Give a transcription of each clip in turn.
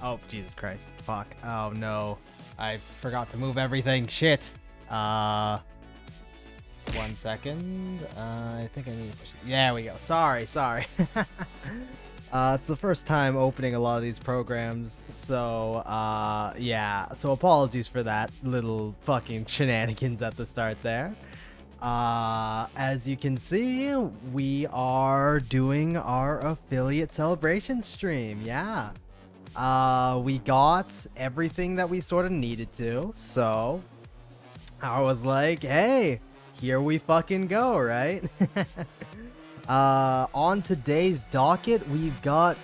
Oh, Jesus Christ. Fuck. Oh, no. I forgot to move everything. Shit. 1 second. I think I need to push it. There we go. Sorry. It's the first time opening a lot of these programs, so, yeah. So apologies for that little fucking shenanigans at the start there. As you can see, we are doing our affiliate celebration stream. Yeah. We got everything that we sort of needed to, so I was like, hey, here we fucking go, right? On today's docket, we've got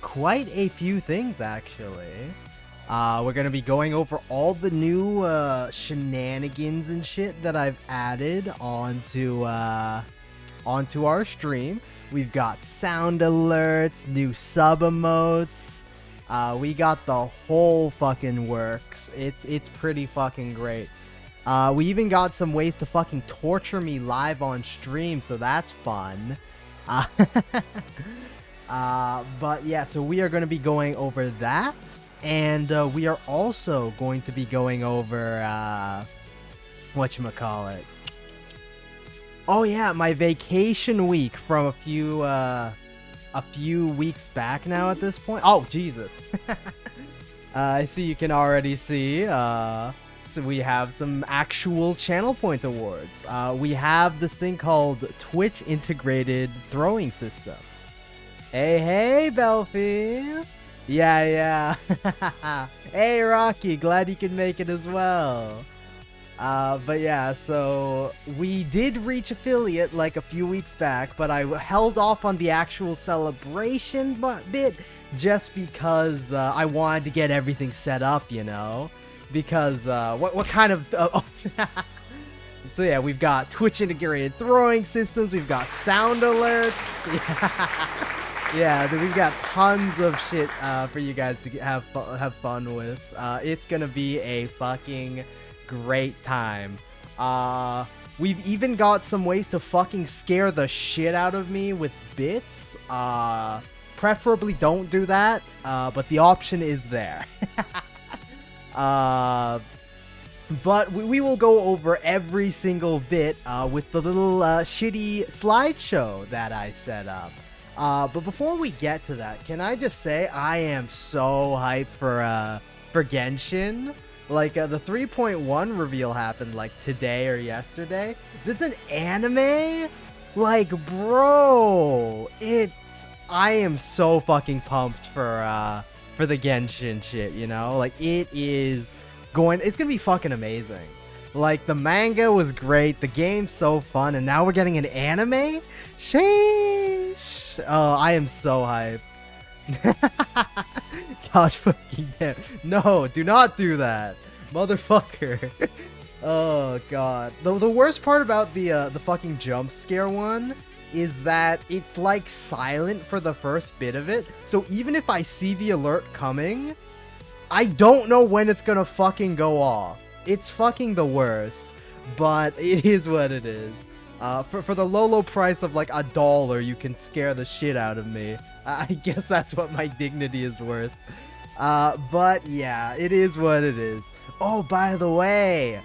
quite a few things, actually. We're gonna be going over all the new shenanigans and shit that I've added onto our stream. We've got sound alerts, new sub emotes. We got the whole fucking works. It's pretty fucking great. We even got some ways to fucking torture me live on stream, so that's fun. But yeah, so we are going to be going over that, and we are also going to be going over whatchamacallit. Oh yeah, my vacation week from a few weeks back now at this point. Oh, Jesus. I see you can already see. So we have some actual channel point awards. We have this thing called Twitch Integrated Throwing System. Hey, Belfie. Yeah. Hey, Rocky. Glad you could make it as well. But yeah, so we did reach affiliate like a few weeks back, but I held off on the actual celebration bit just because I wanted to get everything set up, you know? Because what kind of so yeah, we've got Twitch integrated throwing systems, we've got sound alerts. Yeah, we've got tons of shit for you guys to have fun with. It's gonna be a fucking great time. We've even got some ways to fucking scare the shit out of me with bits. Preferably don't do that, but the option is there. But we will go over every single bit with the little shitty slideshow that I set up. But before we get to that, can I just say I am so hyped for Genshin. Like the 3.1 reveal happened like today or yesterday. This is an anime? Like, bro, I am so fucking pumped for the Genshin shit, you know? Like, it's gonna be fucking amazing. Like, the manga was great, the game's so fun, and now we're getting an anime? Sheesh! Oh, I am so hyped. Gosh fucking damn. No, do not do that. Motherfucker. Oh, God. The worst part about the fucking jump scare one is that it's like silent for the first bit of it. So even if I see the alert coming, I don't know when it's gonna fucking go off. It's fucking the worst, but it is what it is. For the low price of like $1, you can scare the shit out of me. I guess that's what my dignity is worth. But yeah, it is what it is. Oh, by the way,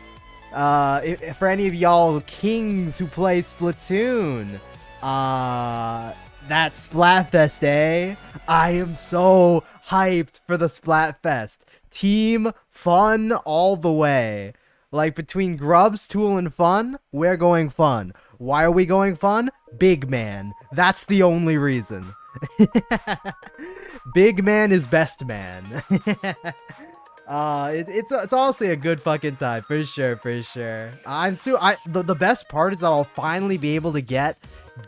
if for any of y'all kings who play Splatoon, that Splatfest, eh? I am so hyped for the Splatfest. Team fun all the way. Like, between Grubs, Tool, and Fun, we're going fun. Why are we going fun? Big man. That's the only reason. Big man is best man. It's honestly a good fucking time, for sure. The best part is that I'll finally be able to get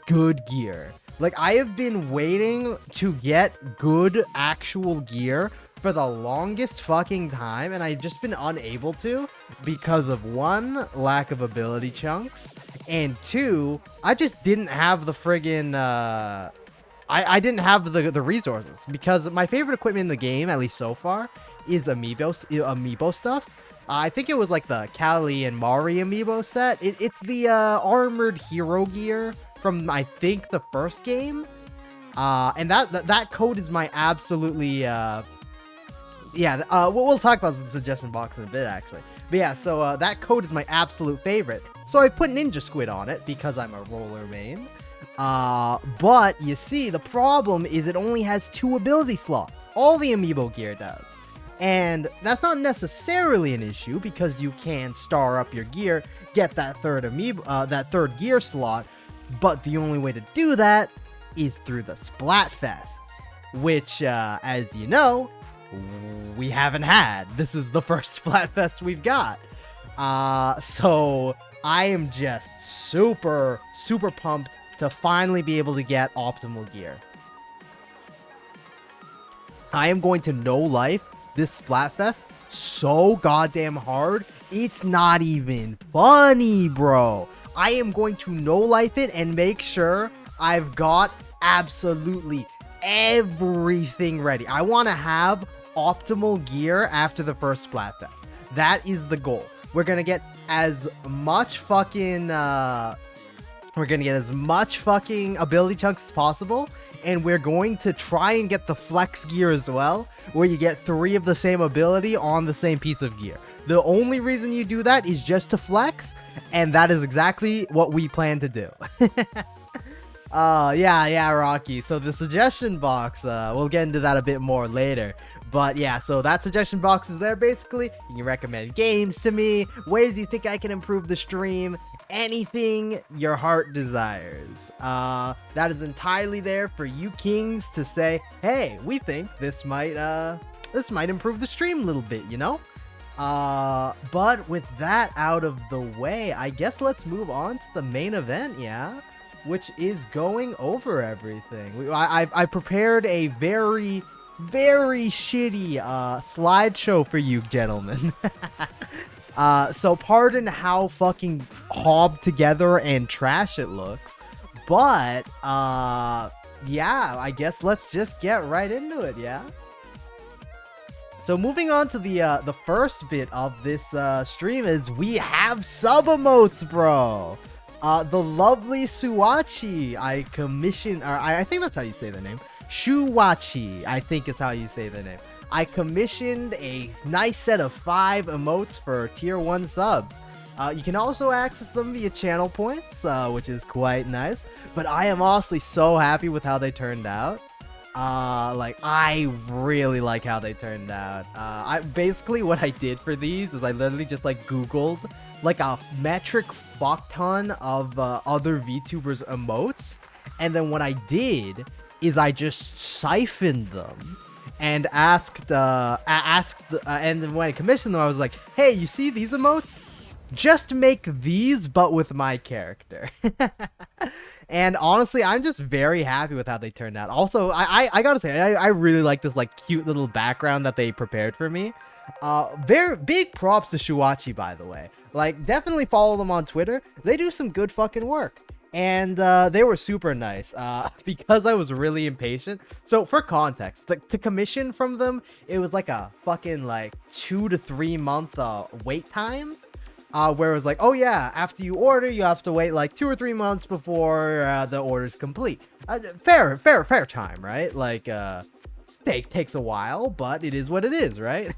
good gear. Like, I have been waiting to get good actual gear for the longest fucking time, and I've just been unable to because of, one, lack of ability chunks, and two, I just didn't have the friggin' I didn't have the resources, because my favorite equipment in the game, at least so far, is amiibo stuff. I think it was like the Callie and Mari amiibo set. It's the armored hero gear from, I think, the first game. And that code is my absolutely yeah, we'll talk about the suggestion box in a bit, actually. But yeah, so that code is my absolute favorite. So I put Ninja Squid on it because I'm a roller main. But you see, the problem is it only has 2 ability slots. All the amiibo gear does. And that's not necessarily an issue because you can star up your gear, get that third gear slot. But the only way to do that is through the Splatfests, which, as you know, we haven't had. This is the first Splatfest we've got. So I am just super pumped to finally be able to get optimal gear. I am going to no life this Splatfest so goddamn hard, it's not even funny, bro. I am going to no life it and make sure I've got absolutely everything ready. I want to have optimal gear after the first Splatfest. That is the goal. We're gonna get as much fucking ability chunks as possible, and we're going to try and get the flex gear as well, where you get 3 of the same ability on the same piece of gear. The only reason you do that is just to flex, and that is exactly what we plan to do. Yeah, Rocky. So the suggestion box, we'll get into that a bit more later. But yeah, so that suggestion box is there basically. You can recommend games to me, ways you think I can improve the stream, anything your heart desires. That is entirely there for you kings to say, hey, we think this might improve the stream a little bit, you know? But with that out of the way, I guess let's move on to the main event, yeah? Which is going over everything. I prepared a very shitty slideshow for you gentlemen. So pardon how fucking hobbed together and trash it looks, but yeah, I guess let's just get right into it, yeah? So moving on to the first bit of this stream is we have sub emotes, bro. The lovely Suwachi I commissioned, or I think that's how you say the name. Shuwachi, I think is how you say the name. I commissioned a nice set of 5 emotes for tier 1 subs. You can also access them via channel points, which is quite nice. But I am honestly so happy with how they turned out. Like, I really like how they turned out. Basically what I did for these is I literally just like Googled like a metric fuck ton of other VTubers emotes, and then what I did is I just siphoned them and asked and then when I commissioned them, I was like, hey, you see these emotes? Just make these, but with my character. And honestly, I'm just very happy with how they turned out. Also, I gotta say, I really like this like cute little background that they prepared for me. Very big props to Shuwachi, by the way. Like, definitely follow them on Twitter. They do some good fucking work. And they were super nice because I was really impatient. So for context, to commission from them, it was like a fucking like 2 to 3 month wait time. Where it was like, oh yeah, after you order, you have to wait like 2 or 3 months before the order's complete. Fair time, right? Like, takes a while, but it is what it is, right?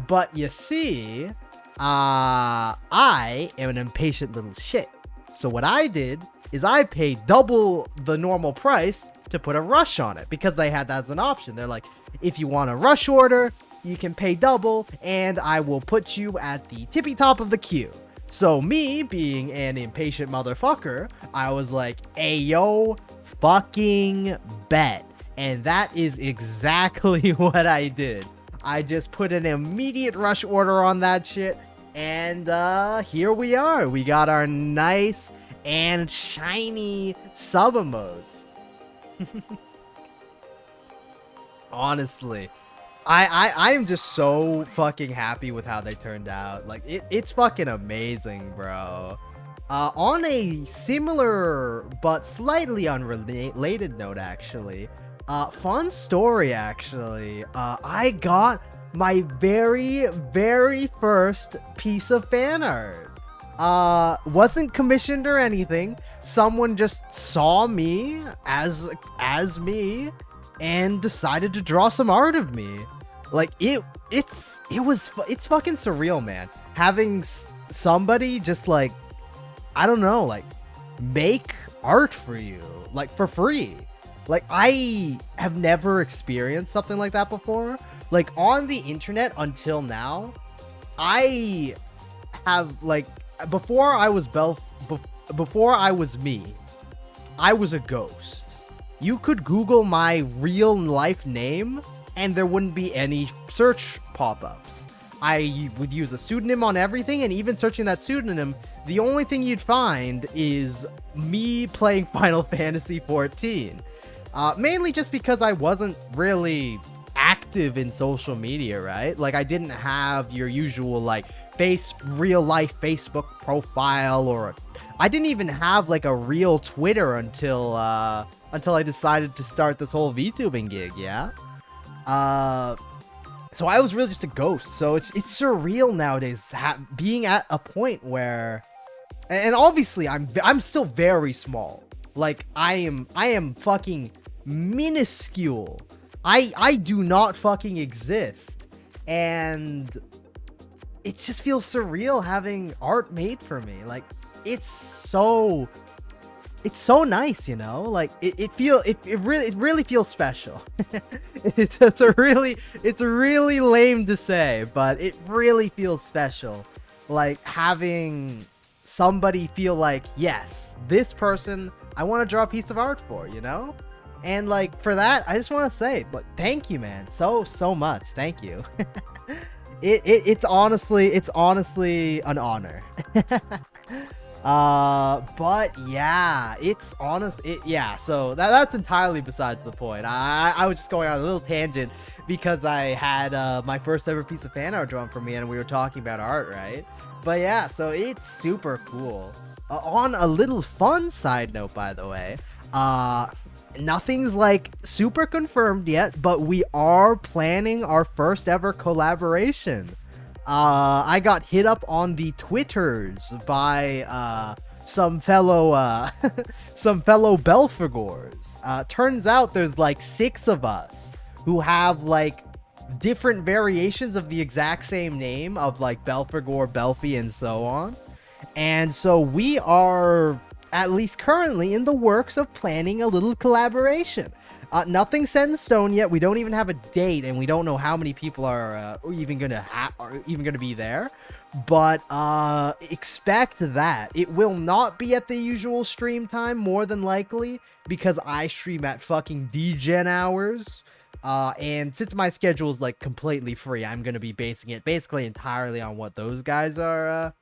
But you see, I am an impatient little shit. So what I did is I paid double the normal price to put a rush on it because they had that as an option. They're like, if you want a rush order, you can pay double and I will put you at the tippy top of the queue. So me being an impatient motherfucker, I was like, ayo, fucking bet. And that is exactly what I did. I just put an immediate rush order on that shit. And here we are. We got our nice and shiny sub emotes. Honestly, I am just so fucking happy with how they turned out. Like, it's fucking amazing, bro. On a similar but slightly unrelated note, actually, fun story, actually. I got my very first piece of fan art. Wasn't commissioned or anything. Someone just saw me as me and decided to draw some art of me. Like it's fucking surreal, man. Having somebody just like, I don't know, like make art for you like for free. Like I have never experienced something like that before. Like on the internet until now, I have like before I was before I was me, I was a ghost. You could Google my real life name and there wouldn't be any search pop-ups. I would use a pseudonym on everything, and even searching that pseudonym, the only thing you'd find is me playing Final Fantasy XIV. Mainly just because I wasn't really active in social media, right? Like I didn't have your usual like real life Facebook profile, or I didn't even have like a real Twitter until I decided to start this whole VTubing gig, yeah? So I was really just a ghost. So it's surreal nowadays being at a point where, and obviously I'm still very small. Like I am fucking minuscule. I do not fucking exist, and it just feels surreal having art made for me. Like it's so nice, you know? Like it really feels special. it's really lame to say, but it really feels special. Like having somebody feel like, yes, this person I want to draw a piece of art for, you know? And like for that, I just want to say, like, thank you, man, so much. Thank you. It's honestly an honor. But yeah, it's honest. Yeah, so that's entirely besides the point. I was just going on a little tangent because I had my first ever piece of fan art drawn for me, and we were talking about art, right? But yeah, so it's super cool. On a little fun side note, by the way, nothing's like super confirmed yet, but we are planning our first ever collaboration. I got hit up on the Twitters by some fellow Belphegors. Turns out there's like 6 of us who have like different variations of the exact same name of like Belphegor, Belphi, and so on. And so we are at least currently in the works of planning a little collaboration. Nothing set in stone yet. We don't even have a date, and we don't know how many people are even gonna be there. But expect that it will not be at the usual stream time, more than likely, because I stream at fucking degen hours. And since my schedule is like completely free, I'm gonna be basing it basically entirely on what those guys are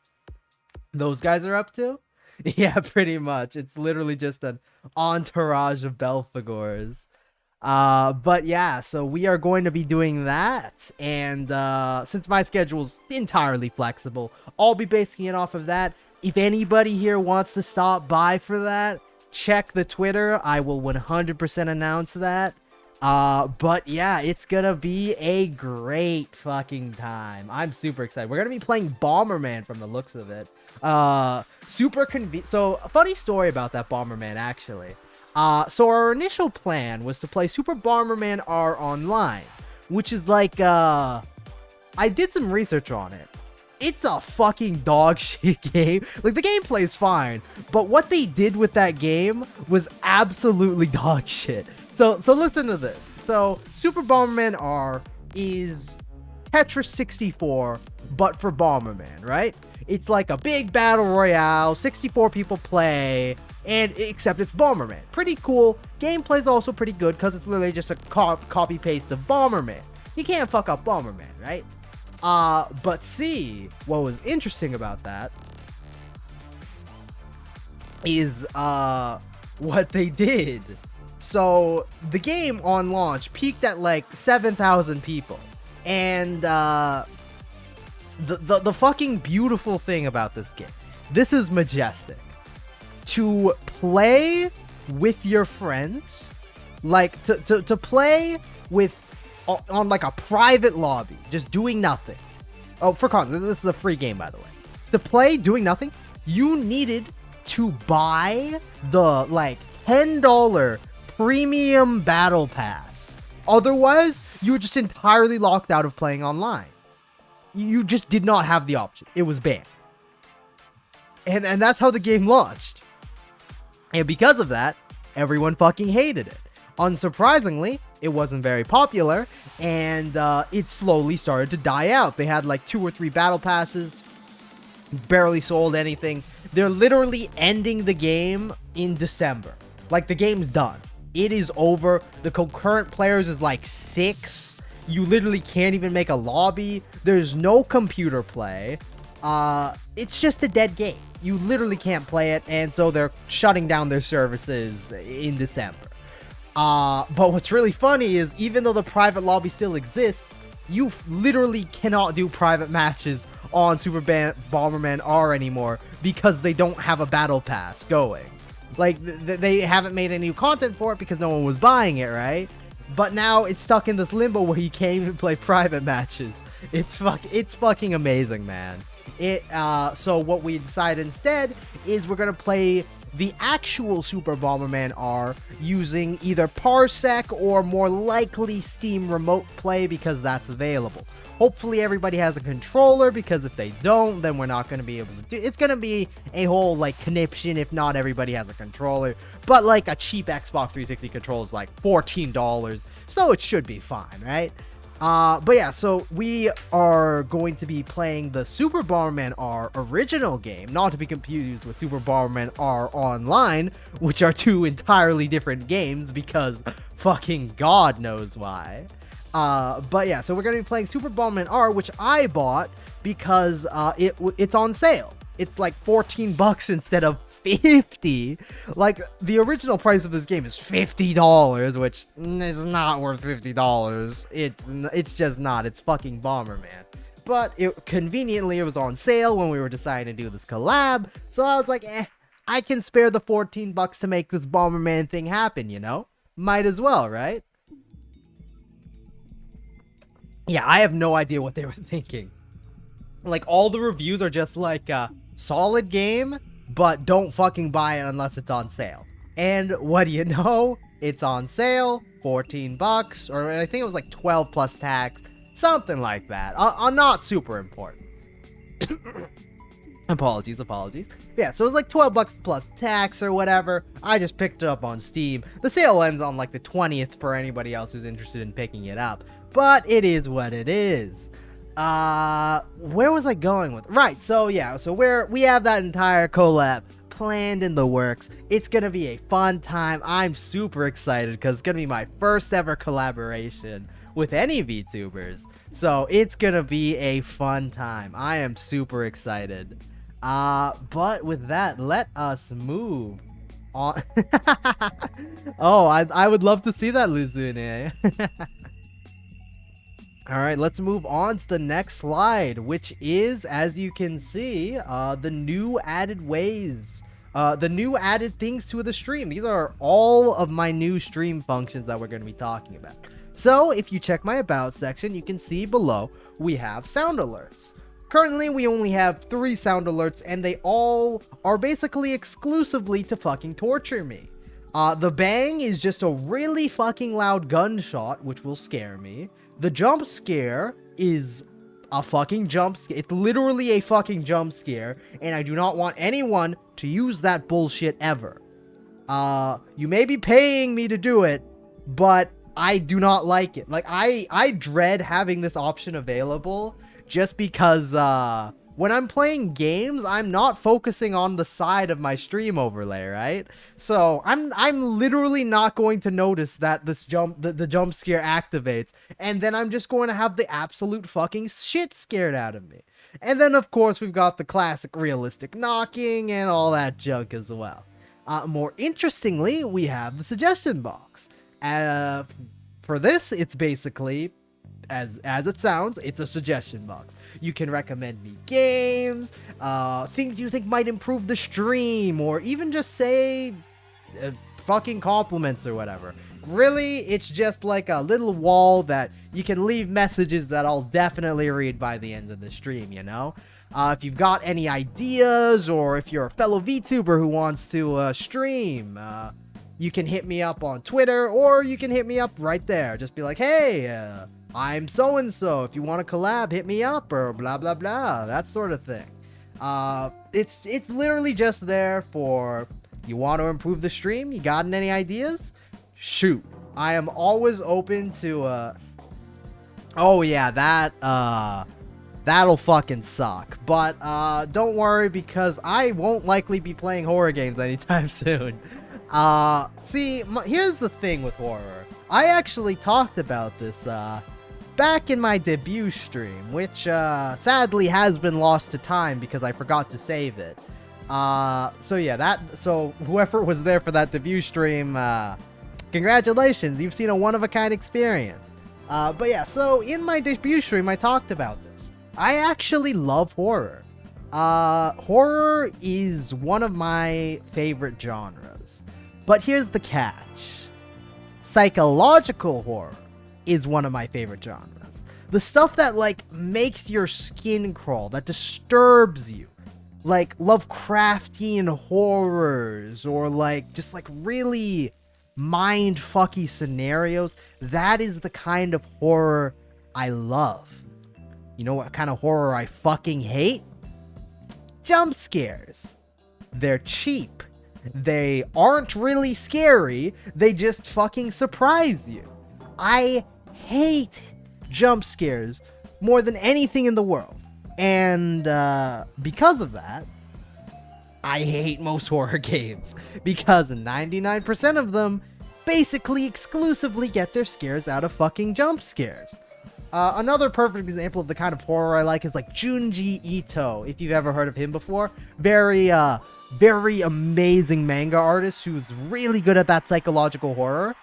up to. Yeah, pretty much. It's literally just an entourage of Belphegors. But yeah, so we are going to be doing that, and since my schedule is entirely flexible, I'll be basing it off of that. If anybody here wants to stop by for that, check the Twitter. I will 100% announce that. But yeah, it's gonna be a great fucking time. I'm super excited. We're gonna be playing Bomberman from the looks of it. So a funny story about that Bomberman, actually. So our initial plan was to play Super Bomberman R Online, which is like, I did some research on it. It's a fucking dog shit game. Like, the gameplay is fine, but what they did with that game was absolutely dog shit. So listen to this. So Super Bomberman R is Tetris 64, but for Bomberman, right? It's like a big battle royale, 64 people play, and except it's Bomberman. Pretty cool. Gameplay's also pretty good because it's literally just a copy paste of Bomberman. You can't fuck up Bomberman, right? But see, what was interesting about that is what they did. So the game on launch peaked at like 7,000 people, and the fucking beautiful thing about this game, this is majestic. To play with your friends, like to play with on like a private lobby, just doing nothing. Oh, for context, this is a free game, by the way. To play doing nothing, you needed to buy the like $10 premium battle pass. Otherwise, You were just entirely locked out of playing online. You just did not have the option. It was banned. And that's how the game launched. And because of that, everyone fucking hated it. Unsurprisingly, it wasn't very popular, and it slowly started to die out. They had like 2 or 3 battle passes, barely sold anything. They're literally ending the game in December. Like, the game's done. It is over. The concurrent players is like 6. You literally can't even make a lobby. There's no computer play. It's just a dead game. You literally can't play it, and so they're shutting down their services in December. But what's really funny is, even though the private lobby still exists, you literally cannot do private matches on Super Bomberman R anymore because they don't have a battle pass going. Like, they haven't made any new content for it because no one was buying it, right? But now it's stuck in this limbo where you can't even play private matches. It's fucking amazing, man. So what we decided instead is we're gonna play the actual Super Bomberman R using either Parsec or more likely Steam Remote Play, because that's available. Hopefully everybody has a controller, because if they don't, then we're not going to be able to do it's going to be a whole like conniption if not everybody has a controller. But like a cheap Xbox 360 controller is like $14, so it should be fine, right? But yeah, so we are going to be playing the Super Bomberman R original game, not to be confused with Super Bomberman R Online, which are 2 entirely different games, because fucking God knows why. But yeah, so we're going to be playing Super Bomberman R, which I bought because it's on sale. It's like $14 instead of 50. Like, the original price of this game is $50, which is not worth $50. It's just not. It's fucking Bomberman. But conveniently it was on sale when we were deciding to do this collab, so I was like, I can spare the $14 to make this Bomberman thing happen, you know? Might as well, right? Yeah, I have no idea what they were thinking. Like, all the reviews are just like, solid game, but don't fucking buy it unless it's on sale. And what do you know? It's on sale, $14, or I think it was like 12 plus tax, something like that. Not super important. Apologies. Yeah, so it was like $12 plus tax or whatever. I just picked it up on Steam. The sale ends on like the 20th for anybody else who's interested in picking it up. But it is what it is. Where was I going with? Right, so yeah, so we have that entire collab planned in the works. It's gonna be a fun time. I'm super excited because it's gonna be my first ever collaboration with any VTubers. So it's gonna be a fun time. I am super excited. But with that, let us move on. Oh, I would love to see that, Luzune. Alright, let's move on to the next slide, which is, as you can see, the new added ways. The new added things to the stream. These are all of my new stream functions that we're going to be talking about. So, if you check my About section, you can see below we have sound alerts. Currently, we only have 3 sound alerts, and they all are basically exclusively to fucking torture me. The bang is just a really fucking loud gunshot, which will scare me. The jump scare is a fucking jump scare. It's literally a fucking jump scare, and I do not want anyone to use that bullshit ever. You may be paying me to do it, but I do not like it. Like, I dread having this option available just because, when I'm playing games, I'm not focusing on the side of my stream overlay, right? So I'm literally not going to notice that this the jump scare activates, and then I'm just going to have the absolute fucking shit scared out of me. And then of course we've got the classic realistic knocking and all that junk as well. More interestingly, we have the suggestion box. For this, it's basically, as it sounds, it's a suggestion box. You can recommend me games, things you think might improve the stream, or even just say fucking compliments or whatever. Really, it's just like a little wall that you can leave messages that I'll definitely read by the end of the stream, you know? If you've got any ideas, or if you're a fellow VTuber who wants to stream, you can hit me up on Twitter, or you can hit me up right there. Just be like, hey, I'm so-and-so. If you want to collab, hit me up, or blah, blah, blah. That sort of thing. It's literally just there for, you want to improve the stream? You got any ideas? Shoot. I am always open to, oh yeah, that'll fucking suck. But, don't worry, because I won't likely be playing horror games anytime soon. See, here's the thing with horror. I actually talked about this, back in my debut stream, which, sadly has been lost to time because I forgot to save it. So yeah, so whoever was there for that debut stream, congratulations, you've seen a one-of-a-kind experience. But yeah, so in my debut stream, I talked about this. I actually love horror. Horror is one of my favorite genres. But here's the catch. Psychological horror is one of my favorite genres. The stuff that, like, makes your skin crawl, that disturbs you. Like, Lovecraftian horrors, or, like, just, like, really mind-fucky scenarios. That is the kind of horror I love. You know what kind of horror I fucking hate? Jump scares. They're cheap. They aren't really scary. They just fucking surprise you. I hate jump scares more than anything in the world. And because of that, I hate most horror games. Because 99% of them basically exclusively get their scares out of fucking jump scares. Another perfect example of the kind of horror I like is like Junji Ito, if you've ever heard of him before. Very amazing manga artist who's really good at that psychological horror.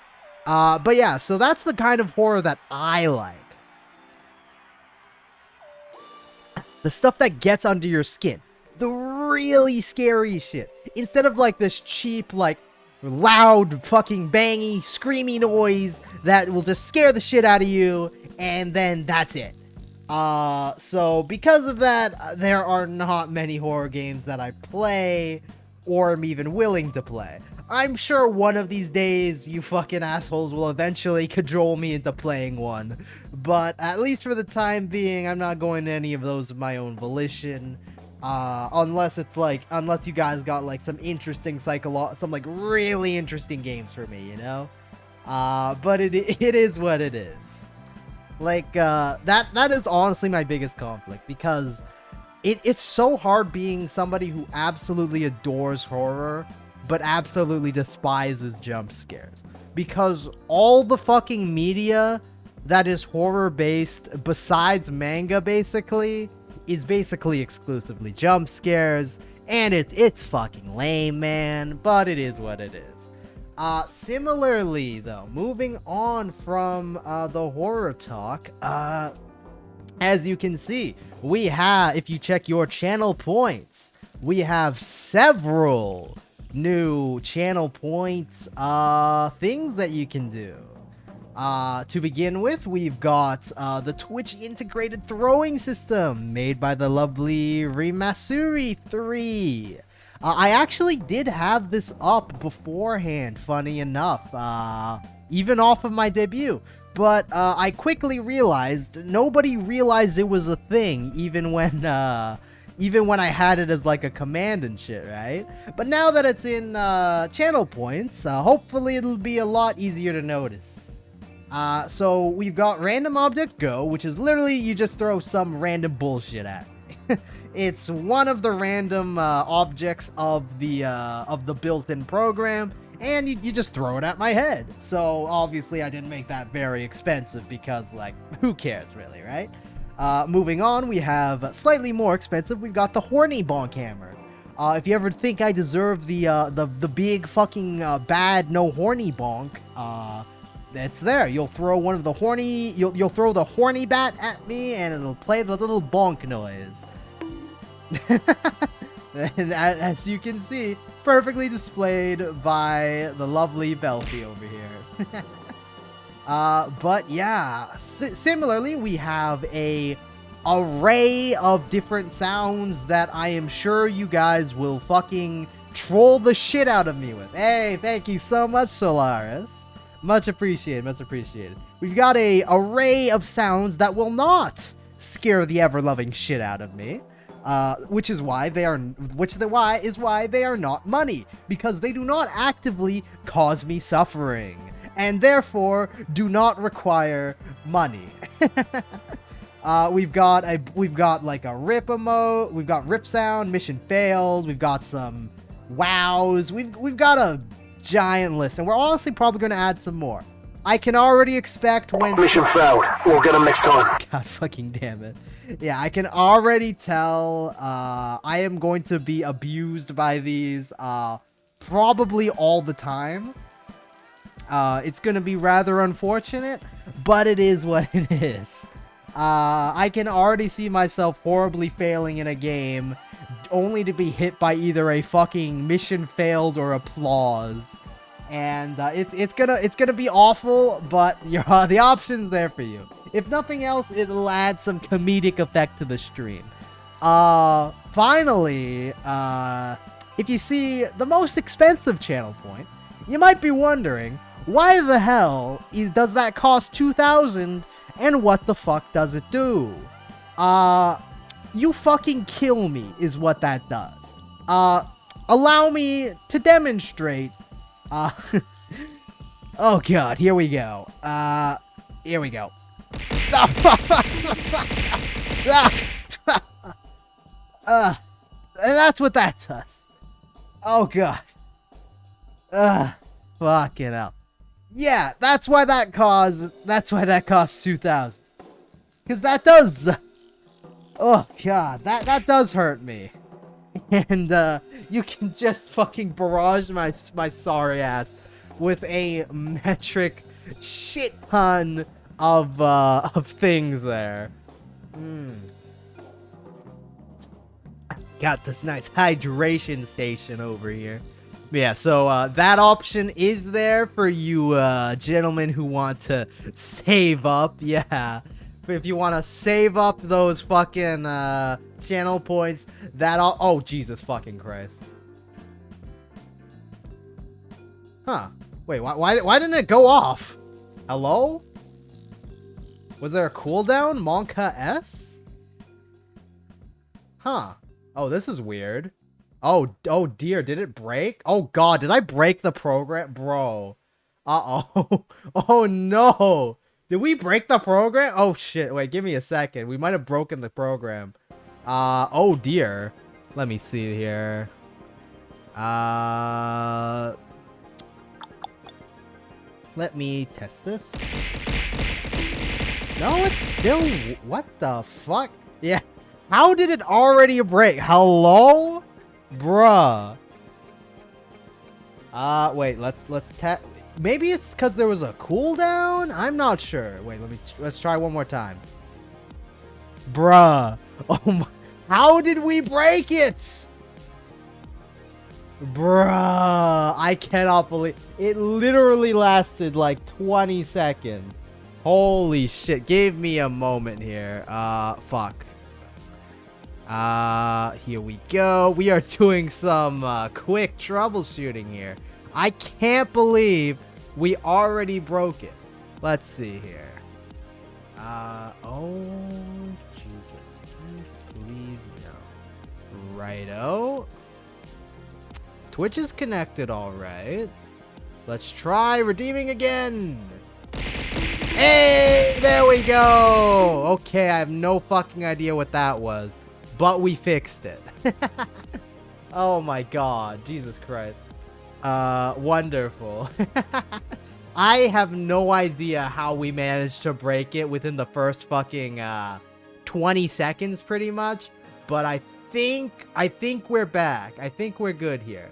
But yeah, so that's the kind of horror that I like. The stuff that gets under your skin. The really scary shit. Instead of like this cheap, like, loud, fucking bangy, screamy noise that will just scare the shit out of you, and then that's it. So because of that, there are not many horror games that I play, or am even willing to play. I'm sure one of these days, you fucking assholes will eventually cajole me into playing one. But at least for the time being, I'm not going to any of those of my own volition. Unless you guys got like some interesting some like really interesting games for me, you know? But it is what it is. Like, that is honestly my biggest conflict, because it's so hard being somebody who absolutely adores horror, but absolutely despises jump scares. Because all the fucking media that is horror-based, besides manga, basically, is basically exclusively jump scares, and it's fucking lame, man, but it is what it is. Similarly, though, moving on from the horror talk, as you can see, we have, if you check your channel points, we have several new channel points things that you can do. To begin with, we've got the Twitch integrated throwing system made by the lovely Rimasuri 3. I actually did have this up beforehand, funny enough, even off of my debut. But I quickly realized nobody realized it was a thing, even when I had it as like a command and shit, right? But now that it's in channel points, hopefully it'll be a lot easier to notice. So we've got random object go, which is literally you just throw some random bullshit at me. It's one of the random objects of the built-in program, and you just throw it at my head. So obviously I didn't make that very expensive because, like, who cares really, right? Moving on, we have slightly more expensive. We've got the horny bonk hammer. If you ever think I deserve the big fucking bad no horny bonk, it's there. You'll throw one of the horny, you'll throw the horny bat at me, and it'll play the little bonk noise. And as you can see, perfectly displayed by the lovely Belfie over here. But yeah, similarly, we have a array of different sounds that I am sure you guys will fucking troll the shit out of me with. Hey, thank you so much, Solaris. Much appreciated, much appreciated. We've got a array of sounds that will not scare the ever-loving shit out of me. Which is why they are not money, because they do not actively cause me suffering, and therefore do not require money. We've got like a rip emote, we've got rip sound, mission failed, we've got some wows, we've got a giant list, and we're honestly probably going to add some more. I can already expect when mission failed. We'll get them next time. God fucking damn it. Yeah, I can already tell I am going to be abused by these probably all the time. It's going to be rather unfortunate, but it is what it is. I can already see myself horribly failing in a game only to be hit by either a fucking mission failed or applause. And it's gonna be awful, but the option's there for you. If nothing else, it'll add some comedic effect to the stream. Finally, if you see the most expensive channel point, you might be wondering, why the hell does that cost 2,000, and what the fuck does it do? You fucking kill me is what that does. Allow me to demonstrate. Oh god, here we go. Here we go. And that's what that does. Oh god. Fucking hell. Yeah, that's why that costs 2,000. Cause that does. Oh god, that does hurt me. And you can just fucking barrage my sorry ass with a metric shit ton of things there. Got this nice hydration station over here. Yeah, so that option is there for you gentlemen who want to save up. Yeah, if you want to save up those fucking channel points, oh Jesus fucking Christ. Huh. Wait, why didn't it go off? Hello? Was there a cooldown? Monka S? Huh. Oh, this is weird. Oh dear, did it break? Oh god, did I break the program? Bro. Uh-oh. Oh no. Did we break the program? Oh shit, wait, give me a second. We might have broken the program. Oh dear. Let me see here. Let me test this. No, it's still... What the fuck? Yeah. How did it already break? Hello? Bruh. Wait, let's test... Maybe it's because there was a cooldown? I'm not sure. Wait, let's try one more time. Bruh. Oh my... How did we break it? Bruh. I cannot believe... It literally lasted like 20 seconds. Holy shit. Give me a moment here. Fuck. Here we go. We are doing some quick troubleshooting here. I can't believe we already broke it. Let's see here. Oh, Jesus. Please, no. Righto. Twitch is connected, all right. Let's try redeeming again. Hey, there we go. Okay, I have no fucking idea what that was, but we fixed it. Oh my god, Jesus Christ. Wonderful. I have no idea how we managed to break it within the first fucking 20 seconds pretty much, but I think we're back. I think we're good here.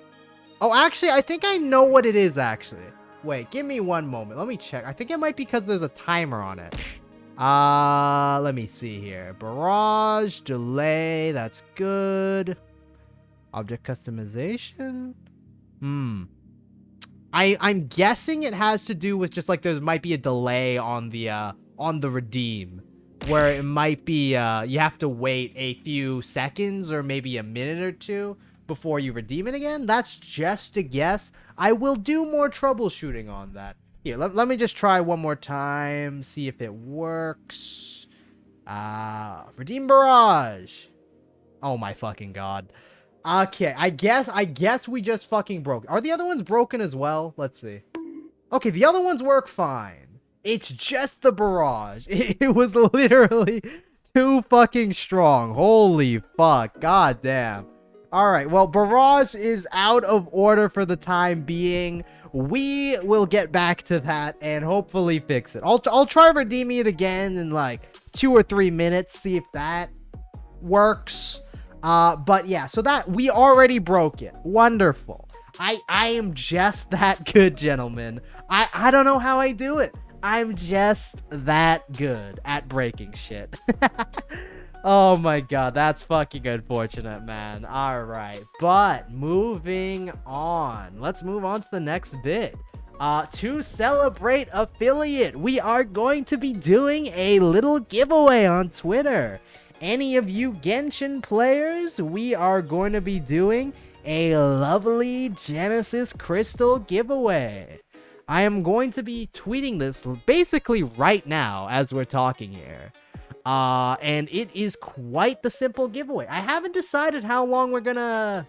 Oh, actually, I think I know what it is actually. Wait, give me one moment. Let me check. I think it might be because there's a timer on it. Let me see here. Barrage, delay, that's good. Object customization? I'm guessing it has to do with just like there might be a delay on the redeem. Where it might be, you have to wait a few seconds or maybe a minute or two before you redeem it again. That's just a guess. I will do more troubleshooting on that. Here, let me just try one more time, see if it works. Redeem Barrage. Oh my fucking god. Okay, I guess we just fucking broke. Are the other ones broken as well? Let's see. Okay, the other ones work fine. It's just the barrage. It was literally too fucking strong. Holy fuck. God damn. Alright, well, barrage is out of order for the time being. We will get back to that and hopefully fix it. I'll try redeeming it again in like 2 or 3 minutes, see if that works. But yeah, so that we already broke it. Wonderful. I am just that good, gentlemen. I don't know how I do it. I'm just that good at breaking shit. Oh my god, that's fucking unfortunate, man. Alright, but moving on. Let's move on to the next bit. To celebrate affiliate, we are going to be doing a little giveaway on Twitter. Any of you Genshin players, we are going to be doing a lovely Genesis Crystal giveaway. I am going to be tweeting this basically right now as we're talking here. And it is quite the simple giveaway. I haven't decided how long we're gonna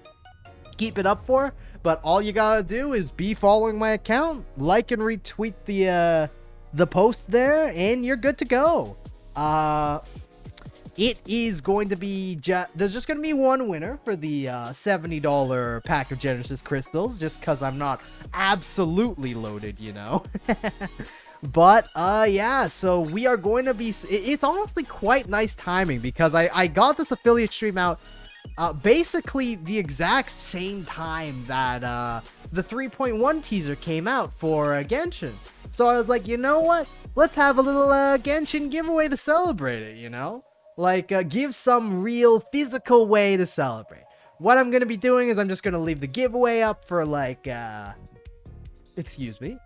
keep it up for, but all you gotta do is be following my account, like and retweet the post there, and you're good to go. It is going to be there's just going to be one winner for the $70 pack of Genesis crystals, just because I'm not absolutely loaded, you know. But yeah, so we are going to be, it's honestly quite nice timing, because I got this affiliate stream out basically the exact same time that the 3.1 teaser came out for Genshin. So I was like, you know what, let's have a little Genshin giveaway to celebrate it, you know. Like, give some real physical way to celebrate. What I'm going to be doing is I'm just going to leave the giveaway up for, like, excuse me.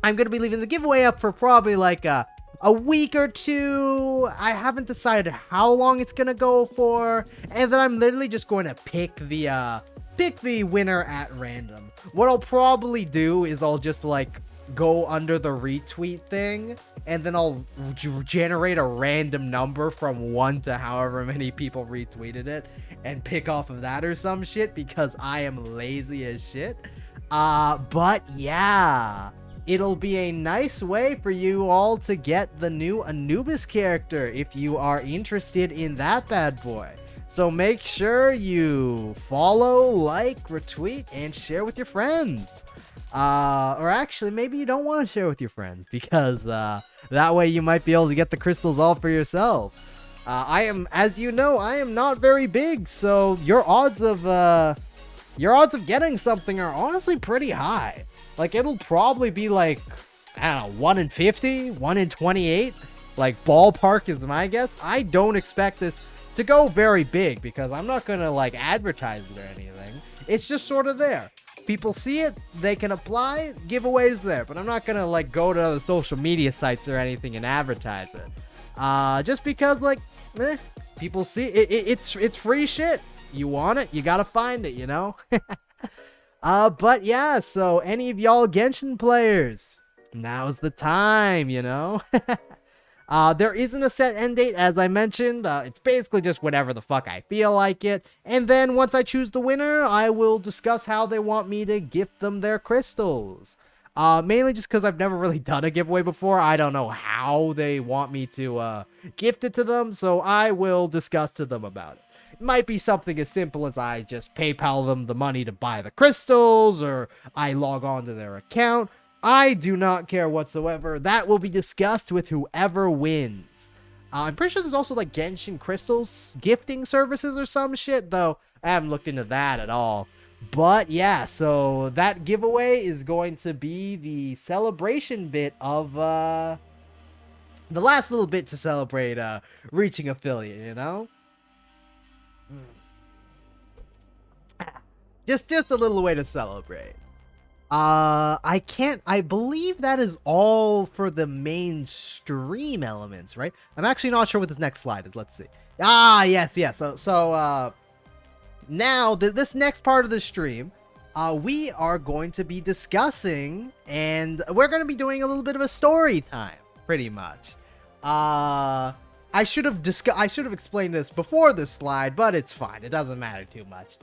I'm going to be leaving the giveaway up for probably, like, a week or two. I haven't decided how long it's going to go for. And then I'm literally just going to pick the winner at random. What I'll probably do is I'll just, like, go under the retweet thing, and then I'll generate a random number from 1 to however many people retweeted it and pick off of that or some shit, because I am lazy as shit. But yeah, it'll be a nice way for you all to get the new Anubis character if you are interested in that bad boy. So make sure you follow, like, retweet, and share with your friends. Or actually, maybe you don't want to share with your friends, because that way you might be able to get the crystals all for yourself. I am, as you know, I am not very big, so your odds of getting something are honestly pretty high. Like, it'll probably be like, I don't know, 1 in 50, 1 in 28. Like, ballpark is my guess. I don't expect this to go very big, because I'm not gonna, like, advertise it or anything. It's just sort of there. People see it, they can apply, giveaways there, but I'm not gonna, like, go to other social media sites or anything and advertise it. Just because, like, people see it, it's free shit. You want it, you gotta find it, you know. But yeah, so any of y'all Genshin players, now's the time, you know. There isn't a set end date, as I mentioned. It's basically just whenever the fuck I feel like it. And then once I choose the winner, I will discuss how they want me to gift them their crystals. Mainly just because I've never really done a giveaway before. I don't know how they want me to gift it to them, so I will discuss to them about it. It might be something as simple as I just PayPal them the money to buy the crystals, or I log on to their account. I do not care whatsoever. That will be discussed with whoever wins. I'm pretty sure there's also, like, Genshin crystals gifting services or some shit, though I haven't looked into that at all. But yeah, so that giveaway is going to be the celebration bit of the last little bit to celebrate reaching affiliate, you know? Just a little way to celebrate. I believe that is all for the mainstream elements, right? I'm actually not sure what this next slide is. Let's see. Yes. So, now this next part of the stream, we are going to be discussing, and we're going to be doing a little bit of a story time, pretty much. I should have explained this before this slide, but it's fine. It doesn't matter too much.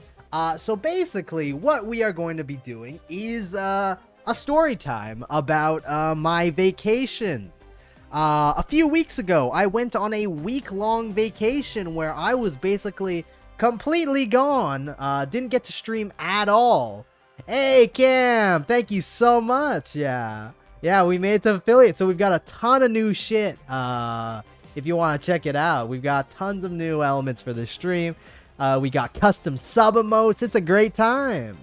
So basically, what we are going to be doing is a story time about my vacation. A few weeks ago, I went on a week-long vacation where I was basically completely gone. Didn't get to stream at all. Hey, Cam, thank you so much. Yeah, we made it to affiliate, so we've got a ton of new shit. If you want to check it out, we've got tons of new elements for this stream. We got custom sub emotes. It's a great time.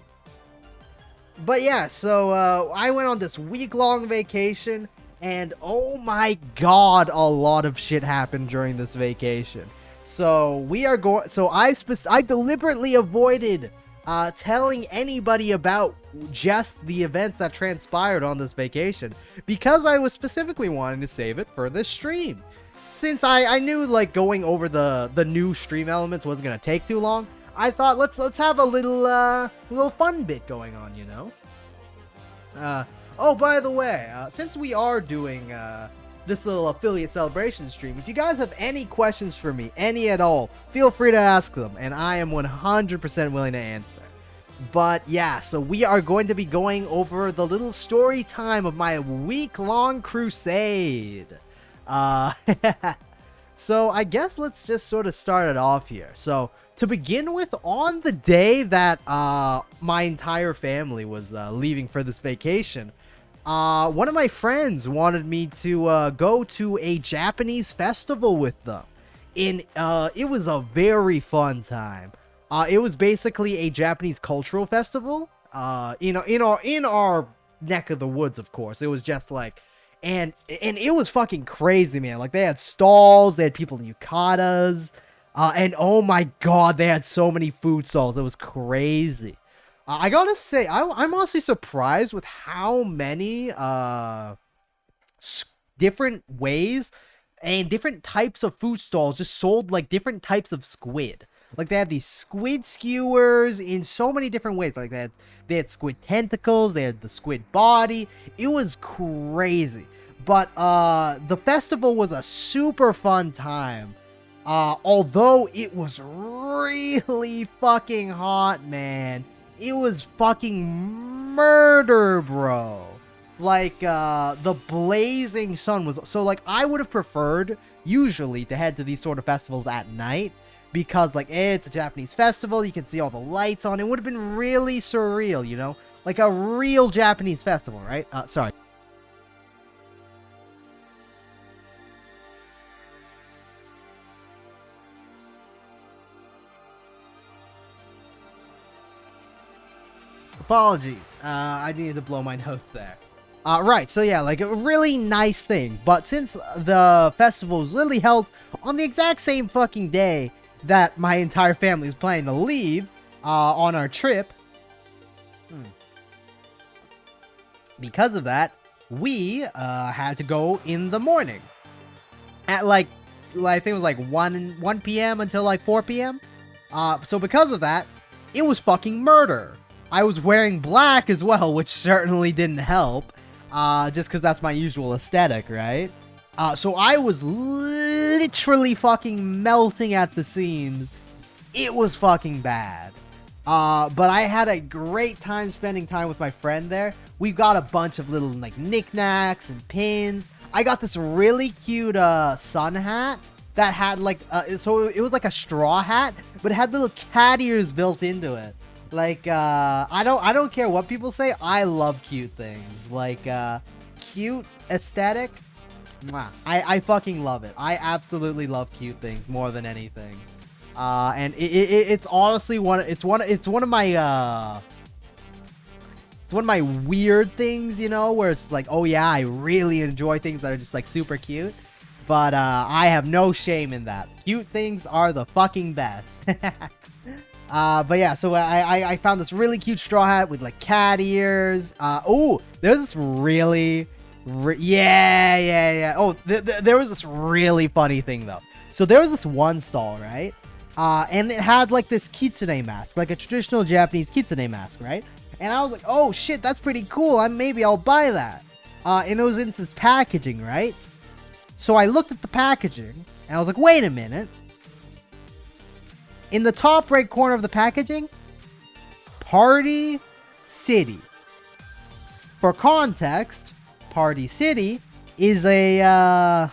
But yeah, so I went on this week-long vacation, and oh my god, a lot of shit happened during this vacation. So we are going. So I deliberately avoided telling anybody about just the events that transpired on this vacation because I was specifically wanting to save it for this stream. Since I knew like going over the new stream elements wasn't gonna take too long, I thought let's have a little fun bit going on, you know. Oh, by the way, since we are doing this little affiliate celebration stream, if you guys have any questions for me, any at all, feel free to ask them, and I am 100% willing to answer. But yeah, so we are going to be going over the little story time of my week-long crusade. So I guess let's just sort of start it off here. So to begin with, on the day that my entire family was leaving for this vacation, one of my friends wanted me to go to a Japanese festival with them. It was a very fun time. It was basically a Japanese cultural festival. In our neck of the woods, of course. It was just like, and it was fucking crazy, man. Like, they had stalls, they had people in yukatas, and oh my god, they had so many food stalls. It was crazy. I gotta say, I'm honestly surprised with how many different ways and different types of food stalls just sold like different types of squid. Like, they had these squid skewers in so many different ways. Like, they had squid tentacles, they had the squid body. It was crazy. But the festival was a super fun time. Although it was really fucking hot, man. It was fucking murder, bro. Like, the blazing sun was... So, like, I would have preferred, usually, to head to these sort of festivals at night. Because, like, it's a Japanese festival, you can see all the lights on. It would have been really surreal, you know? Like a real Japanese festival, right? Sorry. Apologies. I needed to blow my nose there. Right, so yeah, like a really nice thing. But since the festival was literally held on the exact same fucking day that my entire family was planning to leave on our trip, because of that, we had to go in the morning at like I think it was like 1 p.m. until like 4 p.m. So because of that, it was fucking murder. I was wearing black as well, which certainly didn't help, just because that's my usual aesthetic, right? So I was literally fucking melting at the seams. It was fucking bad. But I had a great time spending time with my friend there. We've got a bunch of little like knickknacks and pins. I got this really cute sun hat that had like so it was like a straw hat, but it had little cat ears built into it. Like I don't care what people say. I love cute things. Like cute aesthetic. Mwah. I fucking love it. I absolutely love cute things more than anything. And it's honestly one of my weird things, you know, where it's like, oh yeah, I really enjoy things that are just like super cute. But I have no shame in that. Cute things are the fucking best. But yeah, so I found this really cute straw hat with like cat ears. Oh, there's this really... yeah. Oh, there was this really funny thing though. So there was this one stall, right? And it had like this kitsune mask, like a traditional Japanese kitsune mask, right? And I was like, oh shit, that's pretty cool. Maybe I'll buy that. And it was in this packaging, right? So I looked at the packaging and I was like, wait a minute. In the top right corner of the packaging, Party City. For context, Party City is a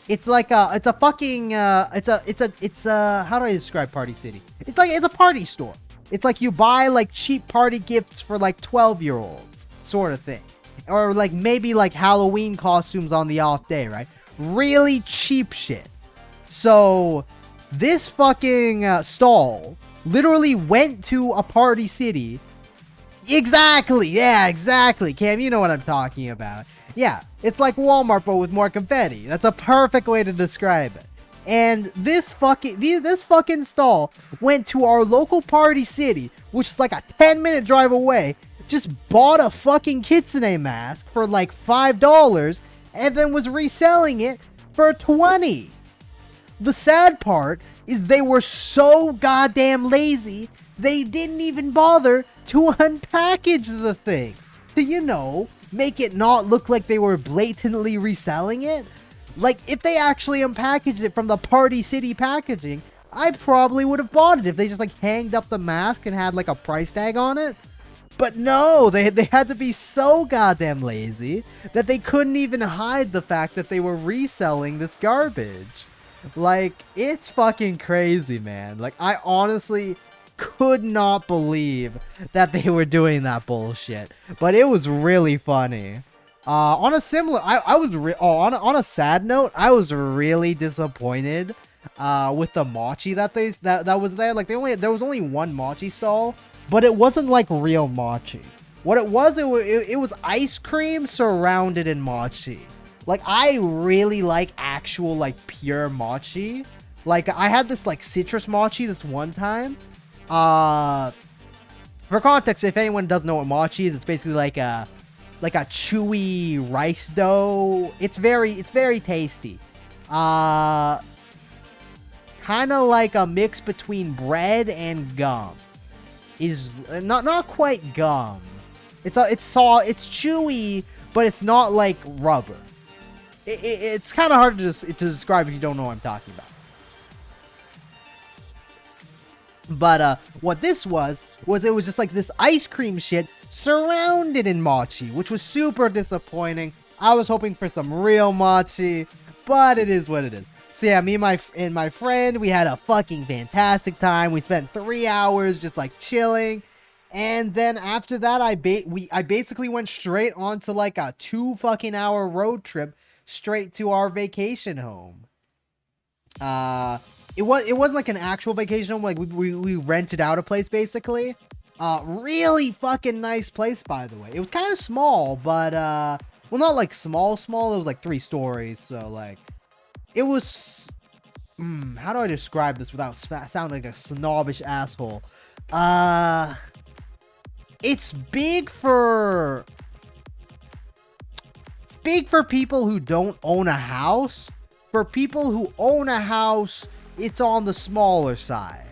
it's a fucking how do I describe Party City? It's a party store. It's like you buy like cheap party gifts for like 12-year-olds sort of thing. Or like maybe like Halloween costumes on the off day, right? Really cheap shit. So this fucking stall literally went to a Party City. Exactly. Yeah, exactly. Cam, you know what I'm talking about. Yeah, it's like Walmart but with more confetti. That's a perfect way to describe it. And this fucking stall went to our local Party City, which is like a 10-minute drive away, just bought a fucking kitsune mask for like $5 and then was reselling it for $20. The sad part is they were so goddamn lazy, they didn't even bother to unpackage the thing. To, you know, make it not look like they were blatantly reselling it. Like, if they actually unpackaged it from the Party City packaging, I probably would have bought it if they just, like, hanged up the mask and had, like, a price tag on it. But no, they had to be so goddamn lazy that they couldn't even hide the fact that they were reselling this garbage. Like, it's fucking crazy, man. Like, I honestly could not believe that they were doing that bullshit. But it was really funny. On a similar, on a sad note, I was really disappointed with the mochi that was there. Like, there was only one mochi stall, but it wasn't like real mochi. What it was ice cream surrounded in mochi. Like, I really like actual, like, pure mochi. Like, I had this, like, citrus mochi this one time. For context, if anyone doesn't know what mochi is, it's basically like a chewy rice dough. It's very tasty. Kind of like a mix between bread and gum. Is not quite gum. It's chewy, but it's not like rubber. It's kind of hard to describe if you don't know what I'm talking about. But what this was it was just like this ice cream shit surrounded in mochi, which was super disappointing. I was hoping for some real mochi, but it is what it is. So yeah, me and my friend, we had a fucking fantastic time. We spent 3 hours just like chilling. And then after that, I basically went straight onto like a 2 fucking hour road trip straight to our vacation home. It wasn't like an actual vacation home. Like we rented out a place basically. Really fucking nice place, by the way. It was kind of small, but well, not like small. It was like 3 stories. So like, it was. How do I describe this without sounding like a snobbish asshole? It's big for people who don't own a house. For people who own a house, it's on the smaller side.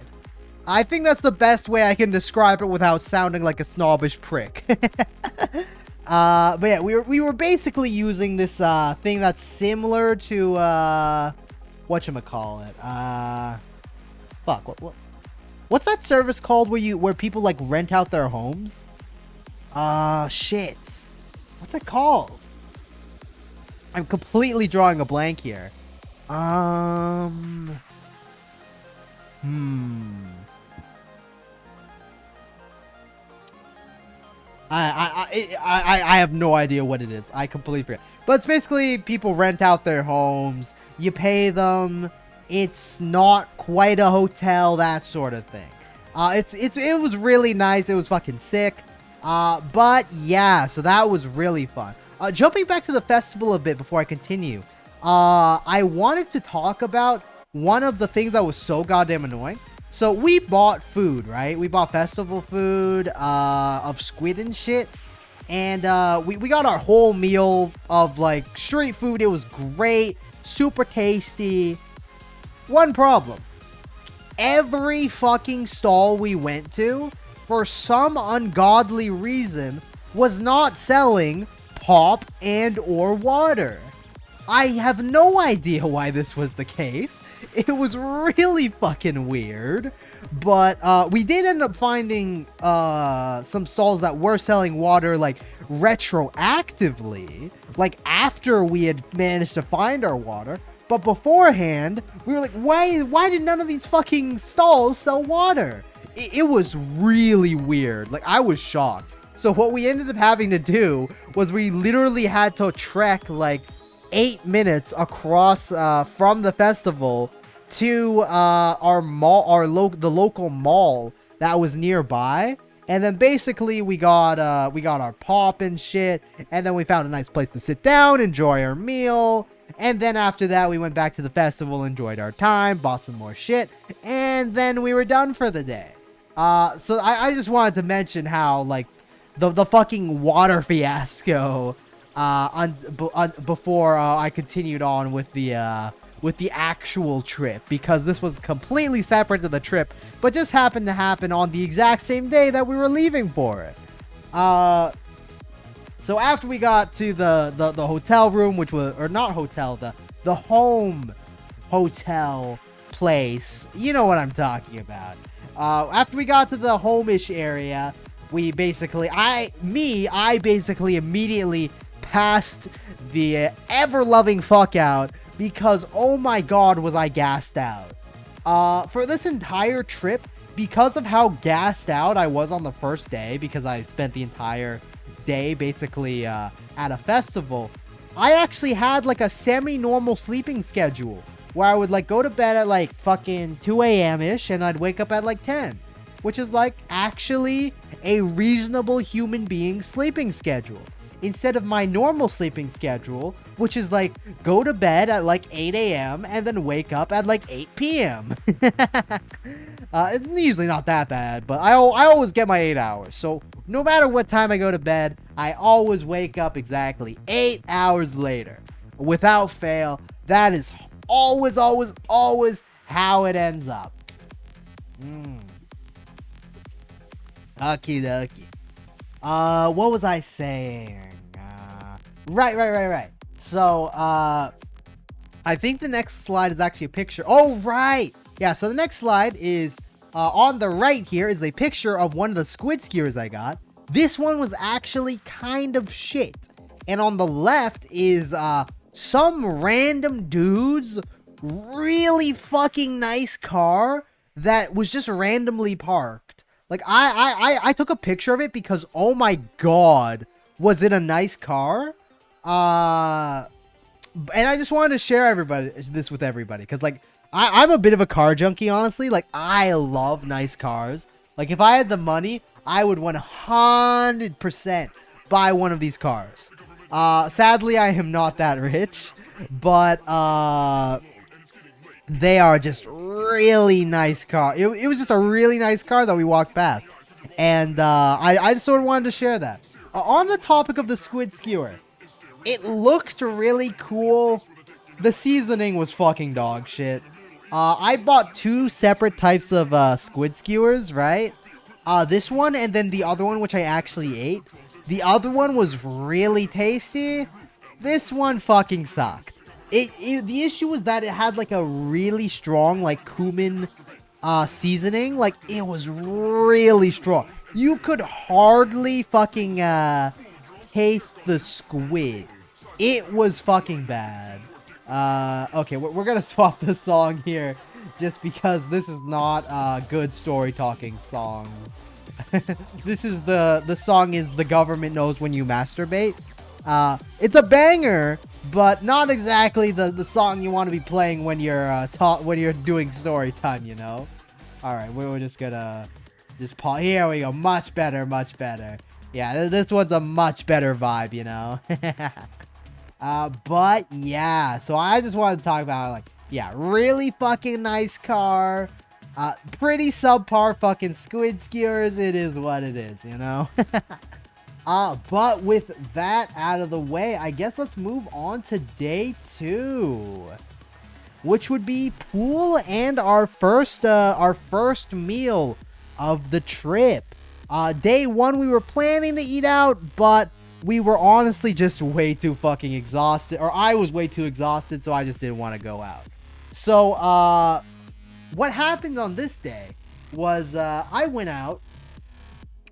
I think that's the best way I can describe it without sounding like a snobbish prick. But yeah, we were basically using this thing that's similar to whatchamacallit. What's that service called where people like rent out their homes? Shit. What's it called? I'm completely drawing a blank here. I have no idea what it is. I completely forget. But it's basically people rent out their homes. You pay them. It's not quite a hotel, that sort of thing. It was really nice. It was fucking sick. But yeah, so that was really fun. Jumping back to the festival a bit before I continue. I wanted to talk about one of the things that was so goddamn annoying. So we bought food, right? We bought festival food of squid and shit. And we got our whole meal of like street food. It was great. Super tasty. One problem. every fucking stall we went to, for some ungodly reason, was not selling pop and or water. I have no idea why this was the case. It was really fucking weird. But we did end up finding some stalls that were selling water like retroactively, like after we had managed to find our water. But beforehand, we were like, why did none of these fucking stalls sell water? It was really weird. Like, I was shocked. So what we ended up having to do was we literally had to trek like 8 minutes across from the festival to our mall, the local mall that was nearby. And then basically we got our pop and shit, and then we found a nice place to sit down, enjoy our meal. And then after that, we went back to the festival, enjoyed our time, bought some more shit, and then we were done for the day. So I just wanted to mention how, like, the fucking water fiasco, before I continued on with the actual trip, because this was completely separate to the trip, but just happened to happen on the exact same day that we were leaving for it. So after we got to the hotel room, which was, or not hotel, the home hotel place, you know what I'm talking about. After we got to the home-ish area, we basically, I basically immediately passed the ever-loving fuck out, because oh my god was I gassed out. For this entire trip, because of how gassed out I was on the first day, because I spent the entire day basically at a festival, I actually had like a semi-normal sleeping schedule where I would like go to bed at like fucking 2 a.m. ish and I'd wake up at like 10, which is like actually a reasonable human being sleeping schedule, instead of my normal sleeping schedule, which is like go to bed at like 8 a.m. and then wake up at like 8 p.m. It's usually not that bad, but I always get my 8 hours. So no matter what time I go to bed, I always wake up exactly 8 hours later. Without fail, that is always how it ends up. Okie dokie. What was I saying? Right. So, I think the next slide is actually a picture. Oh, right! Yeah, so the next slide is, on the right here is a picture of one of the squid skewers I got. This one was actually kind of shit. And on the left is, some random dude's really fucking nice car that was just randomly parked. Like, I took a picture of it because, oh my god, was it a nice car? And I just wanted to share this with everybody, because, like, I'm a bit of a car junkie, honestly. Like, I love nice cars. Like, if I had the money, I would 100% buy one of these cars. Sadly, I am not that rich, but, they are just really nice car. It was just a really nice car that we walked past. And, I just sort of wanted to share that. On the topic of the squid skewer, it looked really cool. The seasoning was fucking dog shit. I bought 2 separate types of squid skewers, right? This one and then the other one, which I actually ate. The other one was really tasty. This one fucking sucked. The issue was that it had like a really strong like cumin seasoning. Like, it was really strong. You could hardly fucking taste the squid. It was fucking bad. Okay, we're gonna swap this song here, just because this is not a good story talking song. This is the song is The Government Knows When You Masturbate. It's a banger, but not exactly the song you want to be playing when you're doing story time, you know. All right, we're just gonna pause. Here we go. Much better. Yeah, this one's a much better vibe, you know. But yeah, so I just wanted to talk about, like, yeah, really fucking nice car. Pretty subpar fucking squid skewers. It is what it is, you know. But with that out of the way, I guess let's move on to day 2. which would be pool and our first meal of the trip. Day one, we were planning to eat out, but we were honestly just way too fucking exhausted, or I was way too exhausted, so I just didn't want to go out. So, what happened on this day was, I went out,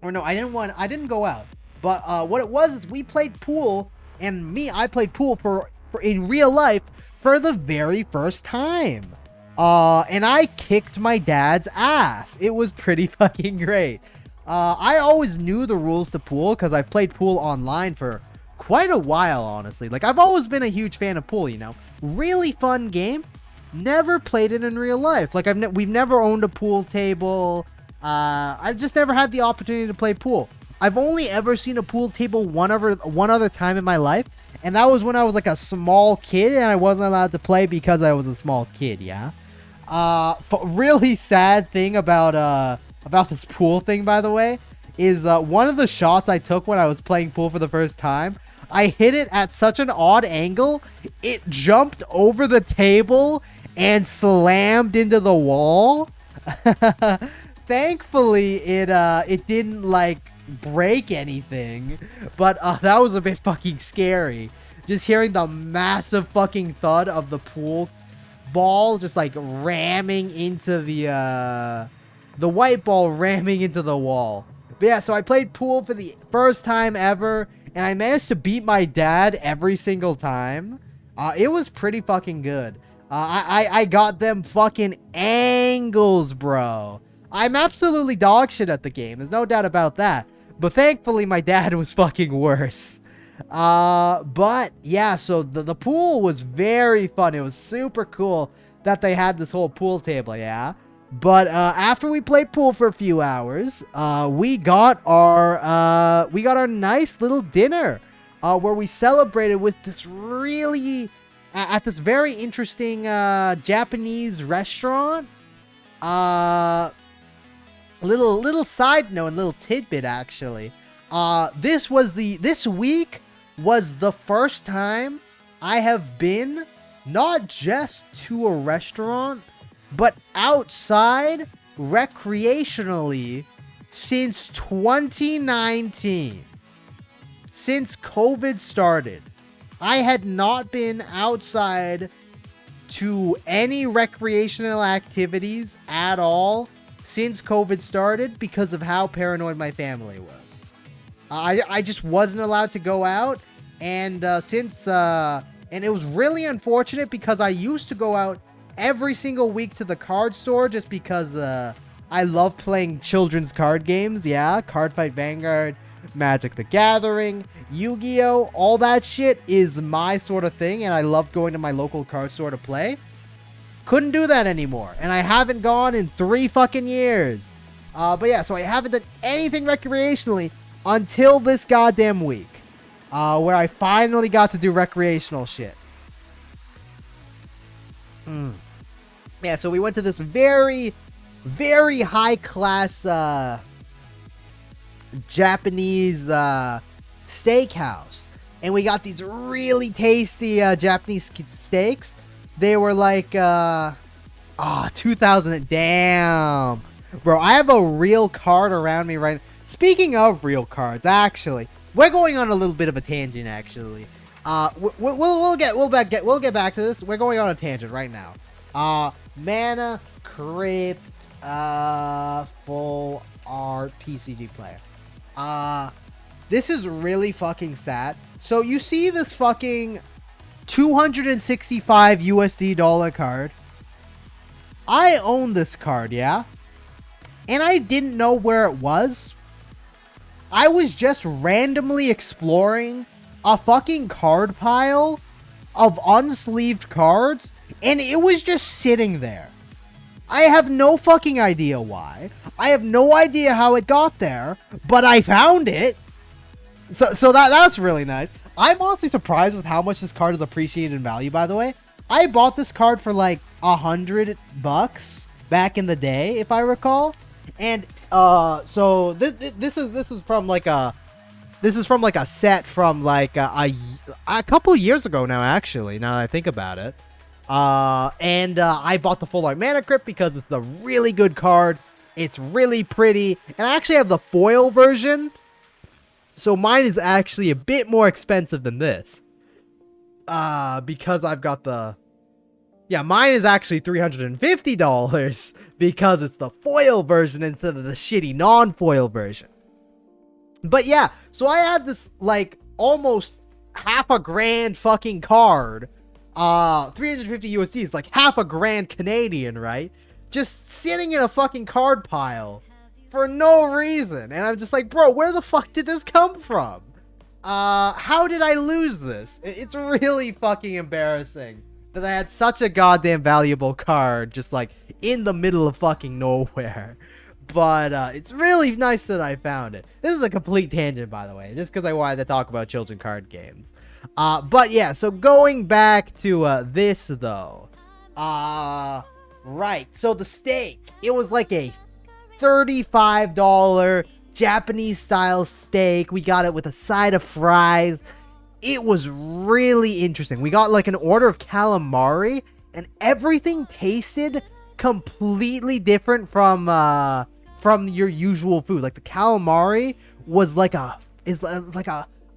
or no, I didn't go out, but, what it was is we played pool, and I played pool for in real life for the very first time. And I kicked my dad's ass. It was pretty fucking great. I always knew the rules to pool because I played pool online for quite a while, honestly. Like, I've always been a huge fan of pool, you know. Really fun game. Never played it in real life. Like, we've never owned a pool table. I've just never had the opportunity to play pool. I've only ever seen a pool table one other time in my life, and that was when I was like a small kid and I wasn't allowed to play because I was a small kid, yeah. Really sad thing about this pool thing, by the way, is one of the shots I took when I was playing pool for the first time, I hit it at such an odd angle, it jumped over the table and slammed into the wall. Thankfully, it didn't, like, break anything, but that was a bit fucking scary. Just hearing the massive fucking thud of the pool ball just, like, ramming into the white ball ramming into the wall. But yeah, so I played pool for the first time ever, and I managed to beat my dad every single time. It was pretty fucking good. I got them fucking angles, bro. I'm absolutely dog shit at the game. There's no doubt about that. But thankfully, my dad was fucking worse. But yeah, so the pool was very fun. It was super cool that they had this whole pool table, yeah. But after we played pool for a few hours, we got our nice little dinner, where we celebrated with this really at this very interesting Japanese restaurant. Little side note, little tidbit actually. This week was the first time I have been not just to a restaurant, but outside recreationally since 2019. Since COVID started, I had not been outside to any recreational activities at all since COVID started because of how paranoid my family was. I just wasn't allowed to go out, and and it was really unfortunate because I used to go out every single week to the card store just because I love playing children's card games. Yeah, Card Fight Vanguard, Magic the Gathering, Yu-Gi-Oh, all that shit is my sort of thing, and I love going to my local card store to play. Couldn't do that anymore, and I haven't gone in 3 fucking years. But yeah, so I haven't done anything recreationally until this goddamn week, where I finally got to do recreational shit. Yeah, so we went to this very, very high-class Japanese steakhouse, and we got these really tasty Japanese steaks. They were like 2000. Damn, bro, I have a real card around me right now. Speaking of real cards, actually, we're going on a little bit of a tangent. Actually, we'll get back to this. We're going on a tangent right now. Mana Crypt full art PCG player. This is really fucking sad. So you see this fucking $265 USD card. I own this card, yeah? And I didn't know where it was. I was just randomly exploring a fucking card pile of unsleeved cards, and it was just sitting there. I have no fucking idea why. I have no idea how it got there, but I found it. So that's really nice. I'm honestly surprised with how much this card is appreciated in value, by the way. I bought this card for like $100 back in the day, if I recall. And so this is from like a set from like a couple years ago now, actually, now that I think about it. I bought the full art mana crypt because it's the really good card. It's really pretty. And I actually have the foil version. So mine is actually a bit more expensive than this. Because I've got the... Yeah, mine is actually $350 because it's the foil version instead of the shitty non-foil version. But yeah, so I had this, like, almost half a grand fucking card. 350 USD is like half a grand Canadian, right? Just sitting in a fucking card pile for no reason. And I'm just like, bro, where the fuck did this come from? How did I lose this? It's really fucking embarrassing that I had such a goddamn valuable card just like in the middle of fucking nowhere. But it's really nice that I found it. This is a complete tangent, by the way, just because I wanted to talk about children card games. But yeah, so going back to this though. Right, so the steak, it was like a $35 Japanese style steak. We got it with a side of fries. It was really interesting. We got like an order of calamari, and everything tasted completely different from your usual food. Like the calamari was like a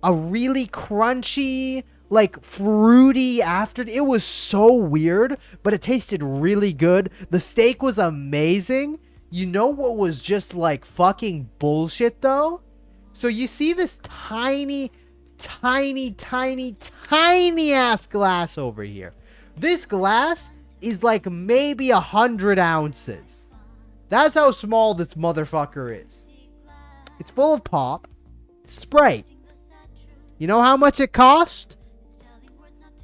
really crunchy, like fruity after. It was so weird, but it tasted really good. The steak was amazing. You know what was just like fucking bullshit though? So you see this tiny ass glass over here. This glass is like maybe 100 ounces. That's how small this motherfucker is. It's full of pop, Sprite. You know how much it cost?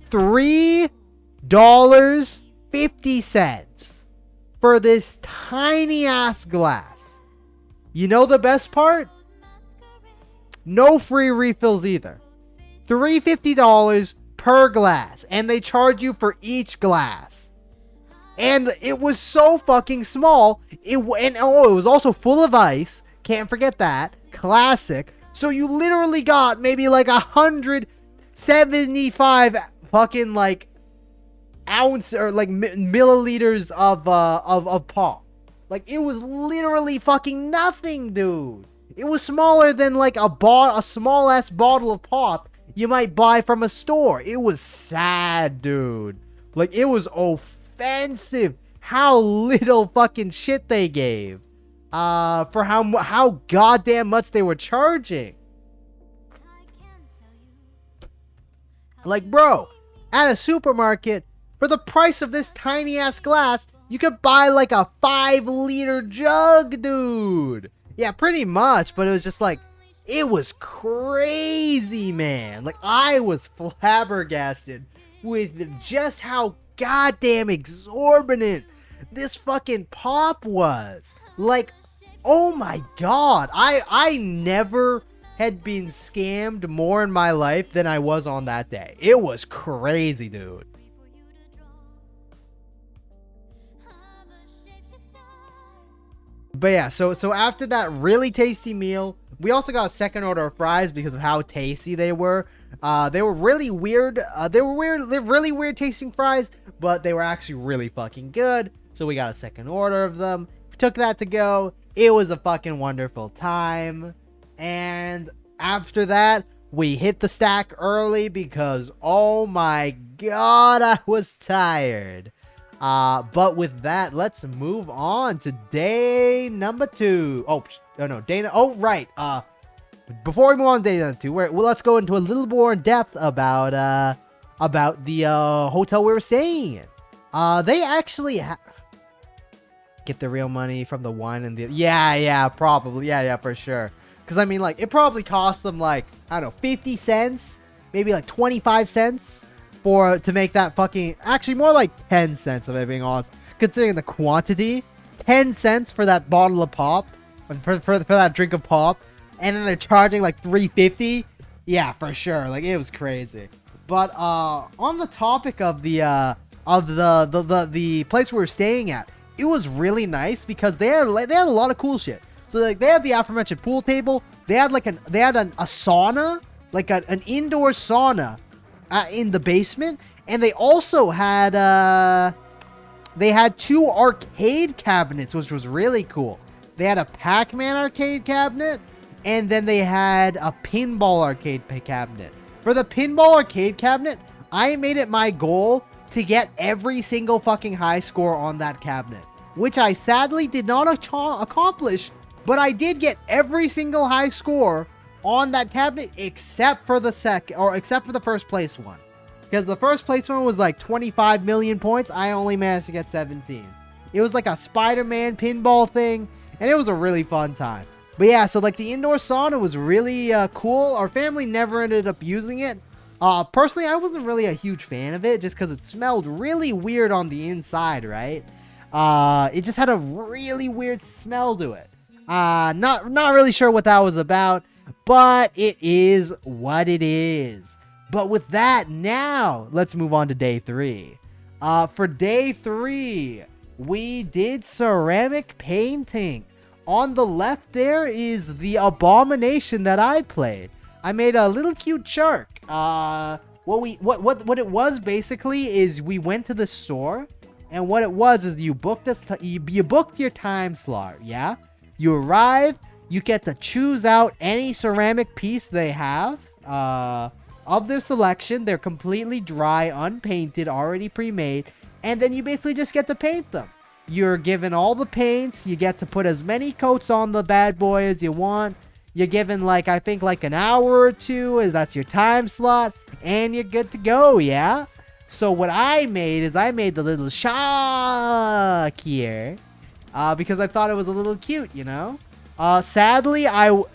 $3.50 for this tiny ass glass. You know the best part? No free refills either. $350 per glass, and they charge you for each glass. And it was so fucking small. It was also full of ice. Can't forget that. Classic. So you literally got maybe like 175 fucking like ounce or like milliliters of pop. Like it was literally fucking nothing, dude. It was smaller than like a small ass bottle of pop you might buy from a store. It was sad, dude. Like it was offensive how little fucking shit they gave for how goddamn much they were charging. Like, bro, at a supermarket, for the price of this tiny ass glass, you could buy like a 5-liter jug, dude. Yeah, pretty much, but it was just like, it was crazy, man. Like, I was flabbergasted with just how goddamn exorbitant this fucking pop was. Like, oh my god, I never had been scammed more in my life than I was on that day. It was crazy, dude. But yeah, so after that really tasty meal, we also got a second order of fries because of how tasty they were. They were really weird. They're really weird tasting fries, but they were actually really fucking good. So we got a second order of them. We took that to go. It was a fucking wonderful time. And after that, we hit the stack early because, oh my god, I was tired. But with that, let's move on to day number 2. Oh no, right. Before we move on to day number 2, let's go into a little more in depth about the hotel we were staying in. They actually get the real money from the wine and the probably for sure. Because I mean, like, it probably cost them like, I don't know, 50 cents, maybe like 25 cents to make that fucking, actually more like 10 cents if I'm being honest, considering the quantity. 10 cents for that bottle of pop, for that drink of pop, and then they're charging like $3.50. Yeah, for sure. Like, it was crazy. But on the topic of the place we were staying at, it was really nice because they had a lot of cool shit. So like they had the aforementioned pool table. They had a sauna, like an indoor sauna in the basement, And they also had they had 2 arcade cabinets, which was really cool. They had a Pac-Man arcade cabinet, and then they had a pinball arcade cabinet. For the pinball arcade cabinet, I made it my goal to get every single fucking high score on that cabinet, which I sadly did not accomplish, but I did get every single high score on that cabinet except for the first place one. Because the first place one was like 25 million points. I only managed to get 17. It was like a Spider-Man pinball thing, and it was a really fun time. But yeah, so like the indoor sauna was really cool. Our family never ended up using it. Personally, I wasn't really a huge fan of it just because it smelled really weird on the inside, right? It just had a really weird smell to it. Not really sure what that was about, but it is what it is. But with that, now let's move on to day 3. For day 3, we did ceramic painting. On the left there is the abomination that I played. I made a little cute shark. What it was basically is we went to the store, and what it was is you booked you booked your time slot. Yeah, you arrive, you get to choose out any ceramic piece they have. Of their selection. They're completely dry, unpainted, already pre-made, and then you basically just get to paint them. You're given all the paints. You get to put as many coats on the bad boy as you want. You're given like, I think like an hour or 2, as that's your time slot, and you're good to go, yeah? So what I made is I made the little shark here, because I thought it was a little cute, you know? Sadly,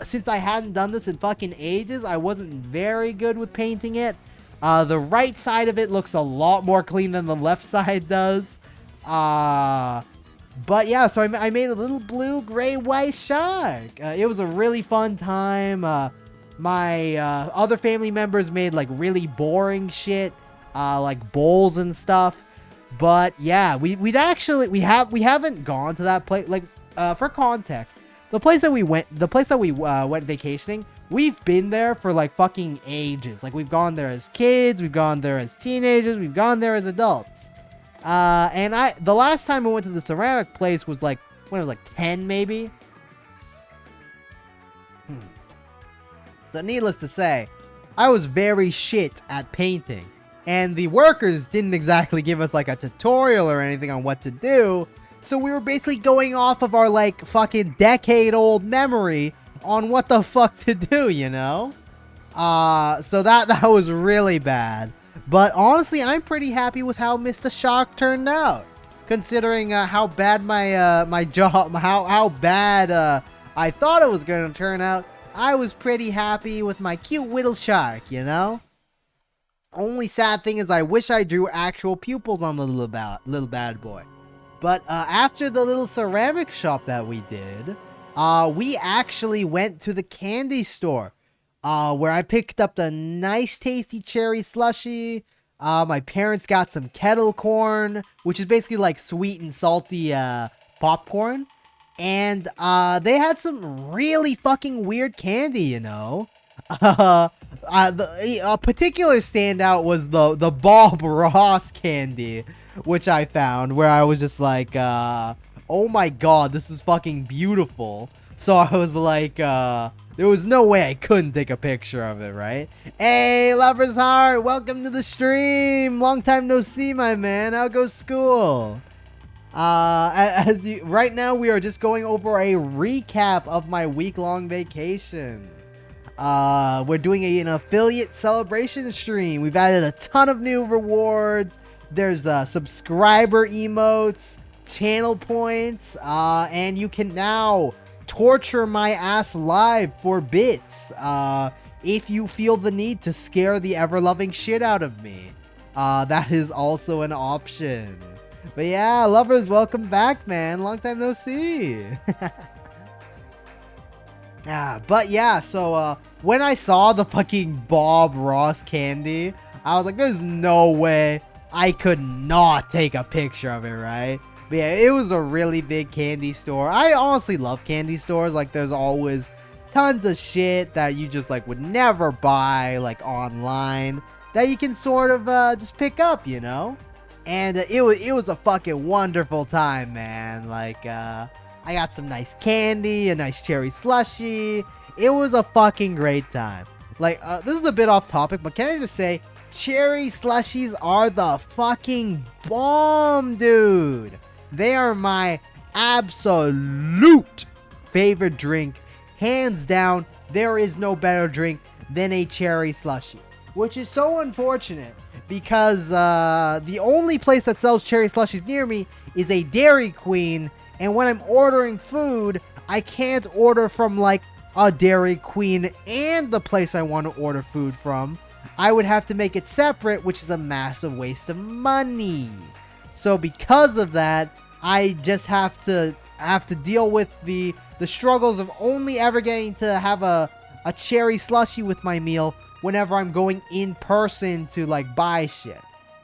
since I hadn't done this in fucking ages, I wasn't very good with painting it. The right side of it looks a lot more clean than the left side does. But yeah, so I made a little blue, gray, white shark. It was a really fun time. My other family members made like really boring shit, like bowls and stuff. But yeah, we haven't gone to that place. Like, for context, the place that we went vacationing, we've been there for like fucking ages. Like, we've gone there as kids, we've gone there as teenagers, we've gone there as adults. And the last time I went to the ceramic place was like, when it was like 10 maybe. So needless to say, I was very shit at painting. And the workers didn't exactly give us like a tutorial or anything on what to do. So we were basically going off of our like fucking decade-old memory on what the fuck to do, you know? So that was really bad. But honestly, I'm pretty happy with how Mr. Shark turned out, considering how bad my job, how bad I thought it was going to turn out. I was pretty happy with my cute little shark, you know? Only sad thing is I wish I drew actual pupils on the little bad boy. But after the little ceramic shop that we did, we actually went to the candy store, where I picked up the nice tasty cherry slushie. My parents got some kettle corn, which is basically like sweet and salty popcorn. And they had some really fucking weird candy, you know. A particular standout was the Bob Ross candy, which I found, where I was just like, oh my god, this is fucking beautiful. So I was like, there was no way I couldn't take a picture of it, right? Hey, Lover's Heart, welcome to the stream. Long time no see, my man. How goes school? Right now we are just going over a recap of my week-long vacation. We're doing an affiliate celebration stream. We've added a ton of new rewards. There's subscriber emotes, channel points, and you can now torture my ass live for bits if you feel the need to scare the ever-loving shit out of me. That is also an option. But yeah, lovers, welcome back, man. Long time no see. But yeah, so when I saw the fucking Bob Ross candy, I was like, there's no way I could not take a picture of it, right? But yeah, it was a really big candy store. I honestly love candy stores. Like, there's always tons of shit that you just like would never buy like online. that you can sort of just pick up, you know? And it was a fucking wonderful time, man. Like, I got some nice candy, a nice cherry slushie. It was a fucking great time. Like, this is a bit off topic, but can I just say, cherry slushies are the fucking bomb, dude. They are my absolute favorite drink. Hands down, there is no better drink than a cherry slushie. Which is so unfortunate because the only place that sells cherry slushies near me is a Dairy Queen. And when I'm ordering food, I can't order from like a Dairy Queen and the place I want to order food from. I would have to make it separate, which is a massive waste of money. So because of that, I just have to deal with the struggles of only ever getting to have a cherry slushie with my meal whenever I'm going in person to like buy shit.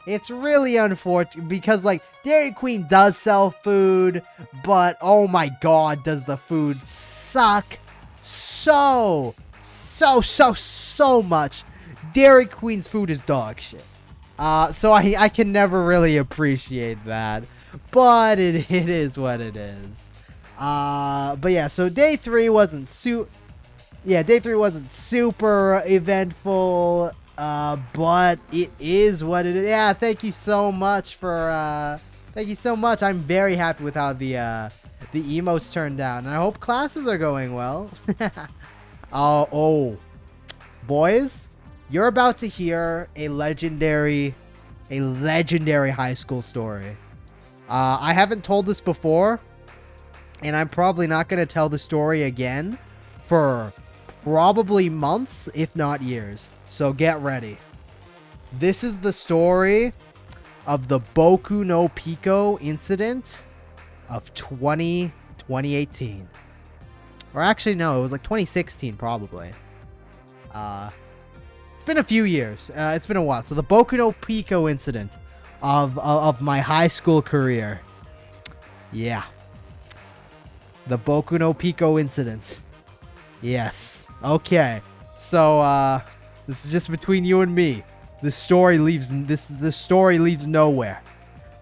It's really unfortunate because like Dairy Queen does sell food, but oh my god, does the food suck so much. Dairy Queen's food is dog shit. So I can never really appreciate that, but it is what it is. But yeah, so day 3 wasn't super eventful, but it is what it is. Yeah, thank you so much. I'm very happy with how the emotes turned out, and I hope classes are going well. Oh, boys, you're about to hear a legendary high school story. I haven't told this before, and I'm probably not going to tell the story again for probably months, if not years. So get ready. This is the story of the Boku no Pico incident of 2018. Or actually, no, it was like 2016 probably. It's been a few years. It's been a while. So the Boku no Pico incident of my high school career. Yeah. The Boku no Pico incident. Yes. Okay. So this is just between you and me. This story leaves nowhere.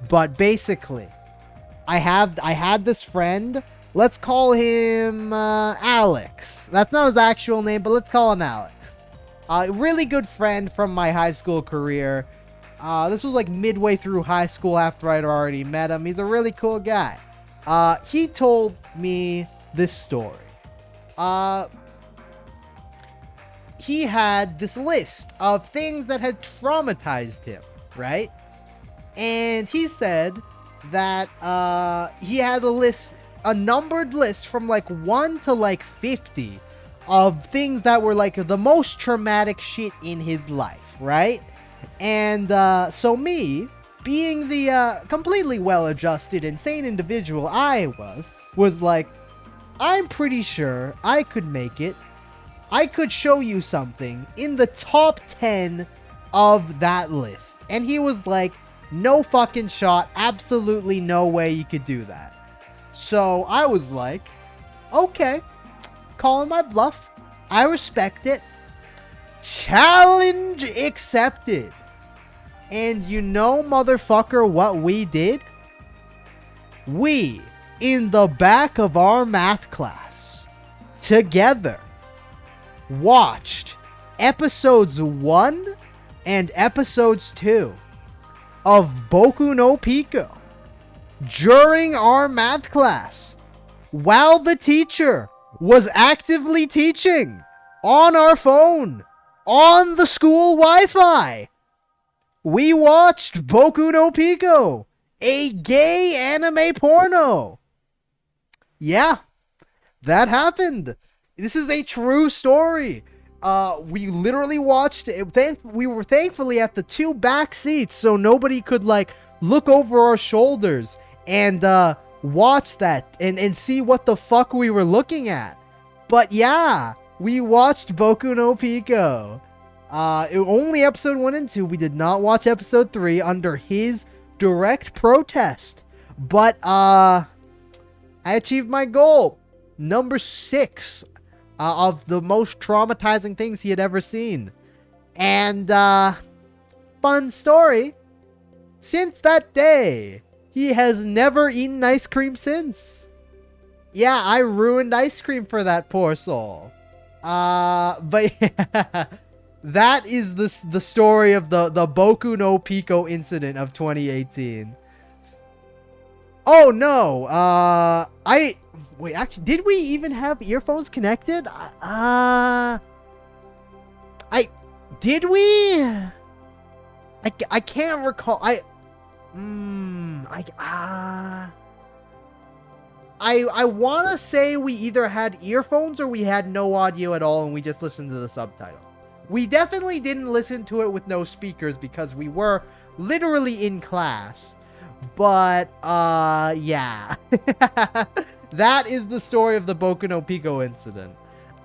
But basically, I had this friend. Let's call him Alex. That's not his actual name, but let's call him Alex. A really good friend from my high school career. This was like midway through high school after I'd already met him. He's a really cool guy. He told me this story. He had this list of things that had traumatized him, right? And he said that he had a numbered list from like 1 to like 50 of things that were like the most traumatic shit in his life, right? And so me, being the completely well-adjusted, insane individual I was like, I'm pretty sure I could make it. I could show you something in the top 10 of that list. And he was like, no fucking shot. Absolutely no way you could do that. So I was like, okay, calling my bluff. I respect it. Challenge accepted. And you know, motherfucker, what we did? We, in the back of our math class, together, watched episodes 1 and episodes 2 of Boku no Pico during our math class while the teacher was actively teaching on our phone on the school Wi-Fi. We watched Boku no Pico, a gay anime porno. Yeah, that happened. This is a true story. We literally watched it. We were thankfully at the 2 back seats, so nobody could like look over our shoulders and watch that and see what the fuck we were looking at. But yeah, we watched Boku no Pico. Only episode 1 and 2. We did not watch episode 3 under his direct protest. But I achieved my goal. Number 6 of the most traumatizing things he had ever seen. And fun story. Since that day, he has never eaten ice cream since. Yeah, I ruined ice cream for that poor soul. But yeah, that is the story of the Boku no Pico incident of 2018. Oh no, wait, actually, did we even have earphones connected? Did we? I can't recall. I want to say we either had earphones or we had no audio at all and we just listened to the subtitles. We definitely didn't listen to it with no speakers because we were literally in class. But, yeah. That is the story of the Boku no Pico incident.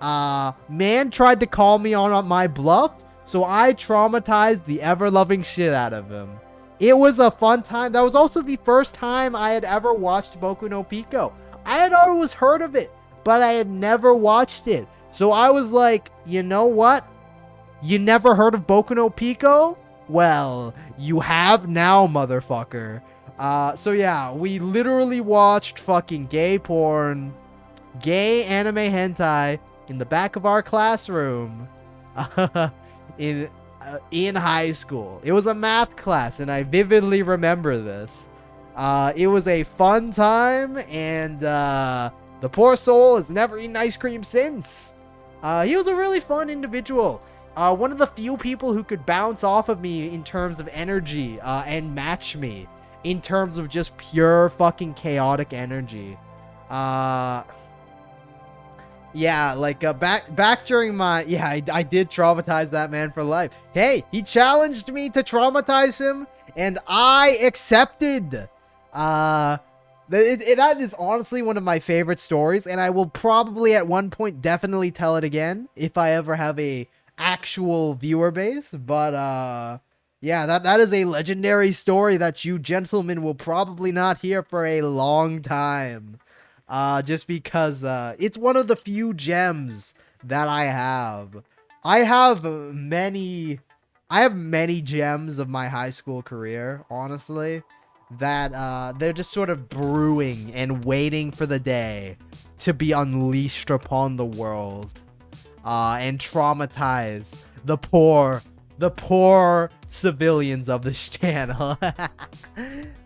Man tried to call me on my bluff, so I traumatized the ever-loving shit out of him. It was a fun time. That was also the first time I had ever watched Boku no Pico. I had always heard of it, but I had never watched it. So I was like, you know what? You never heard of Boku no Pico? Well, you have now, motherfucker. So yeah, we literally watched fucking gay porn, gay anime hentai in the back of our classroom in high school. It was a math class, and I vividly remember this. It was a fun time, and the poor soul has never eaten ice cream since. He was a really fun individual. One of the few people who could bounce off of me in terms of energy and match me in terms of just pure fucking chaotic energy. Yeah, like back during my I did traumatize that man for life. Hey, he challenged me to traumatize him, and I accepted. That is honestly one of my favorite stories, and I will probably at one point definitely tell it again if I ever have a actual viewer base. But yeah, that is a legendary story that you gentlemen will probably not hear for a long time. Just because it's one of the few gems that I have. I have many gems of my high school career, honestly, that they're just sort of brewing and waiting for the day to be unleashed upon the world, and traumatize the poor civilians of this channel.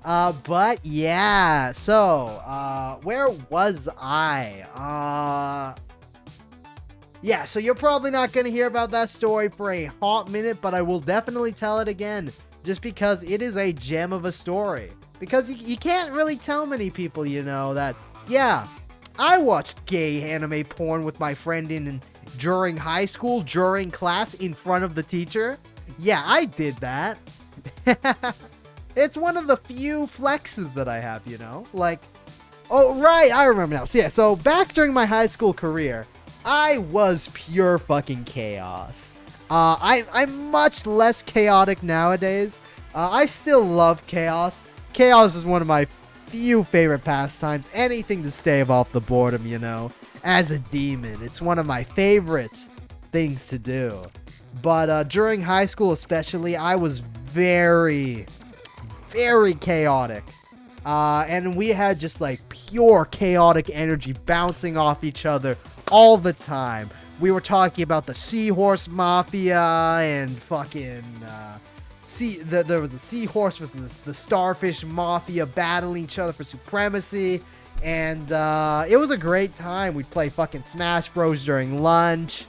But yeah, so where was I? Yeah, so you're probably not gonna hear about that story for a hot minute, but I will definitely tell it again, just because it is a gem of a story. Because you can't really tell many people, you know, that, yeah, I watched gay anime porn with my friend during high school, during class, in front of the teacher. Yeah, I did that. It's one of the few flexes that I have, you know? Like, oh, right, I remember now. So yeah, so back during my high school career, I was pure fucking chaos. I'm much less chaotic nowadays. I still love chaos. Chaos is one of my few favorite pastimes. Anything to stave off the boredom, you know? As a demon, it's one of my favorite things to do. But during high school especially, I was very chaotic. And we had just like pure chaotic energy bouncing off each other all the time. We were talking about the Seahorse Mafia and fucking there was the Seahorse versus the Starfish Mafia battling each other for supremacy. And it was a great time. We'd play fucking Smash Bros during lunch.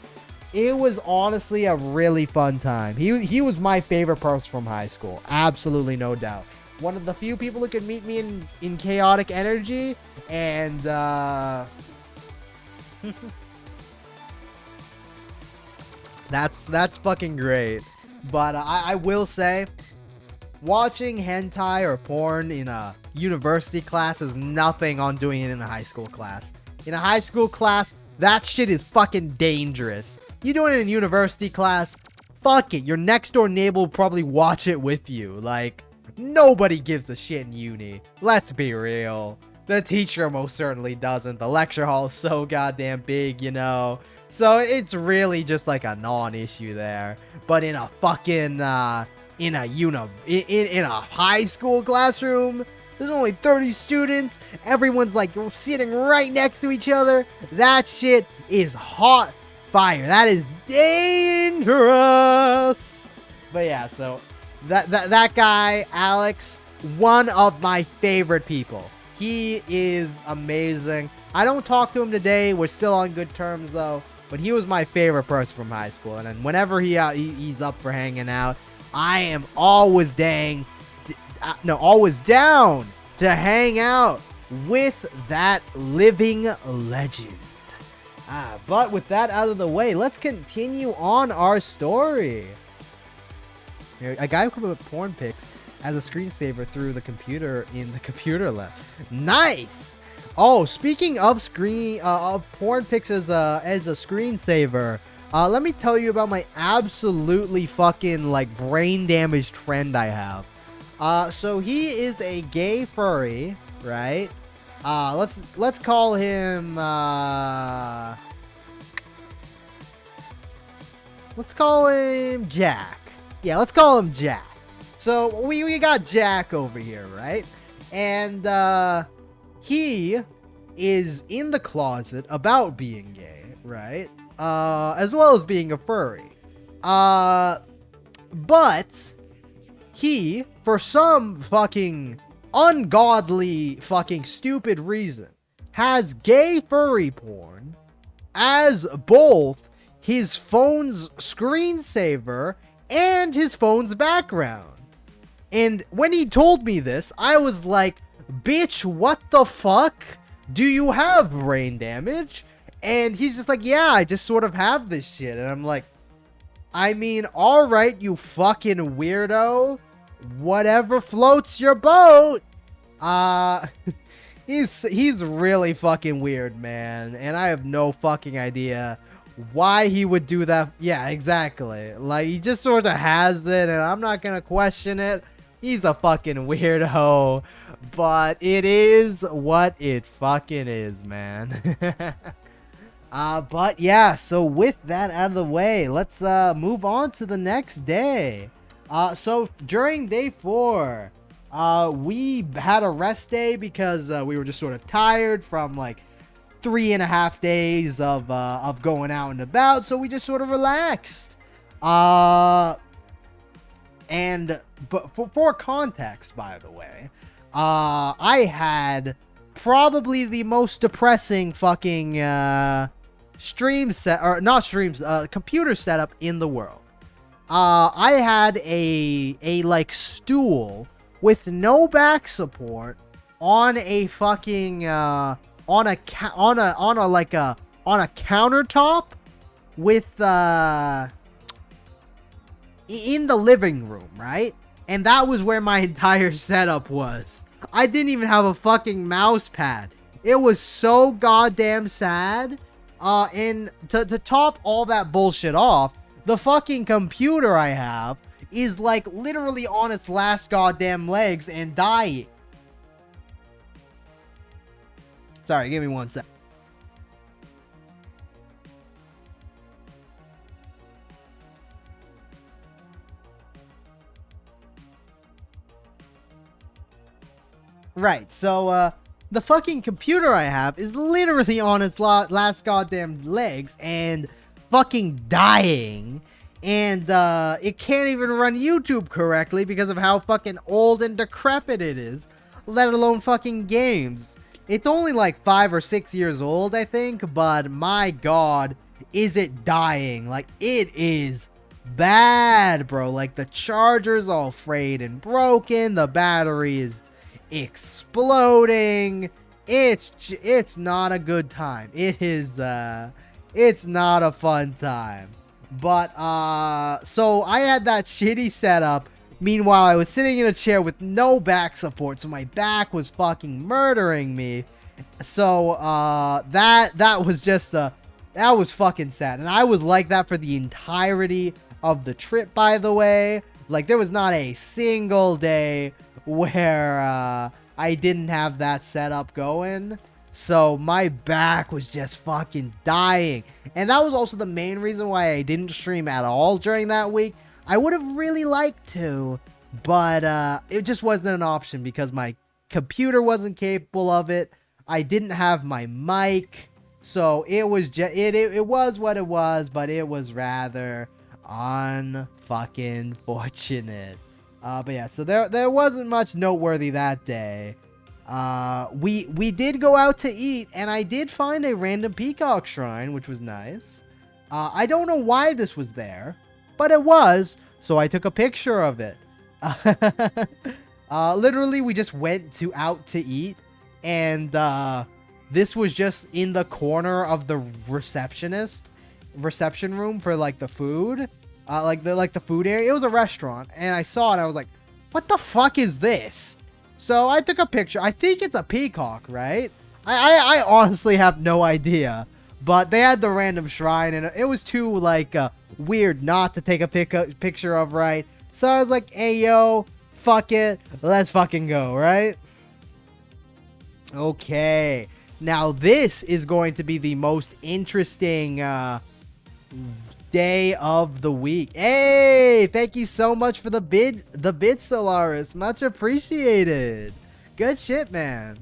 It was honestly a really fun time. He was my favorite person from high school. Absolutely no doubt. One of the few people who could meet me in chaotic energy. And that's fucking great. But I will say, watching hentai or porn in a university class is nothing on doing it in a high school class. In a high school class, that shit is fucking dangerous. You do it in a university class, fuck it. Your next door neighbor will probably watch it with you. Like, nobody gives a shit in uni. Let's be real. The teacher most certainly doesn't. The lecture hall is so goddamn big, you know. So it's really just like a non-issue there. But in a fucking in a high school classroom. There's only 30 students. Everyone's like sitting right next to each other. That shit is hot fire. That is dangerous. But yeah, so that guy, Alex, one of my favorite people. He is amazing. I don't talk to him today. We're still on good terms though. But he was my favorite person from high school. And then whenever he's up for hanging out, I am always always down to hang out with that living legend. But with that out of the way, let's continue on our story. Here, a guy who put porn pics as a screensaver through the computer in the computer lab. Nice. Oh, speaking of porn pics as a screensaver, let me tell you about my absolutely fucking like brain damaged friend I have. So he is a gay furry, right? Let's call him Jack. Yeah, let's call him Jack. So we got Jack over here, right? And he is in the closet about being gay, right? As well as being a furry. But he, for some fucking ungodly fucking stupid reason, has gay furry porn as both his phone's screensaver and his phone's background. And when he told me this, I was like, bitch, what the fuck? Do you have brain damage? And he's just like, yeah, I just sort of have this shit. And I'm like, I mean, alright, you fucking weirdo. Whatever floats your boat. He's really fucking weird, man. And I have no fucking idea why he would do that. Yeah, exactly. Like, he just sort of has it, and I'm not gonna question it. He's a fucking weirdo. But it is what it fucking is, man. But yeah, so with that out of the way, let's move on to the next day. So during day 4, we had a rest day because we were just sort of tired from like 3.5 days of going out and about, so we just sort of relaxed. But for context, by the way, I had probably the most depressing fucking computer setup in the world. I had a like stool with no back support on a fucking on a countertop with in the living room, right? And that was where my entire setup was. I didn't even have a fucking mouse pad. It was so goddamn sad. And to top all that bullshit off, the fucking computer I have is like literally on its last goddamn legs and dying. Sorry, give me 1 sec. Right, so, the fucking computer I have is literally on its last goddamn legs and fucking dying. And, it can't even run YouTube correctly because of how fucking old and decrepit it is, let alone fucking games. It's only like 5 or 6 years old, I think, but my god, is it dying. Like, it is bad, bro. Like, the charger's all frayed and broken, the battery is exploding. It's not a good time. It is it's not a fun time. But so I had that shitty setup. Meanwhile, I was sitting in a chair with no back support, so my back was fucking murdering me. So that was just that was fucking sad. And I was like that for the entirety of the trip, by the way. Like, there was not a single day where I didn't have that setup going. So my back was just fucking dying. And that was also the main reason why I didn't stream at all during that week. I would have really liked to, but it just wasn't an option because my computer wasn't capable of it. I didn't have my mic, so it was it was what it was, but it was rather unfucking fortunate. But yeah, so there wasn't much noteworthy that day. We did go out to eat, and I did find a random peacock shrine, which was nice. I don't know why this was there, but it was, so I took a picture of it. Literally, we just went out to eat, and this was just in the corner of the reception room for like the food, like the food area. It was a restaurant, and I saw it. I was like, "What the fuck is this?" So I took a picture. I think it's a peacock, right? I honestly have no idea. But they had the random shrine, and it was too, like, weird not to take a picture of, right? So I was like, hey, yo, fuck it. Let's fucking go, right? Okay. Now, this is going to be the most interesting day of the week. Hey, thank you so much for the bid, Solaris. Much appreciated. Good shit, man.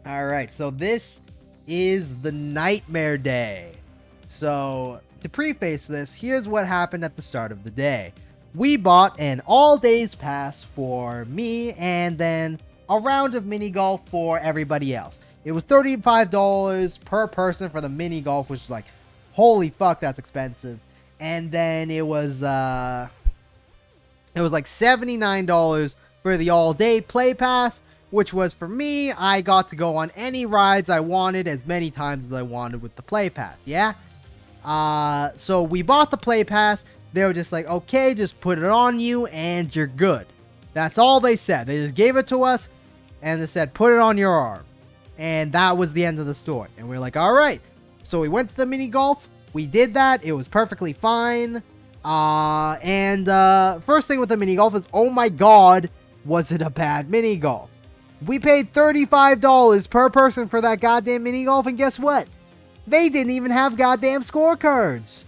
Alright, so this is the nightmare day. So, to preface this, here's what happened at the start of the day. We bought an all-days pass for me, and then a round of mini golf for everybody else. It was $35 per person for the mini golf, which is like, holy fuck, that's expensive. And then it was like $79 for the all-day play pass, which was for me. I got to go on any rides I wanted as many times as I wanted with the play pass, yeah? So we bought the play pass. They were just like, okay, just put it on you and you're good. That's all they said. They just gave it to us and they said, put it on your arm. And that was the end of the story. And we were like, all right. So we went to the mini golf. We did that. It was perfectly fine. First thing with the mini golf is, oh my god, was it a bad mini golf? We paid $35 per person for that goddamn mini golf, and guess what? They didn't even have goddamn scorecards.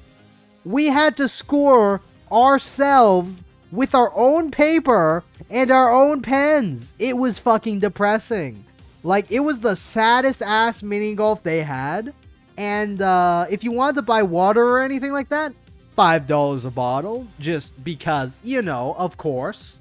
We had to score ourselves with our own paper and our own pens. It was fucking depressing. Like, it was the saddest ass mini golf they had. And if you wanted to buy water or anything like that, $5 a bottle, just because, you know, of course.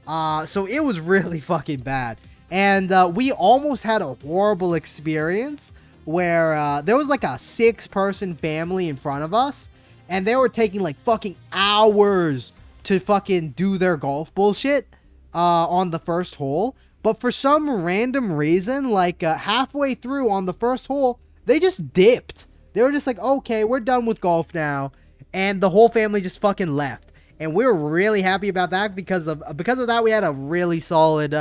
So it was really fucking bad. And we almost had a horrible experience where there was like a 6-person family in front of us, and they were taking like fucking hours to fucking do their golf bullshit on the first hole. But for some random reason, like halfway through on the first hole, they just dipped. They were just like, okay, we're done with golf now. And the whole family just fucking left. And we were really happy about that because of that we had a really solid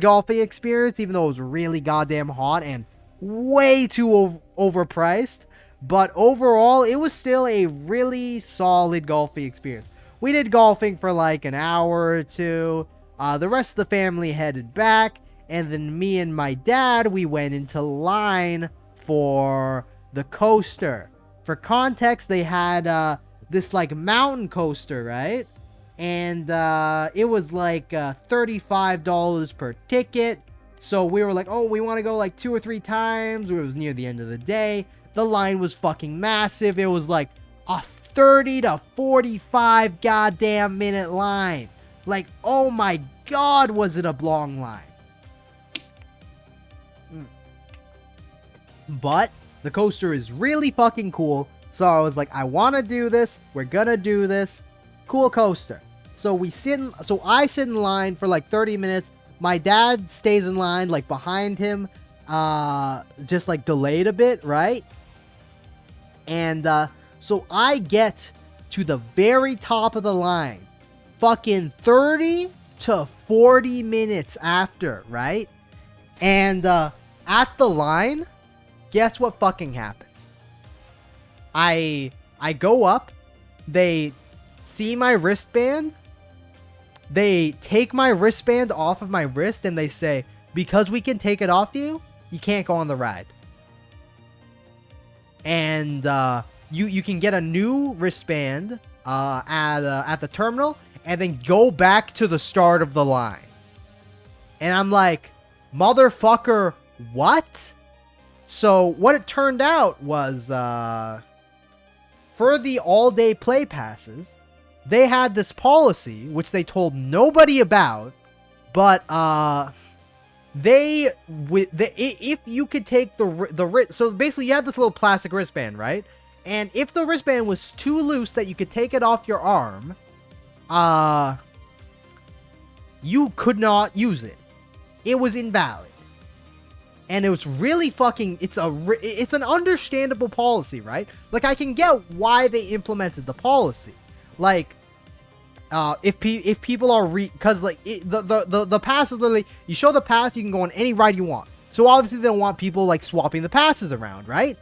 golfing experience, even though it was really goddamn hot and way too overpriced. But overall, it was still a really solid golfing experience. We did golfing for like an hour or two. The rest of the family headed back, and then me and my dad, we went into line for the coaster. For context, they had this like mountain coaster, right? And it was like $35 per ticket. So we were like, oh, we want to go like 2 or 3 times. It was near the end of the day. The line was fucking massive. It was like a 30 to 45 goddamn minute line. Like, oh my god, was it a long line. But the coaster is really fucking cool. So I was like, I want to do this. We're gonna do this. Cool coaster. So I sit in line for like 30 minutes. My dad stays in line like behind him, just like delayed a bit, right? And so I get to the very top of the line, fucking 30 to 40 minutes after, right? And at the line, guess what fucking happens? I go up, they see my wristband, they take my wristband off of my wrist, and they say, because we can take it off you, you can't go on the ride. and you can get a new wristband at the terminal, and then go back to the start of the line. And I'm like, motherfucker, what? So what it turned out was, for the all-day play passes, they had this policy, which they told nobody about, but if you could take so basically you had this little plastic wristband, right? And if the wristband was too loose that you could take it off your arm, you could not use it. It was invalid. And it was really fucking, it's an understandable policy, right? Like, I can get why they implemented the policy. Like, if people are because like the pass is literally, you show the pass, you can go on any ride you want. So obviously they don't want people like swapping the passes around, right?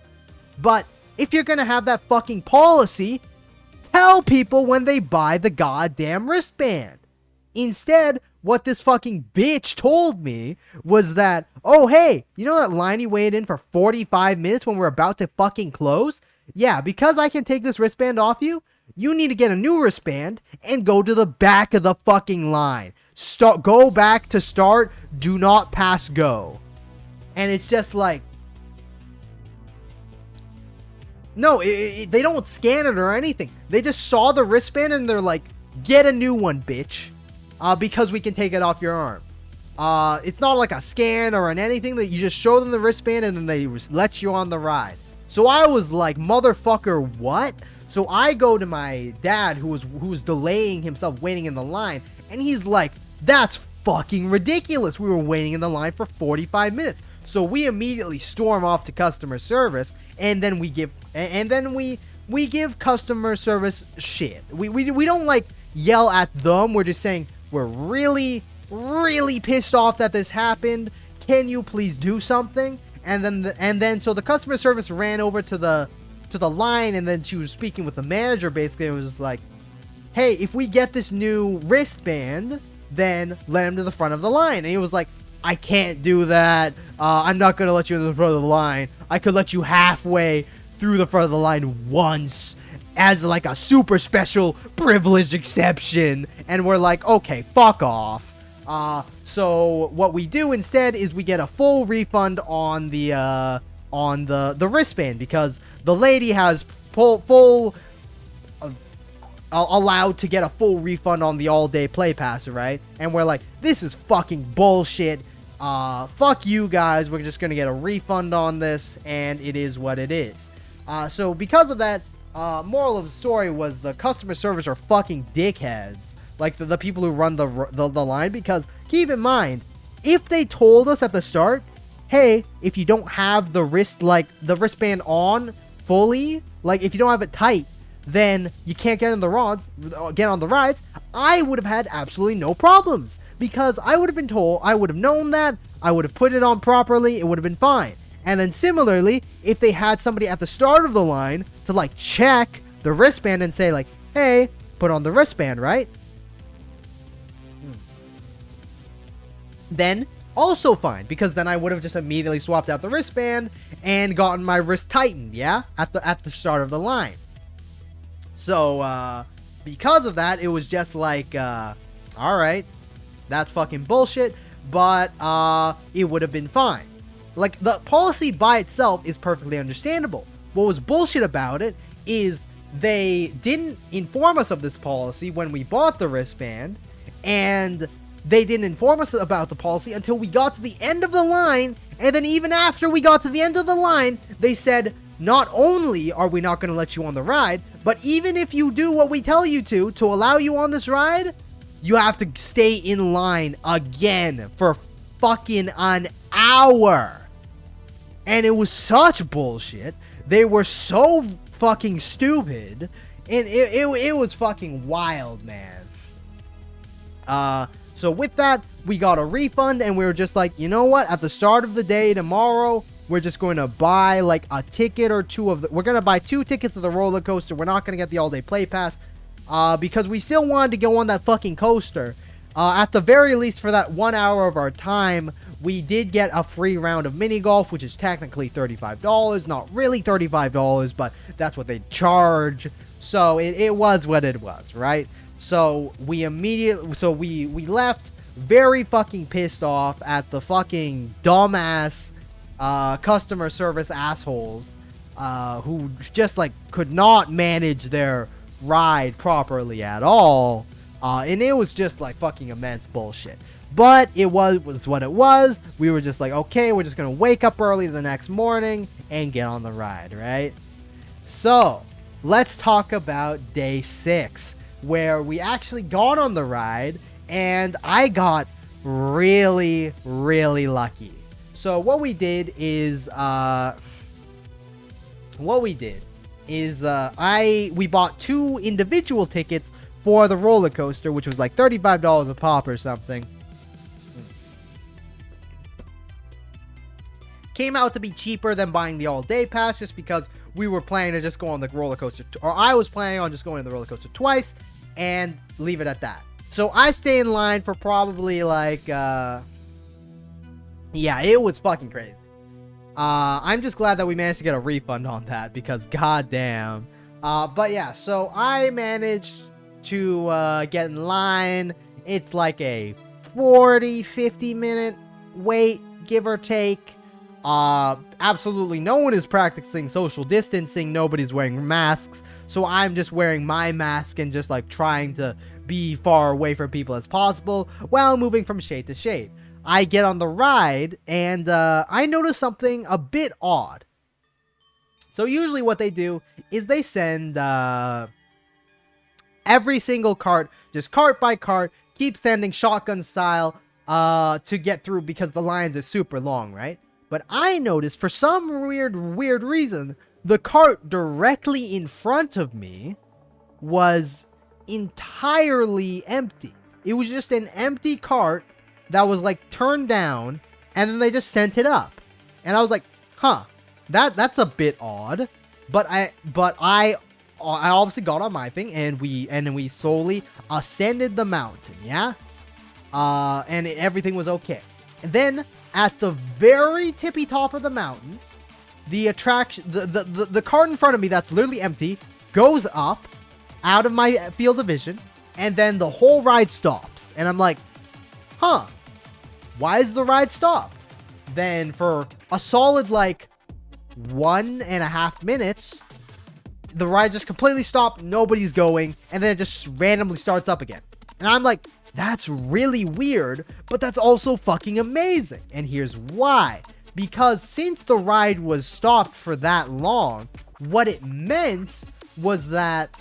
But if you're gonna have that fucking policy, tell people when they buy the goddamn wristband. Instead, what this fucking bitch told me was that, oh hey, you know that line you waited in for 45 minutes when we're about to fucking close? Yeah, because I can take this wristband off you, you need to get a new wristband and go to the back of the fucking line. Go back to start, do not pass go. And it's just like, no, they don't scan it or anything. They just saw the wristband and they're like, get a new one, bitch. Because we can take it off your arm. It's not like a scan or anything, that you just show them the wristband and then they let you on the ride. So I was like, motherfucker, what? So I go to my dad, who was delaying himself, waiting in the line, and he's like, that's fucking ridiculous. We were waiting in the line for 45 minutes. So we immediately storm off to customer service, and then we give customer service shit. We don't like yell at them. We're just saying, we're really, really pissed off that this happened. Can you please do something? And then so the customer service ran over to the line, and then she was speaking with the manager. Basically, it was like, hey, if we get this new wristband, then let him to the front of the line. And he was like, I can't do that. I'm not gonna let you in the front of the line. I could let you halfway through the front of the line once, as like a super special privileged exception. And we're like, okay, fuck off. So what we do instead is we get a full refund on the wristband, because the lady has allowed to get a full refund on the all-day play pass, right? And we're like, this is fucking bullshit. Fuck you guys. We're just gonna get a refund on this, and it is what it is. So because of that, moral of the story was the customer service are fucking dickheads. Like the people who run the line, because keep in mind, if they told us at the start, hey, if you don't have the wristband on fully, like if you don't have it tight, then you can't get on the rides, I would have had absolutely no problems, because I would have been told, I would have known that, I would have put it on properly, it would have been fine. And then similarly, if they had somebody at the start of the line to like check the wristband and say like, hey, put on the wristband, right? Then also fine, because then I would have just immediately swapped out the wristband and gotten my wrist tightened, yeah, at the start of the line. So because of that, it was just like, all right, that's fucking bullshit, but it would have been fine. Like, the policy by itself is perfectly understandable. What was bullshit about it is they didn't inform us of this policy when we bought the wristband, and they didn't inform us about the policy until we got to the end of the line, and then even after we got to the end of the line, they said, not only are we not going to let you on the ride, but even if you do what we tell you to allow you on this ride, you have to stay in line again for fucking an hour. And it was such bullshit. They were so fucking stupid, and it was fucking wild, man. So with that, we got a refund, and we were just like, you know what? At the start of the day tomorrow, we're just going to buy like a ticket or two we're going to buy 2 tickets of the roller coaster. We're not going to get the all-day play pass, because we still wanted to go on that fucking coaster. At the very least, for that 1 hour of our time, We did get a free round of mini golf, which is technically $35. Not really $35, but that's what they charge. So it was what it was, right? So we left very fucking pissed off at the fucking dumbass customer service assholes who just like could not manage their ride properly at all. And it was just like fucking immense bullshit. But it was what it was. We were just like, okay, we're just going to wake up early the next morning and get on the ride, right? So, let's talk about day 6, where we actually got on the ride, and I got really, really lucky. So, what we did is, we bought 2 individual tickets for the roller coaster, which was like $35 a pop or something. Came out to be cheaper than buying the all-day pass, just because we were planning to just go on the roller coaster, or I was planning on just going on the roller coaster twice and leave it at that. So I stayed in line for probably like, yeah, it was fucking crazy. I'm just glad that we managed to get a refund on that, because goddamn. But yeah, so I managed to get in line. It's like a 40-50 minute wait, give or take. Absolutely no one is practicing social distancing. Nobody's wearing masks. So I'm just wearing my mask and just like trying to be far away from people as possible while moving from shade to shade. I get on the ride and I notice something a bit odd. So usually what they do is they send every single cart, just cart by cart, keep sending shotgun style to get through, because the lines are super long, right? But I noticed, for some weird reason, the cart directly in front of me was entirely empty. It was just an empty cart that was like turned down, and then they just sent it up. And I was like, huh, that's a bit odd. But I obviously got on my thing, and then we slowly ascended the mountain, yeah? And everything was okay. And then at the very tippy top of the mountain, the attraction, the cart in front of me that's literally empty goes up out of my field of vision, and then the whole ride stops. And I'm like, huh, why is the ride stopped? Then for a solid like 1.5 minutes, the ride just completely stopped, nobody's going, and then it just randomly starts up again. And I'm like, that's really weird, but that's also fucking amazing. And here's why. Because since the ride was stopped for that long, what it meant was that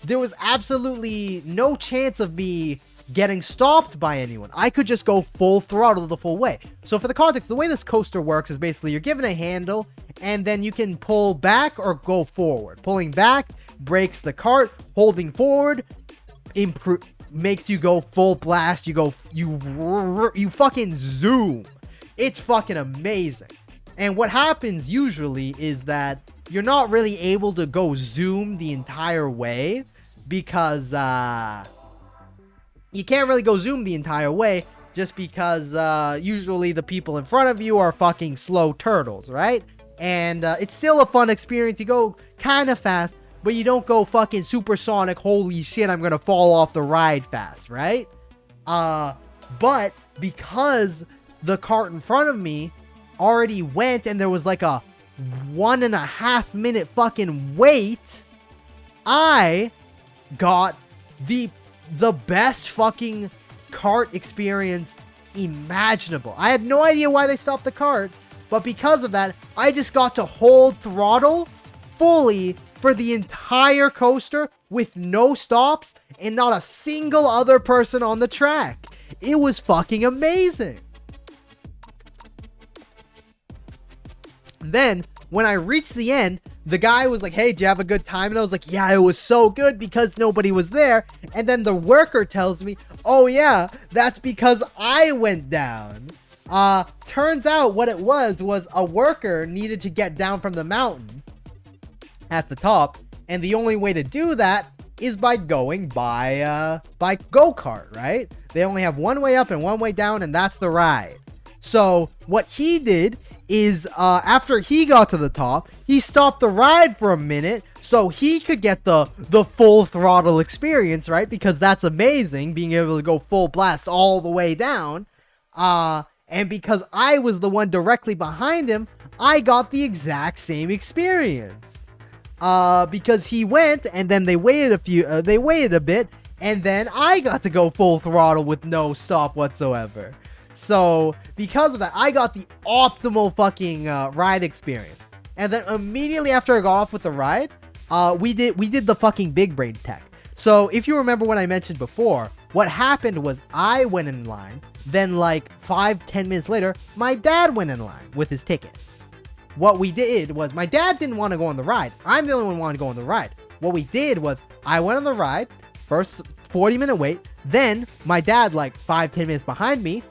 there was absolutely no chance of me getting stopped by anyone. I could just go full throttle the full way. So for the context, the way this coaster works is basically you're given a handle, and then you can pull back or go forward. Pulling back breaks the cart, holding forward makes you go full blast. You fucking zoom. It's fucking amazing. And what happens usually is that you're not really able to go zoom the entire way, because you can't really go zoom the entire way, just because usually the people in front of you are fucking slow turtles, right? And it's still a fun experience. You go kind of fast, but you don't go fucking supersonic, holy shit, I'm gonna fall off the ride fast, right? But because the cart in front of me already went, and there was like a 1.5 minute fucking wait, I got the best fucking cart experience imaginable. I had no idea why they stopped the cart, but because of that, I just got to hold throttle fully for the entire coaster with no stops and not a single other person on the track. It was fucking amazing. Then, when I reached the end, the guy was like, hey, did you have a good time? And I was like, yeah, it was so good because nobody was there. And then the worker tells me, oh yeah, that's because I went down. Turns out what it was a worker needed to get down from the mountain at the top. And the only way to do that is by going by go-kart, right? They only have one way up and one way down, and that's the ride. So what he did is after he got to the top, he stopped the ride for a minute so he could get the full throttle experience, right? Because that's amazing, being able to go full blast all the way down. And because I was the one directly behind him, I got the exact same experience. Because he went and then they waited a bit, and then I got to go full throttle with no stop whatsoever. So because of that, I got the optimal fucking ride experience. And then immediately after I got off with the ride, we did the fucking big brain tech. So if you remember what I mentioned before, what happened was I went in line, then like 5-10 minutes later, my dad went in line with his ticket. What we did was, my dad didn't want to go on the ride. I'm the only one who wanted to go on the ride. What we did was, I went on the ride, first 40-minute wait, then my dad, like 5-10 minutes behind me,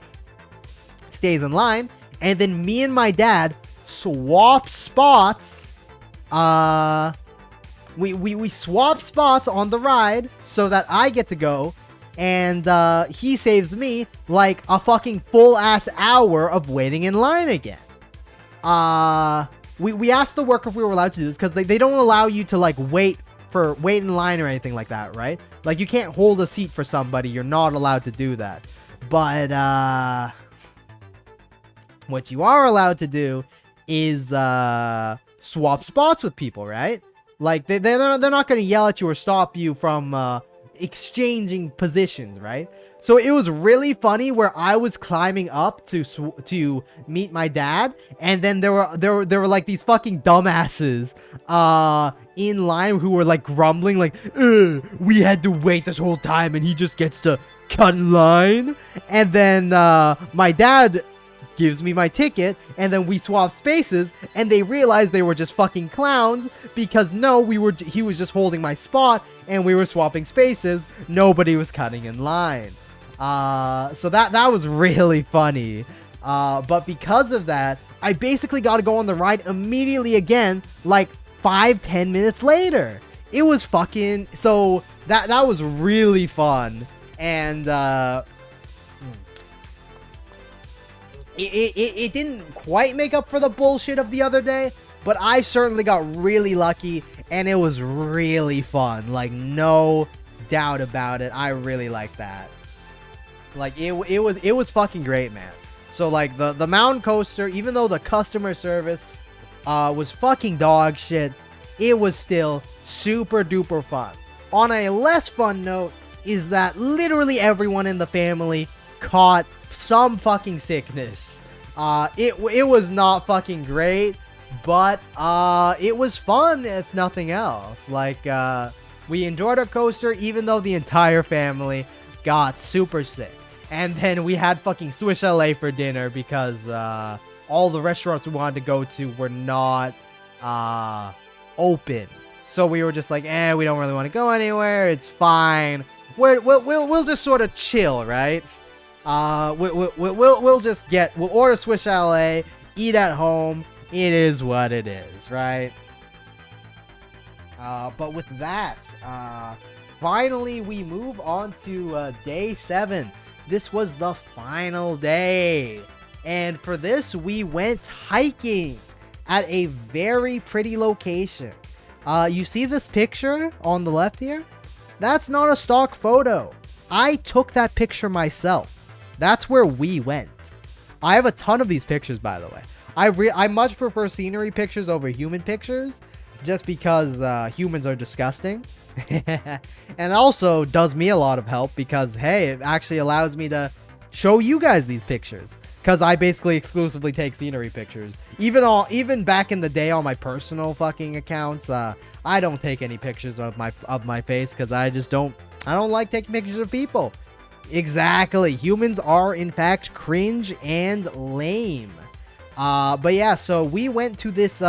stays in line, and then me and my dad swap spots. We swap spots on the ride so that I get to go, and he saves me like a fucking full ass hour of waiting in line again. We asked the worker if we were allowed to do this because they don't allow you to like wait in line or anything like that, right? Like you can't hold a seat for somebody. You're not allowed to do that. But what you are allowed to do is swap spots with people, right? Like they're not going to yell at you or stop you from exchanging positions, right? So it was really funny where I was climbing up to meet my dad, and then there were like these fucking dumbasses in line who were like grumbling like, we had to wait this whole time and he just gets to cut in line. And then my dad gives me my ticket, and then we swap spaces, and they realized they were just fucking clowns because he was just holding my spot and we were swapping spaces. Nobody was cutting in line. So that was really funny. But because of that, I basically got to go on the ride immediately again, like 5-10 minutes later. It was fucking, so that was really fun. And, it didn't quite make up for the bullshit of the other day, but I certainly got really lucky, and it was really fun. Like, no doubt about it. I really like that. Like, it was fucking great, man. So, like, the mountain coaster, even though the customer service was fucking dog shit, it was still super duper fun. On a less fun note is that literally everyone in the family caught some fucking sickness. It was not fucking great, but it was fun if nothing else. Like, we enjoyed our coaster even though the entire family got super sick. And then we had fucking Swiss LA for dinner because all the restaurants we wanted to go to were not open. So we were just like, we don't really want to go anywhere. It's fine. We'll just sort of chill, right? We'll order Swiss LA, eat at home. It is what it is, right? But with that, finally we move on to day 7. This was the final day, and for this we went hiking at a very pretty location. You see this picture on the left here? That's not a stock photo. I took that picture myself. That's where we went. I have a ton of these pictures, by the way. I much prefer scenery pictures over human pictures, just because humans are disgusting. And also does me a lot of help because, hey, it actually allows me to show you guys these pictures, because I basically exclusively take scenery pictures. Even back in the day on my personal fucking accounts, I don't take any pictures of my face because I don't like taking pictures of people. Exactly. Humans are in fact cringe and lame. But yeah, so we went to this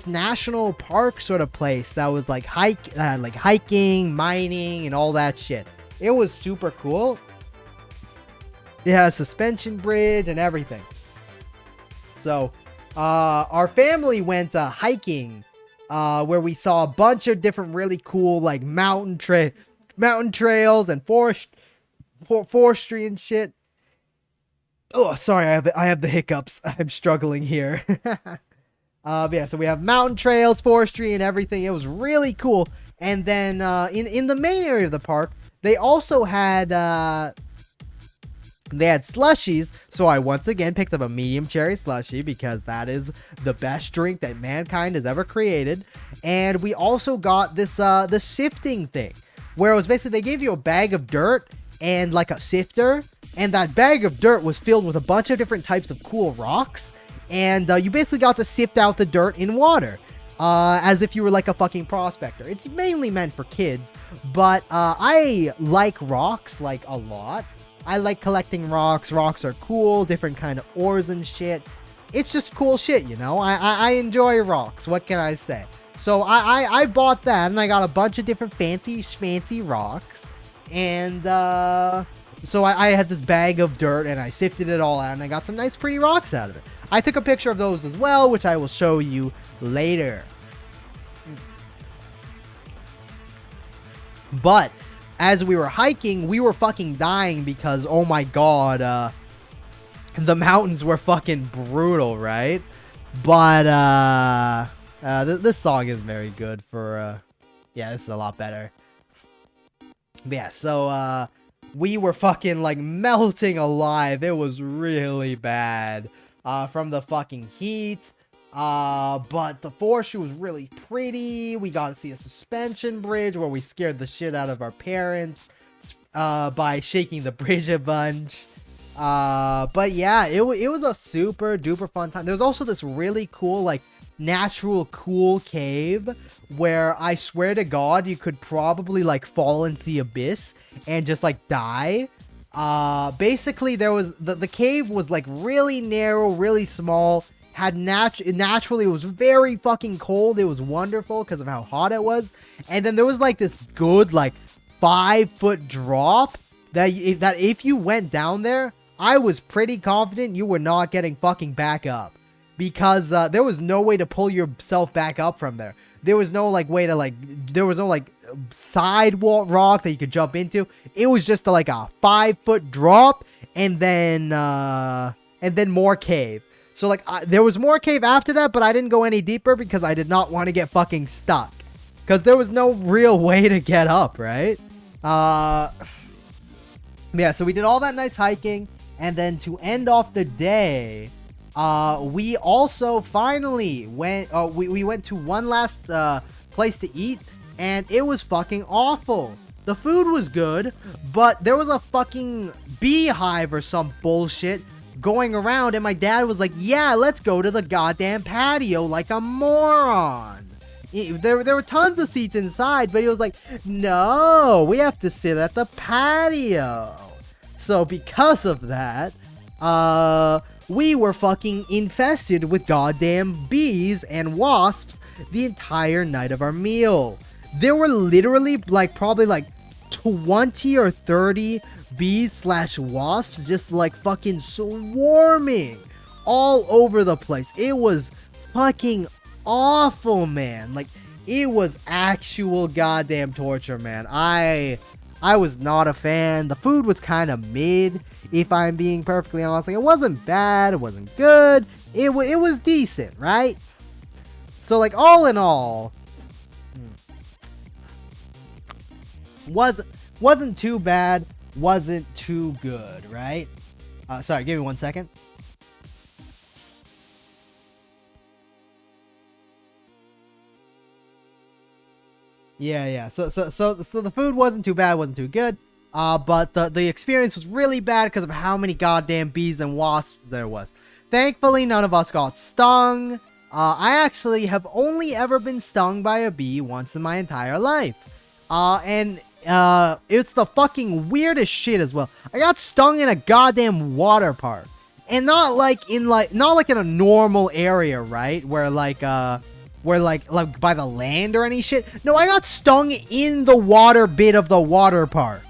national park sort of place that was like hiking, mining, and all that shit. It was super cool. It had a suspension bridge and everything. So, our family went hiking, where we saw a bunch of different really cool like mountain trails and forestry and shit. Oh, sorry, I have the hiccups. I'm struggling here. Yeah, so we have mountain trails, forestry, and everything. It was really cool. And then in the main area of the park, they also had slushies. So I once again picked up a medium cherry slushie because that is the best drink that mankind has ever created. And we also got this the sifting thing, where it was basically they gave you a bag of dirt and like a sifter, and that bag of dirt was filled with a bunch of different types of cool rocks, and you basically got to sift out the dirt in water, as if you were like a fucking prospector. It's mainly meant for kids, but I like rocks like a lot. I like collecting rocks. Rocks are cool, different kind of ores and shit. It's just cool shit, you know? I enjoy rocks. What can I say? So I bought that, and I got a bunch of different fancy rocks. And so I had this bag of dirt, and I sifted it all out, and I got some nice pretty rocks out of it. I took a picture of those as well, which I will show you later. But as we were hiking, we were fucking dying because, oh my god, the mountains were fucking brutal, right? But this song is very good for yeah, this is a lot better. But yeah, so we were fucking like melting alive. It was really bad from the fucking heat. But the forestry was really pretty. We got to see a suspension bridge where we scared the shit out of our parents by shaking the bridge a bunch. But yeah, it was a super duper fun time. There's also this really cool like natural cool cave where I swear to God you could probably like fall into the abyss and just like die. Basically there was the cave was like really narrow, really small. Had naturally it was very fucking cold. It was wonderful because of how hot it was. And then there was like this good like 5-foot drop that if you went down there, I was pretty confident you were not getting fucking back up, because there was no way to pull yourself back up from there. There was no like way to like, there was no like sidewalk rock that you could jump into. It was just like a 5-foot drop and then more cave. So like there was more cave after that, but I didn't go any deeper because I did not want to get fucking stuck, because there was no real way to get up, right? Yeah, so we did all that nice hiking, and then to end off the day, we also finally went, we went to one last place to eat, and it was fucking awful. The food was good, but there was a fucking beehive or some bullshit going around, and my dad was like, yeah, let's go to the goddamn patio like a moron. There were tons of seats inside, but he was like, no, we have to sit at the patio. So because of that, we were fucking infested with goddamn bees and wasps the entire night of our meal. There were literally like probably like 20 or 30 bees / wasps just like fucking swarming all over the place. It was fucking awful, man. Like, it was actual goddamn torture, man. I was not a fan. The food was kind of mid, if I'm being perfectly honest. Like, it wasn't bad, it wasn't good, it was decent, right? So like, all in all, wasn't too bad, wasn't too good, right? Sorry, give me 1 second. Yeah. So the food wasn't too bad, wasn't too good. But the experience was really bad because of how many goddamn bees and wasps there was. Thankfully, none of us got stung. I actually have only ever been stung by a bee once in my entire life. And it's the fucking weirdest shit as well. I got stung in a goddamn water park. And not like in a normal area, right? Where like by the land or any shit. No, I got stung in the water bit of the water park.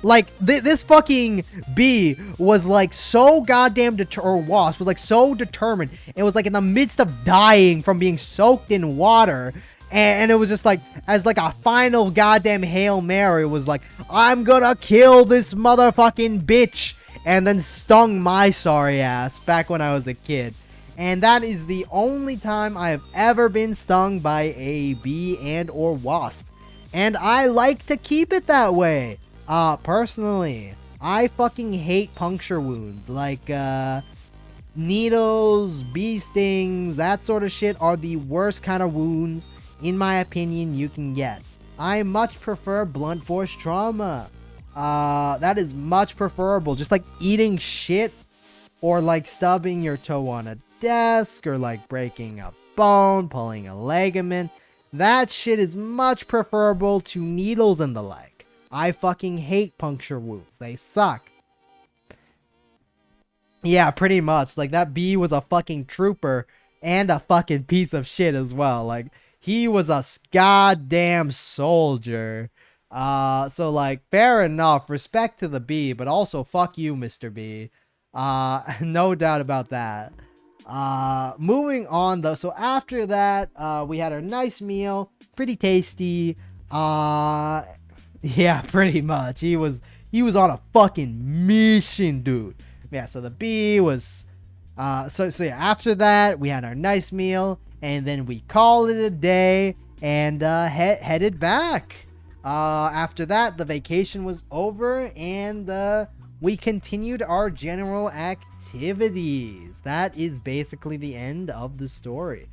Like, this fucking bee was like so goddamn wasp was like so determined. It was like in the midst of dying from being soaked in water. And it was just like, as like a final goddamn Hail Mary, it was like, I'm gonna kill this motherfucking bitch. and then stung my sorry ass back when I was a kid. And that is the only time I have ever been stung by a bee and or wasp. And I like to keep it that way. Personally, I fucking hate puncture wounds. Like, needles, bee stings, that sort of shit are the worst kind of wounds, in my opinion, you can get. I much prefer blunt force trauma. That is much preferable. Just like eating shit or like stubbing your toe on a desk or like breaking a bone, pulling a ligament. That shit is much preferable to needles and the like. I fucking hate puncture wounds. They suck. Yeah, pretty much. Like, that bee was a fucking trooper and a fucking piece of shit as well. Like, he was a goddamn soldier. So, like, fair enough. Respect to the bee, but also fuck you, Mr. B. No doubt about that. Moving on, though. So, after that, we had our nice meal. Pretty tasty. Yeah, pretty much. He was on a fucking mission, dude. Yeah, so the bee was, so yeah, after that, we had our nice meal, and then we called it a day, and, headed back. After that, the vacation was over, and, we continued our general activities. That is basically the end of the story.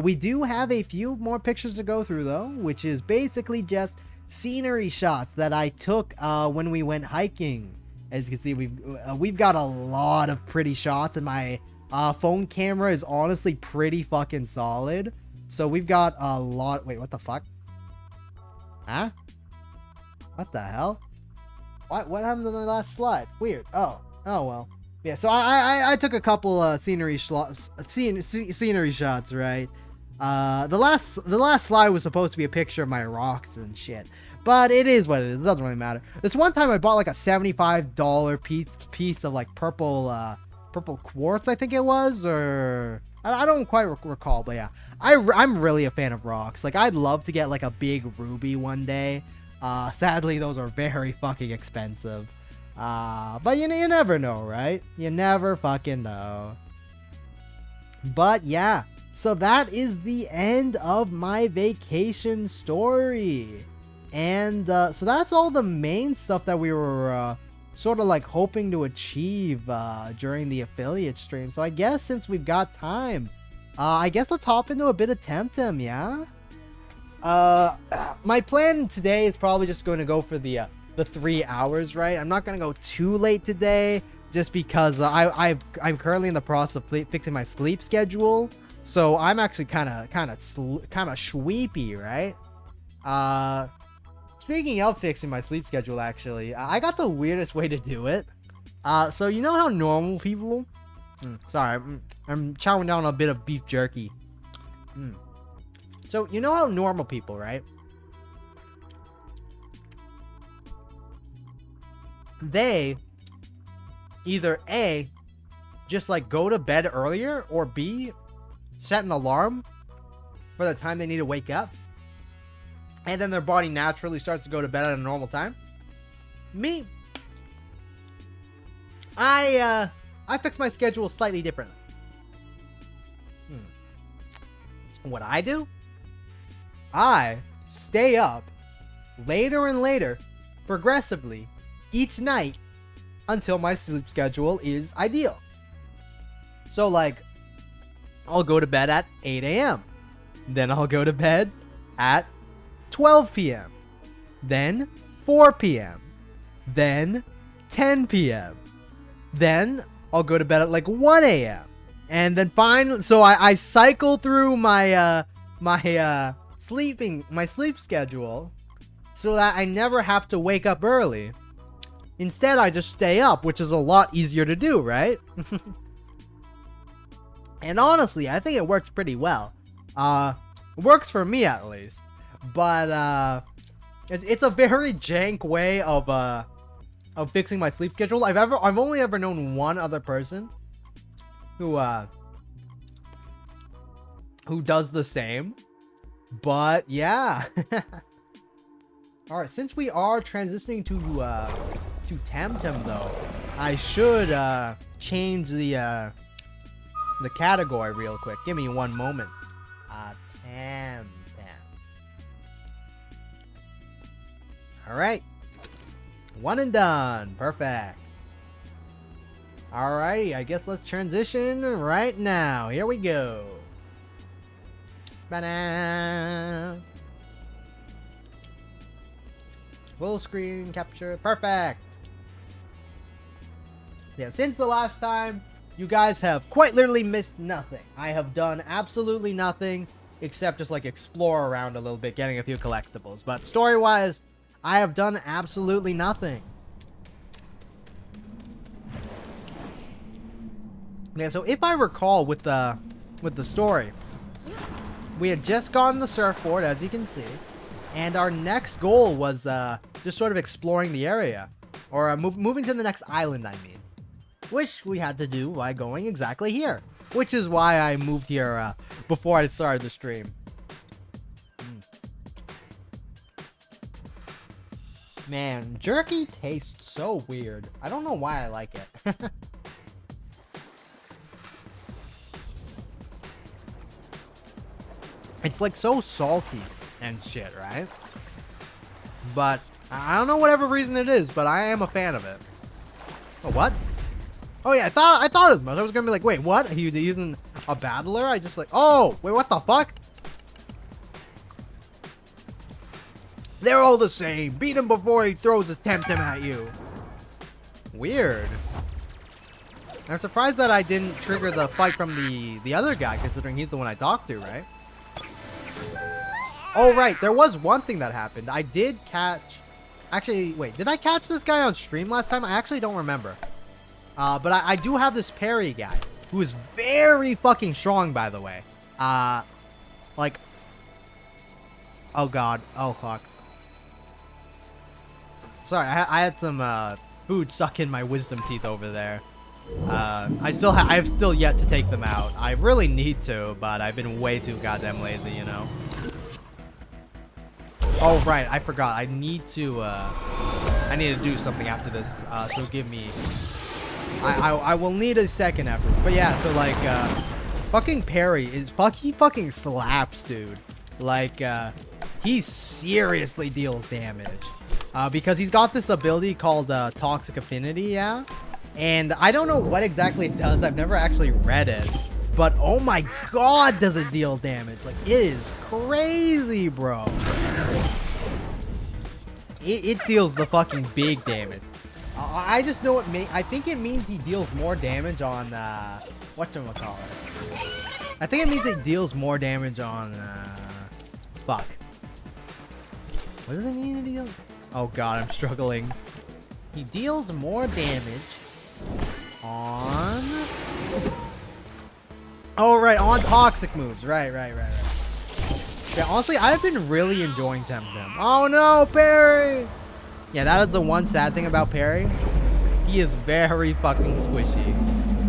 We do have a few more pictures to go through, though, which is basically just scenery shots that I took, when we went hiking. As you can see, we've got a lot of pretty shots, and my phone camera is honestly pretty fucking solid. So we've got a lot. Wait, what the fuck? Huh? What the hell? What happened to the last slide? Weird. Oh well. Yeah. So I took a couple scenery shots, right? The last slide was supposed to be a picture of my rocks and shit. But it is what it is. It doesn't really matter. This one time I bought like a $75 piece of like purple quartz, I think it was, or I don't quite recall. But yeah, I'm really a fan of rocks. Like, I'd love to get like a big ruby one day. Sadly, those are very fucking expensive. But you never know, right? You never fucking know. But yeah, so that is the end of my vacation story. And so that's all the main stuff that we were sort of like hoping to achieve during the affiliate stream. So I guess since we've got time, I guess let's hop into a bit of Temtem, yeah? My plan today is probably just going to go for the 3 hours, right? I'm not going to go too late today just because I'm currently in the process of fixing my sleep schedule. So I'm actually kind of sleepy, right? Speaking of fixing my sleep schedule, actually, I got the weirdest way to do it. So you know how normal people... sorry, I'm chowing down a bit of beef jerky. So you know how normal people, right? They either A, just like go to bed earlier, or B, set an alarm for the time they need to wake up. And then their body naturally starts to go to bed at a normal time. Me, I fix my schedule slightly differently. What I do? I stay up later and later, progressively, each night until my sleep schedule is ideal. So, like, I'll go to bed at 8 a.m. Then I'll go to bed at 12 p.m. Then 4 p.m. Then 10 p.m. Then I'll go to bed at like 1 a.m. And then finally, so I cycle through my sleep schedule so that I never have to wake up early. Instead, I just stay up, which is a lot easier to do, right? And honestly, I think it works pretty well. It works for me at least. But it's a very jank way of fixing my sleep schedule. I've only ever known one other person who does the same. But yeah. All right, since we are transitioning to Temtem though, I should change the category real quick. Give me one moment. Tam. All right. One and done. Perfect. Alrighty, I guess let's transition right now. Here we go. Ba-da! Full screen capture. Perfect. Yeah, since the last time, you guys have quite literally missed nothing. I have done absolutely nothing except just like explore around a little bit, getting a few collectibles. But story-wise, I have done absolutely nothing. Yeah, so if I recall with the story, we had just gotten the surfboard, as you can see, and our next goal was just sort of exploring the area, or moving to the next island, I mean, which we had to do by going exactly here, which is why I moved here before I started the stream. Man, jerky tastes so weird. I don't know why I like it. It's like so salty and shit, right? But I don't know whatever reason it is, but I am a fan of it. Oh, what? Oh yeah, I thought as much. I was gonna be like, wait, what? He's using a battler? I just like, oh, wait, what the fuck? They're all the same. Beat him before he throws his Temtem at you. Weird. I'm surprised that I didn't trigger the fight from the other guy, considering he's the one I talked to, right? Oh, right. There was one thing that happened. I did catch... Actually, wait. Did I catch this guy on stream last time? I actually don't remember. But I do have this parry guy, who is very fucking strong, by the way. Like... Oh, God. Oh, fuck. Sorry, I had some food stuck in my wisdom teeth over there. I've still yet to take them out. I really need to, but I've been way too goddamn lazy, you know. Oh right, I forgot. I need to do something after this. So give me. I will need a second after this. But yeah, so like, fucking parry is he fucking slaps, dude. Like, he seriously deals damage. Because he's got this ability called Toxic Affinity, yeah. And I don't know what exactly it does. I've never actually read it. But oh my god, does it deal damage. Like, it is crazy, bro. It deals the fucking big damage. I just know I think it means he deals more damage on, whatchamacallit. I think it means it deals more damage on, fuck. What does it mean it deals? Oh god, I'm struggling. He deals more damage on... Oh, right, on toxic moves. Right. Yeah, honestly, I've been really enjoying Temtem. Oh no, parry! Yeah, that is the one sad thing about parry. He is very fucking squishy,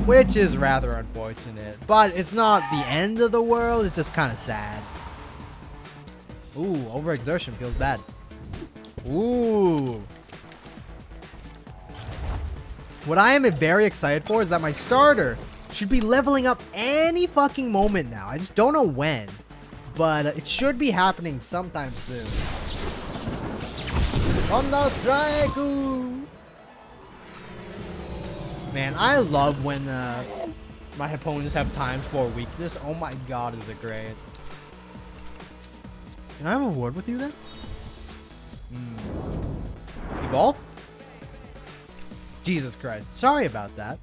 which is rather unfortunate. But it's not the end of the world, it's just kind of sad. Ooh, overexertion feels bad. Ooh. What I am very excited for is that my starter should be leveling up any fucking moment now. I just don't know when. But it should be happening sometime soon. Thunder Strike! Ooh. Man, I love when my opponents have times for weakness. Oh my god, is it great. Can I have a word with you then? Evolve? Jesus Christ. Sorry about that.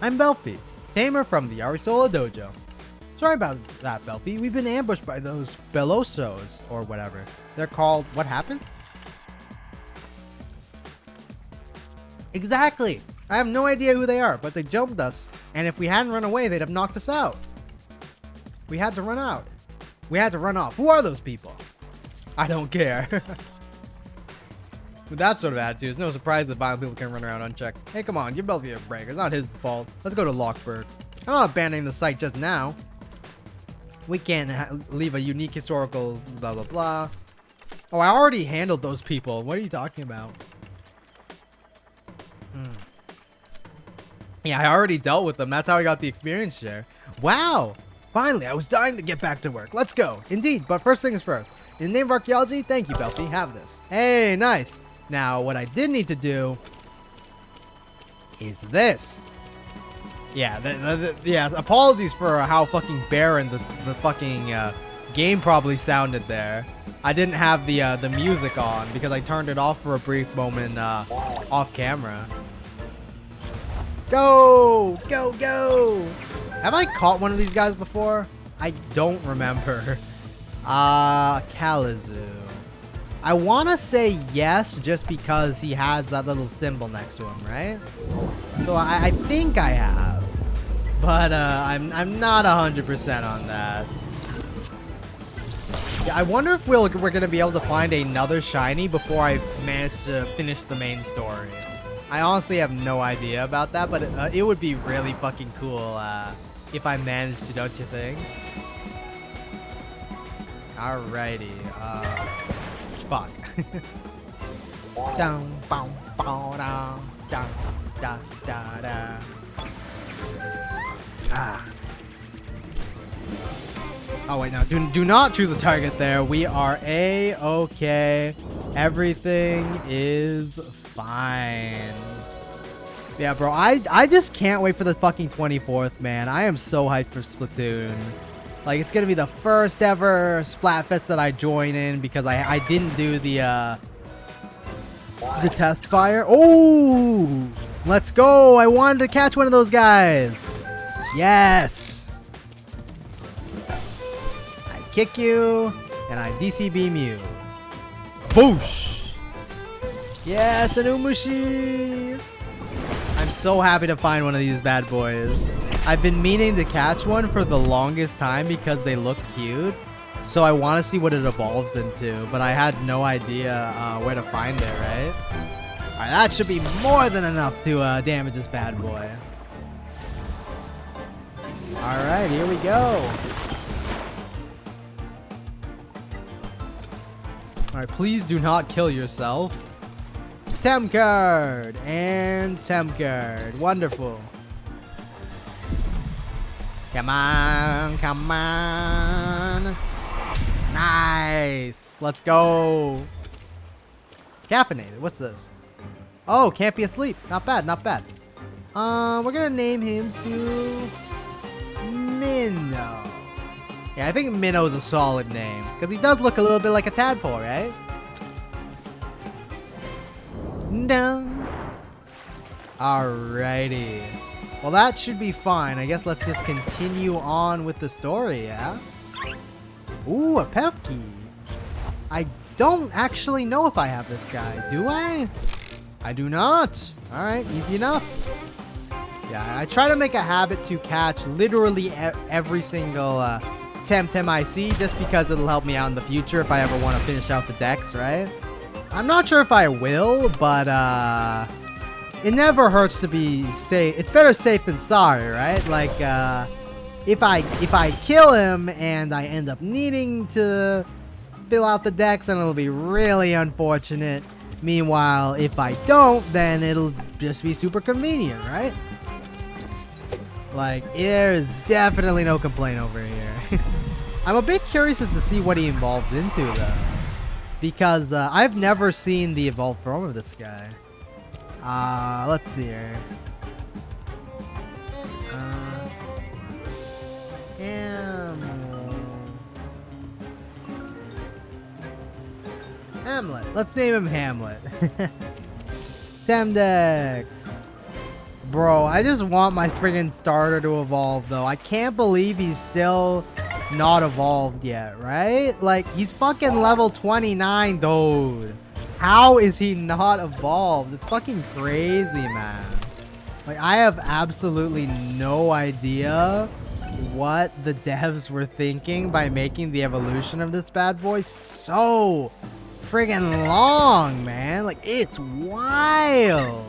I'm Belfi, tamer from the Arisola Dojo. Sorry about that, Belfi. We've been ambushed by those Belosos, or whatever. They're called... What happened? Exactly! I have no idea who they are, but they jumped us, and if we hadn't run away, they'd have knocked us out. We had to run out. We had to run off. Who are those people? I don't care. With that sort of attitude, it's no surprise that violent people can run around unchecked. Hey, come on, give Belfi a break. It's not his fault. Let's go to Lockburg. I'm not abandoning the site just now. We can't leave a unique historical blah blah blah. Oh, I already handled those people. What are you talking about? Yeah, I already dealt with them. That's how I got the experience share. Wow. Finally, I was dying to get back to work. Let's go. Indeed, but first things first. In the name of archaeology, thank you, Belty. Have this. Hey, nice. Now, what I did need to do is this. Yeah, yeah. Apologies for how fucking barren the fucking game probably sounded there. I didn't have the music on because I turned it off for a brief moment off camera. Go! Go, go! Have I caught one of these guys before? I don't remember. Kalamazoo. I want to say yes just because he has that little symbol next to him, right? So I think I have. But I'm not 100% on that. Yeah, I wonder if we're going to be able to find another shiny before I manage to finish the main story. I honestly have no idea about that, but it would be really fucking cool if I managed to, don't you think? Alrighty. Fuck. Down, bow, bow, down, down, da, da, da. Ah. Oh wait, no. Do not choose a target there. We are A-okay. Everything is fine. Yeah, bro. I just can't wait for the fucking 24th, man. I am so hyped for Splatoon. Like, it's gonna be the first ever Splatfest that I join in because I didn't do the test fire. Oh, let's go. I wanted to catch one of those guys. Yes. I kick you and I DC beam you. Boosh. Yes, an Umushi. I'm so happy to find one of these bad boys. I've been meaning to catch one for the longest time because they look cute. So I want to see what it evolves into, but I had no idea where to find it, right? Alright, that should be more than enough to damage this bad boy. Alright, here we go. Alright, please do not kill yourself. Temp card and temp card. Wonderful. Come on, come on. Nice. Let's go. Caffeinated. What's this? Oh, can't be asleep. Not bad, not bad. We're gonna name him to Minnow. Yeah, I think Minnow is a solid name because he does look a little bit like a tadpole, right? Dun. Alrighty. Well, that should be fine. I guess let's just continue on with the story, yeah? Ooh, a pep key. I don't actually know if I have this guy. Do I? I do not. Alright, easy enough. Yeah, I try to make a habit to catch literally every single temp I see just because it'll help me out in the future if I ever want to finish out the decks, right? I'm not sure if I will, but it never hurts to be safe. It's better safe than sorry, right? Like, if I kill him and I end up needing to fill out the decks, then it'll be really unfortunate. Meanwhile, if I don't, then it'll just be super convenient, right? Like, there's definitely no complaint over here. I'm a bit curious as to see what he evolved into, though. Because I've never seen the evolved form of this guy. Let's see here. Hamlet. Let's name him Hamlet. Temdex. Bro, I just want my friggin' starter to evolve, though. I can't believe he's still not evolved yet, right? Like, he's fucking level 29, dude. How is he not evolved? It's fucking crazy, man. Like, I have absolutely no idea what the devs were thinking by making the evolution of this bad boy so friggin' long, man. Like, it's wild.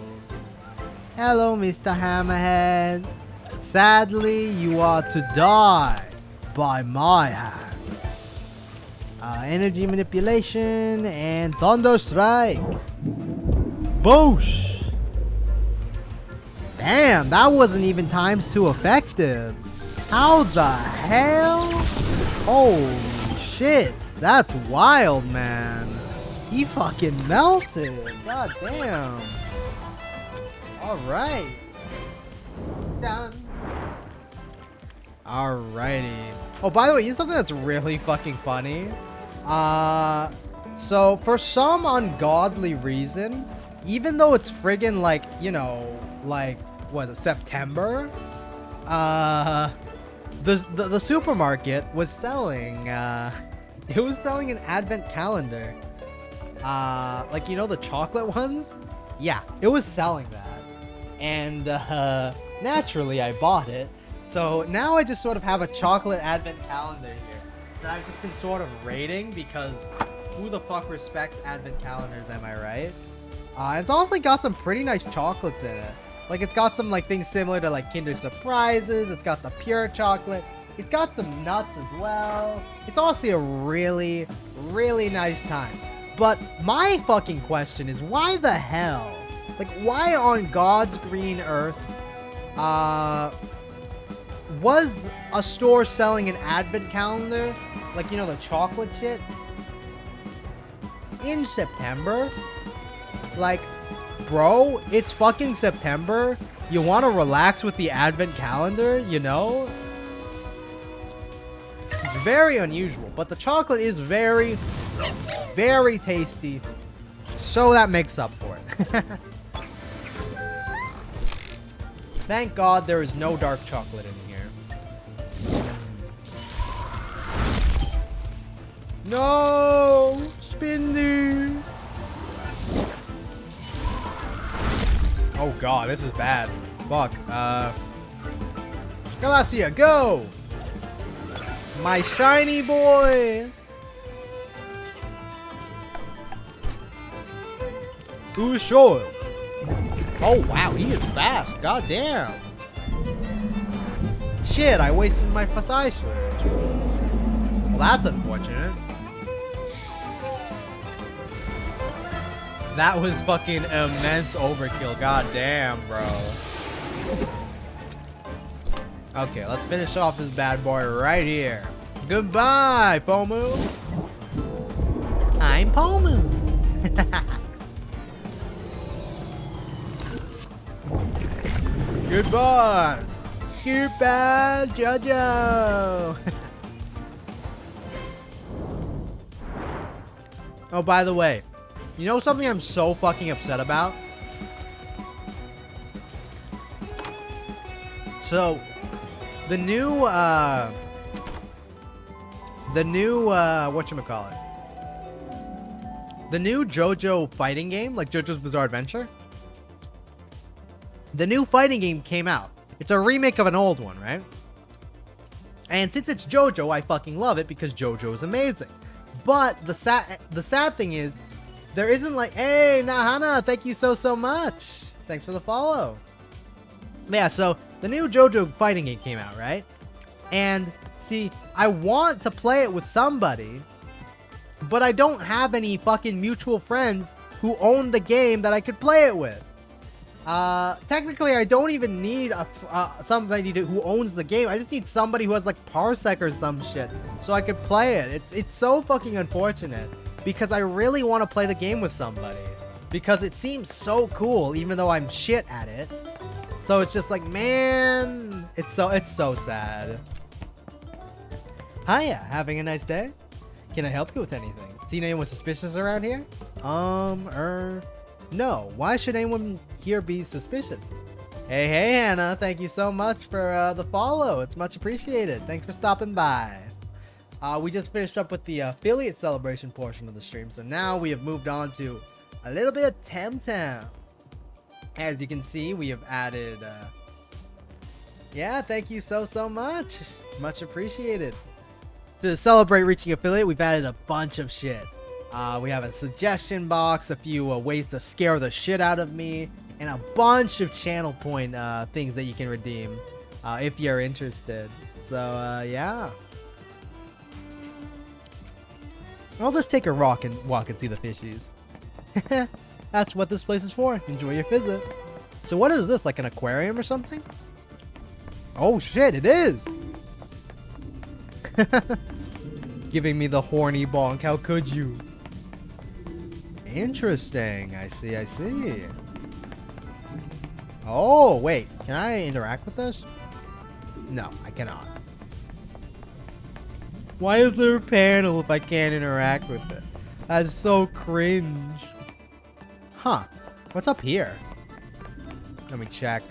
Hello, Mr. Hammerhead. Sadly, you are to die by my hand. Energy manipulation and thunder strike. Boosh. Damn, that wasn't even ×2 effective. How the hell? Holy shit. That's wild, man. He fucking melted. God damn. Alright. Done. Alrighty. Oh, by the way, you know something that's really fucking funny? So for some ungodly reason, even though it's friggin' like, you know, like, what is it, September? The supermarket was selling, it was selling an advent calendar. Like, you know, the chocolate ones? Yeah, it was selling that. And, naturally I bought it. So now I just sort of have a chocolate advent calendar here that I've just been sort of rating because who the fuck respects advent calendars, am I right? It's also got some pretty nice chocolates in it. Like, it's got some like things similar to like Kinder Surprises. It's got the pure chocolate. It's got some nuts as well. It's honestly a really, really nice time. But my fucking question is, why the hell? Like, why on God's green earth, was a store selling an advent calendar, like, you know, the chocolate shit, in September? Like, bro, it's fucking September. You want to relax with the advent calendar, you know? It's very unusual, but the chocolate is very, very tasty. So that makes up for it. Thank God there is no dark chocolate in here. No! Spindy! Oh god, this is bad. Fuck. Galacia, go! My shiny boy! Ushoil. Oh wow, he is fast. God damn. Shit, I wasted my Fasai Surge. Well, that's unfortunate. That was fucking immense overkill. God damn, bro. Okay, let's finish off this bad boy right here. Goodbye, Pomu. I'm Pomu. Goodbye. Goodbye, Jojo. Oh, by the way, you know something I'm so fucking upset about? So, the new, whatchamacallit? The new JoJo fighting game, like JoJo's Bizarre Adventure. The new fighting game came out. It's a remake of an old one, right? And since it's JoJo, I fucking love it because JoJo is amazing. But the sad thing is, there isn't like, hey, Nahana, thank you so much. Thanks for the follow. Yeah, so the new JoJo fighting game came out, right? And see, I want to play it with somebody, but I don't have any fucking mutual friends who own the game that I could play it with. Technically, I don't even need somebody who owns the game. I just need somebody who has like Parsec or some shit so I could play it. It's so fucking unfortunate because I really want to play the game with somebody because it seems so cool even though I'm shit at it. So it's just like, man, it's so sad. Hiya, having a nice day? Can I help you with anything? Seen anyone suspicious around here? No. Why should anyone here be suspicious? Hey, Hannah. Thank you so much for the follow. It's much appreciated. Thanks for stopping by. We just finished up with the affiliate celebration portion of the stream. So now we have moved on to a little bit of Temtem. As you can see, we have added... yeah, thank you so much. Much appreciated. To celebrate reaching affiliate, we've added a bunch of shit. We have a suggestion box, a few ways to scare the shit out of me, and a bunch of channel point things that you can redeem if you're interested. So, yeah. I'll just take a walk and see the fishies. That's what this place is for. Enjoy your visit. So what is this, like an aquarium or something? Oh shit, it is! Giving me the horny bonk, how could you? Interesting, I see, I see. Oh, wait, can I interact with this? No, I cannot. Why is there a panel if I can't interact with it? That's so cringe. Huh, what's up here? Let me check.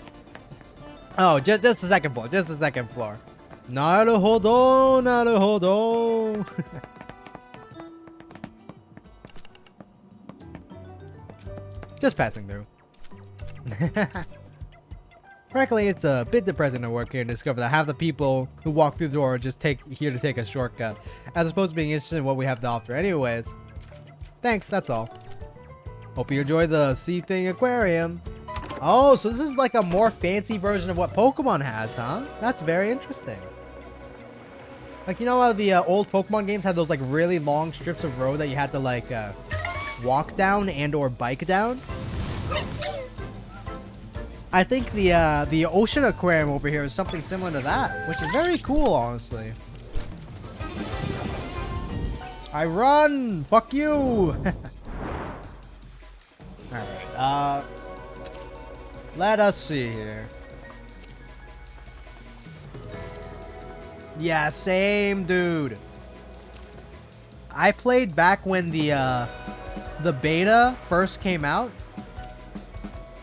Oh, just the second floor, just the second floor. Naruhodo, naruhodo. Just passing through. Frankly, it's a bit depressing to work here and discover that half the people who walk through the door are just here to take a shortcut, as opposed to being interested in what we have to offer. Anyways, thanks, that's all. Hope you enjoy the sea thing aquarium. Oh, so this is like a more fancy version of what Pokemon has, huh? That's very interesting. Like, you know how the old Pokemon games had those like really long strips of road that you had to like walk down and or bike down? I think the ocean aquarium over here is something similar to that, which is very cool, honestly. I run! Fuck you! Alright, let us see here. Yeah, same dude. I played back when the beta first came out.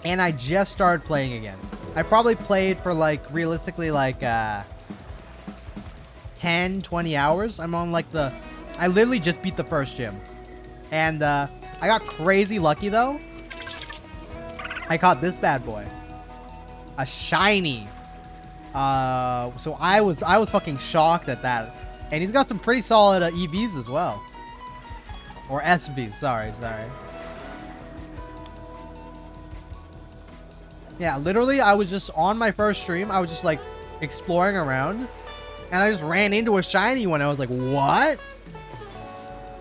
And I just started playing again. I probably played for like, realistically, like 10, 20 hours. I'm on like I literally just beat the first gym. And I got crazy lucky though. I caught this bad boy. A shiny. So I was fucking shocked at that. And he's got some pretty solid EVs as well. Or SVs, sorry. Yeah, literally, I was just on my first stream. I was just like exploring around, and I just ran into a shiny one. I was like, what?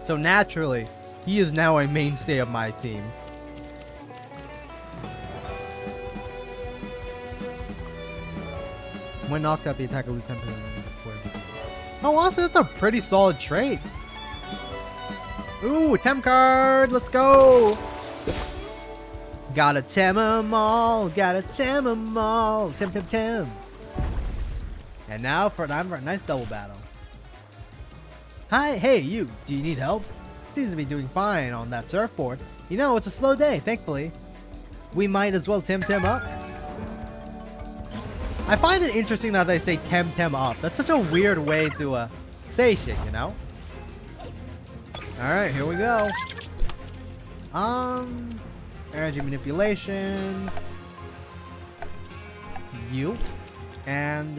So naturally, he is now a mainstay of my team. When knocked out, the attacker loses 10%. Oh, honestly, that's a pretty solid trait. Ooh, Tem card. Let's go. Gotta tem 'em all, gotta tem 'em all, tem. And now for a nice double battle. Hi, hey you, do you need help? Seems to be doing fine on that surfboard. You know, it's a slow day, thankfully. We might as well tem up. I find it interesting that they say tem up. That's such a weird way to say shit, you know? Alright, here we go. Energy manipulation. You. And,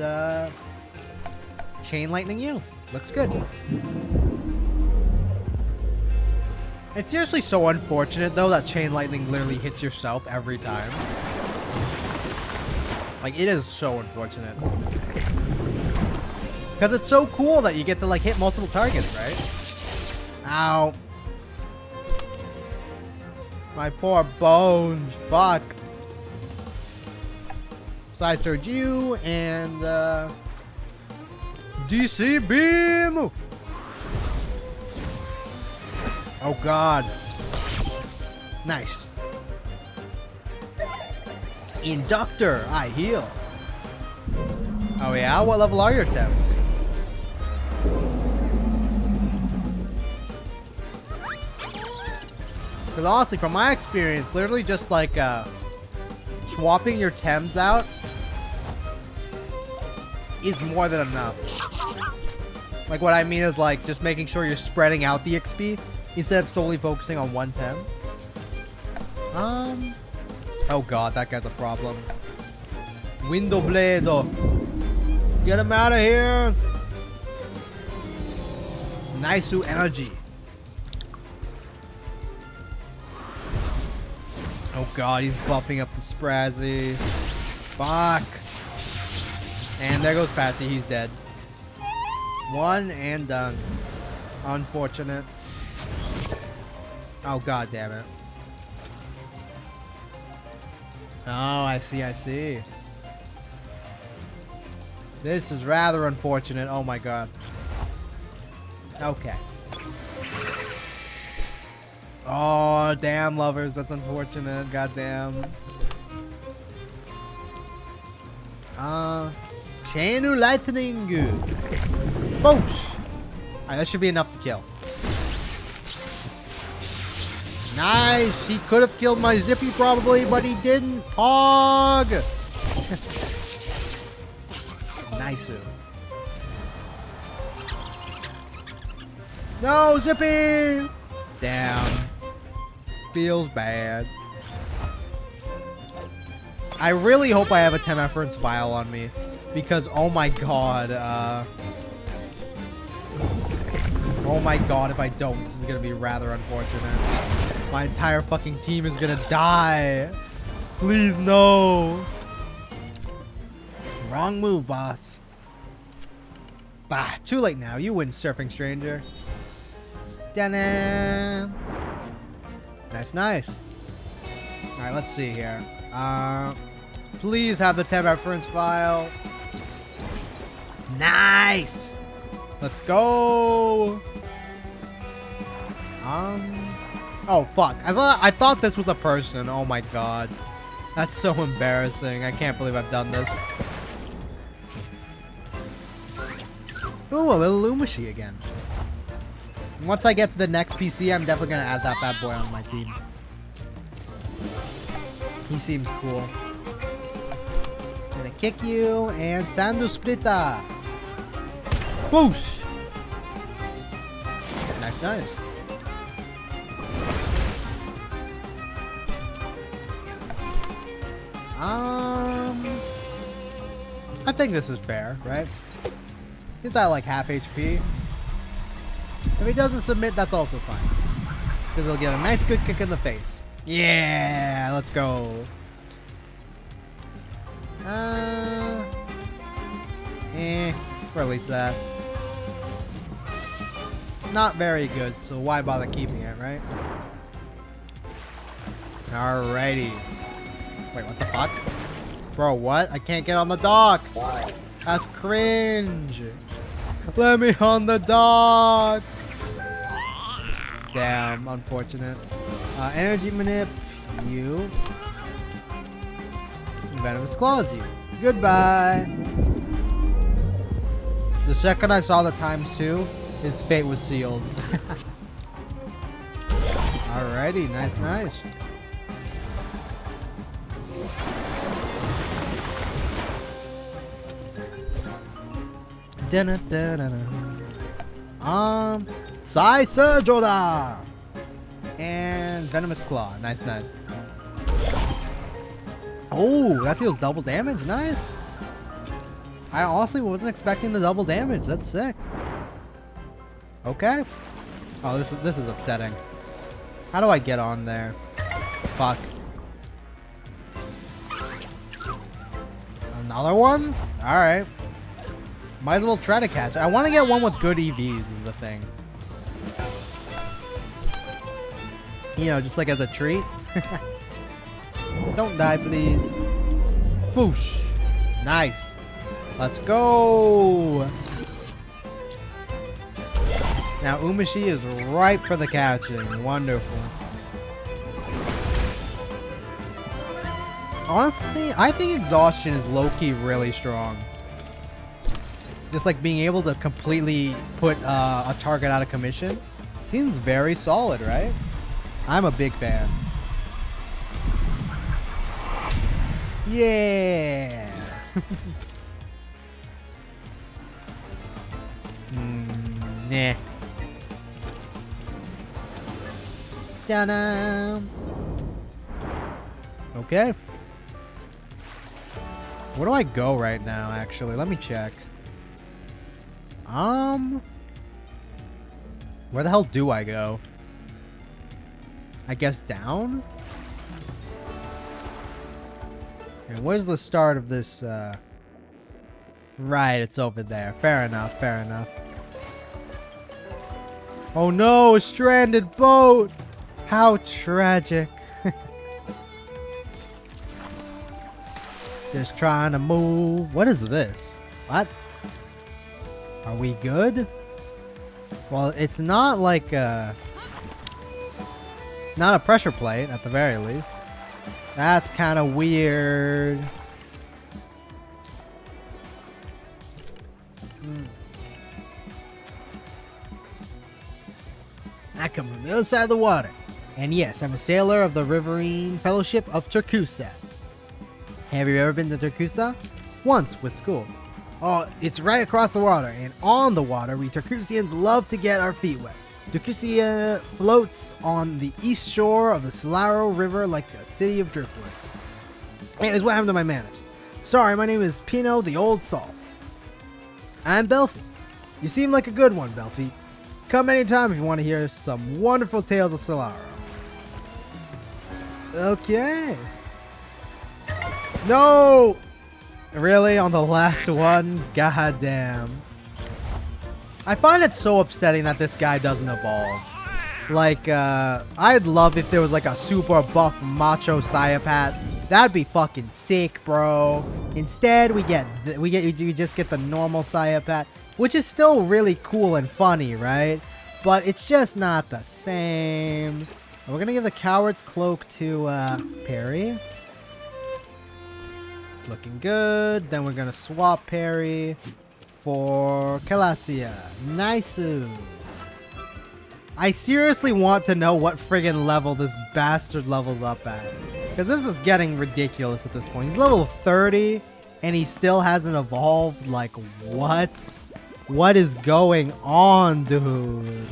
chain lightning you. Looks good. It's seriously so unfortunate, though, that chain lightning literally hits yourself every time. Like, it is so unfortunate. Because it's so cool that you get to, like, hit multiple targets, right? Ow. My poor bones. Fuck. Side surge you and DC beam. Oh god. Nice. Inductor. I heal. Oh yeah. What level are your temps? Because honestly, from my experience, literally just like swapping your Tems out is more than enough. Like what I mean is like just making sure you're spreading out the XP instead of solely focusing on one Tem. Oh god, that guy's a problem. Window blade. Get him out of here. Nice energy. Oh god, he's buffing up the Sprazzy. Fuck. And there goes Patsy, he's dead. One and done. Unfortunate. Oh, god damn it. Oh, I see, I see. This is rather unfortunate. Oh my god. Okay. Oh, damn, lovers. That's unfortunate. Goddamn. Chain of lightning. Boosh. Alright, that should be enough to kill. Nice. He could have killed my Zippy probably, but he didn't. Pog. Nice. No, Zippy. Damn. Feels bad. I really hope I have a 10 reference vial on me. Because, oh my god, oh my god, if I don't, this is gonna be rather unfortunate. My entire fucking team is gonna die. Please, no. Wrong move, boss. Bah, too late now. You win, Surfing Stranger. Da-na. Nice, nice. Alright, let's see here. Please have the 10 reference file. Nice! Let's go! Oh, fuck. I thought this was a person. Oh my god. That's so embarrassing. I can't believe I've done this. Ooh, a little Lumashi again. Once I get to the next PC, I'm definitely gonna add that bad boy on my team. He seems cool. Gonna kick you and Sandu Splitta. Boosh! Nice, nice. I think this is fair, right? He's at like half HP. If he doesn't submit, that's also fine. Because he'll get a nice good kick in the face. Yeah, let's go. Release that. Not very good, so why bother keeping it, right? Alrighty. Wait, what the fuck? Bro, what? I can't get on the dock. That's cringe. Let me on the dock. Damn, unfortunate. Energy manip, you. Venomous claws, you. Goodbye. The second I saw the ×2, his fate was sealed. Alrighty, nice, nice. Sai Joda and Venomous Claw. Nice, nice. Oh, that deals double damage. Nice. I honestly wasn't expecting the double damage. That's sick. Okay. Oh, this is upsetting. How do I get on there? Fuck. Another one? All right. Might as well try to catch. I want to get one with good EVs is the thing. You know, just like as a treat. Don't die, please. Boosh. Nice. Let's go. Now, Umashi is ripe for the catching. Wonderful. Honestly, I think Exhaustion is low-key really strong. Just like being able to completely put a target out of commission seems very solid, right? I'm a big fan. Yeah. Nah. Ta-da. Okay. Where do I go right now, actually? Let me check. Where the hell do I go? I guess down? And where's the start of this, Right, it's over there. Fair enough, fair enough. Oh no, a stranded boat! How tragic. Just trying to move. What is this? What? Are we good? Well, it's not like it's not a pressure plate at the very least. That's kind of weird. I come from the other side of the water. And yes, I'm a sailor of the Riverine Fellowship of Turkusa. Have you ever been to Turkusa? Once with school. Oh, it's right across the water, and on the water, we Turkusians love to get our feet wet. Turkusia floats on the east shore of the Solaro River like a city of driftwood. Anyways, what happened to my manners? Sorry, my name is Pino the Old Salt. I'm Belfie. You seem like a good one, Belfie. Come anytime if you want to hear some wonderful tales of Solaro. Okay. No! Really? On the last one? God damn. I find it so upsetting that this guy doesn't evolve. Like, I'd love if there was like a super buff macho Psyopath. That'd be fucking sick, bro. Instead, we just get the normal Psyopath, which is still really cool and funny, right? But it's just not the same. We're gonna give the Coward's Cloak to Perry. Looking good. Then we're gonna swap Perry for Calasia. Nice. I seriously want to know what friggin' level this bastard leveled up at. Because this is getting ridiculous at this point. He's level 30 and he still hasn't evolved. Like, what? What is going on, dude?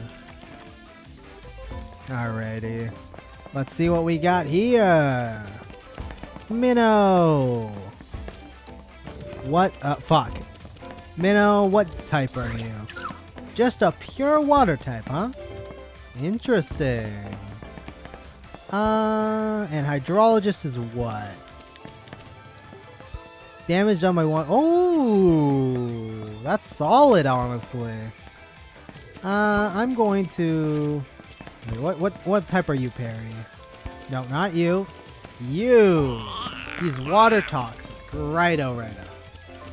Alrighty. Let's see what we got here. Minnow. What? Fuck. Minnow, what type are you? Just a pure water type, huh? Interesting. And hydrologist is what? Damage on my one. Oh, that's solid, honestly. I'm going to. What type are you, Perry? No, not you. You. He's water toxic. Righto, righto.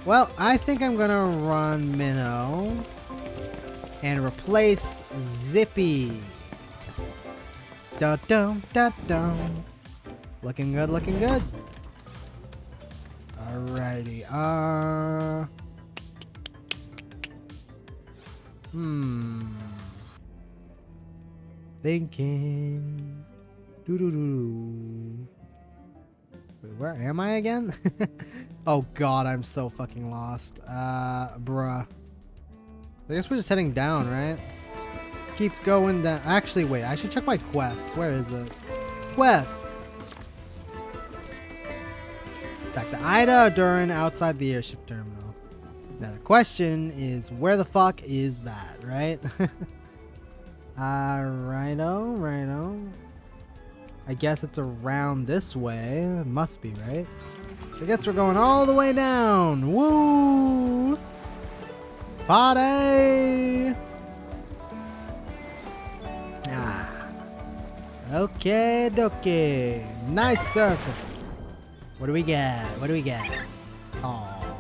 Well, I think I'm gonna run Minnow and replace Zippy. Dun. Looking good, looking good. Alrighty. Thinking. Doo. Wait, where am I again? Oh god, I'm so fucking lost. Bruh. I guess we're just heading down, right? Keep going down. Actually, wait, I should check my quest. Where is it? Quest! Back to Ida Durin outside the airship terminal. Now the question is, where the fuck is that, right? Righto. I guess it's around this way. It must be, right? I guess we're going all the way down. Woo! Party! Okay, dokie. Nice circle. What do we get? Aw.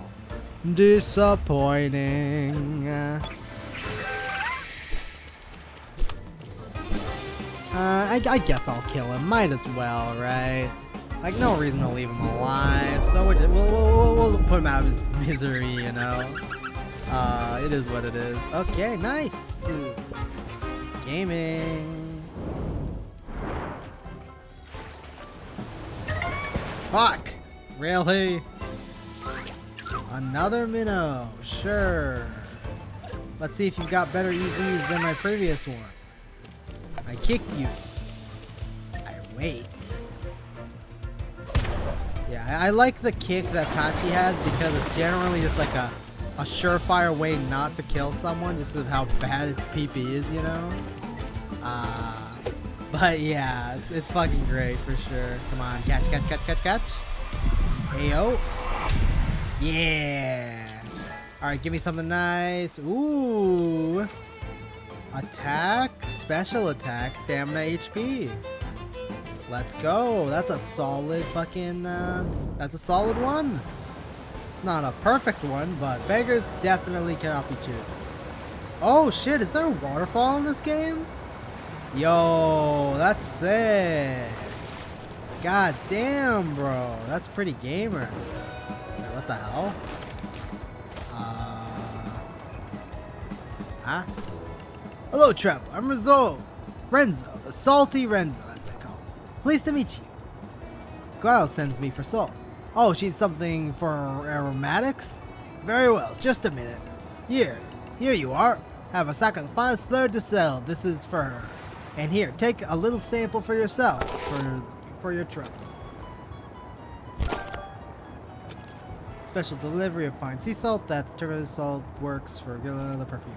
Disappointing. I guess I'll kill him. Might as well, right? Like, no reason to leave him alive. So we'll put him out of his misery, you know? It is what it is. Okay, nice. Gaming. Fuck! Really? Another minnow. Sure. Let's see if you've got better EVs than my previous one. I kick you. I wait. Yeah, I like the kick that Tachi has because it's generally just like a surefire way not to kill someone, just with how bad its PP is, you know? But yeah, it's fucking great for sure. Come on, catch. Heyo. Yeah. Alright, give me something nice. Ooh. Attack, special attack, stamina, HP. Let's go. That's a solid fucking, that's a solid one. Not a perfect one, but beggars definitely cannot be choosers. Oh shit, is there a waterfall in this game? Yo, that's sick. God damn, bro. That's pretty gamer. Wait, what the hell? Huh? Hello, traveler. I'm Renzo, the salty Renzo, as they call him. Pleased to meet you. Guile sends me for salt. Oh, she's something for aromatics? Very well, just a minute. Here you are. Have a sack of the finest fleur de sel. This is for her. And here, take a little sample for yourself, for your trouble. Special delivery of pine sea salt. That turtle salt works for the perfume.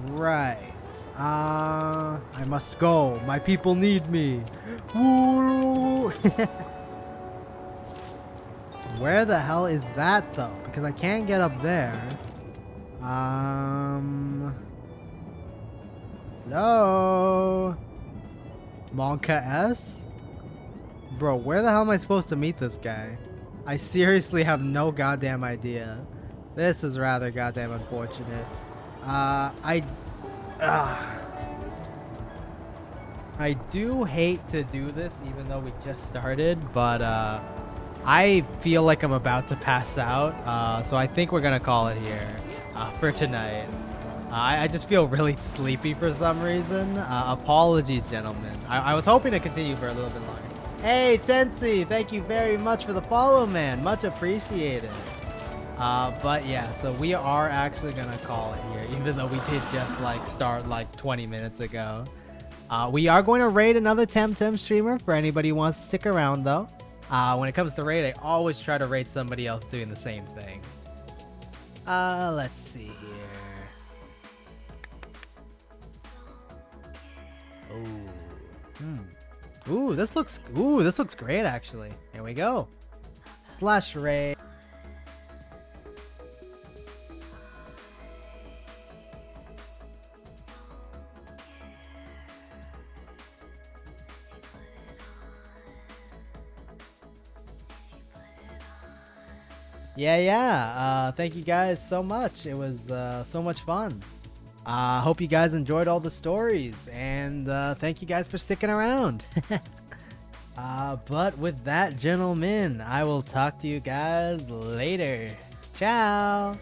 Right. I must go. My people need me. Woo! Where the hell is that though? Because I can't get up there. Hello? Monka S? Bro, where the hell am I supposed to meet this guy? I seriously have no goddamn idea. This is rather goddamn unfortunate. I do hate to do this even though we just started, but I feel like I'm about to pass out, so I think we're gonna call it here for tonight. I just feel really sleepy for some reason. Apologies, gentlemen. I was hoping to continue for a little bit longer. Hey, Tensi, thank you very much for the follow, man. Much appreciated. But yeah, so we are actually gonna call it here, even though we did just like start like 20 minutes ago. We are going to raid another Temtem streamer for anybody who wants to stick around though. When it comes to raid, I always try to raid somebody else doing the same thing. Let's see here. Ooh, this looks great actually. Here we go. Slash raid. Yeah. Thank you guys so much. It was so much fun. Hope you guys enjoyed all the stories, and thank you guys for sticking around. But with that, gentlemen, I will talk to you guys later. Ciao.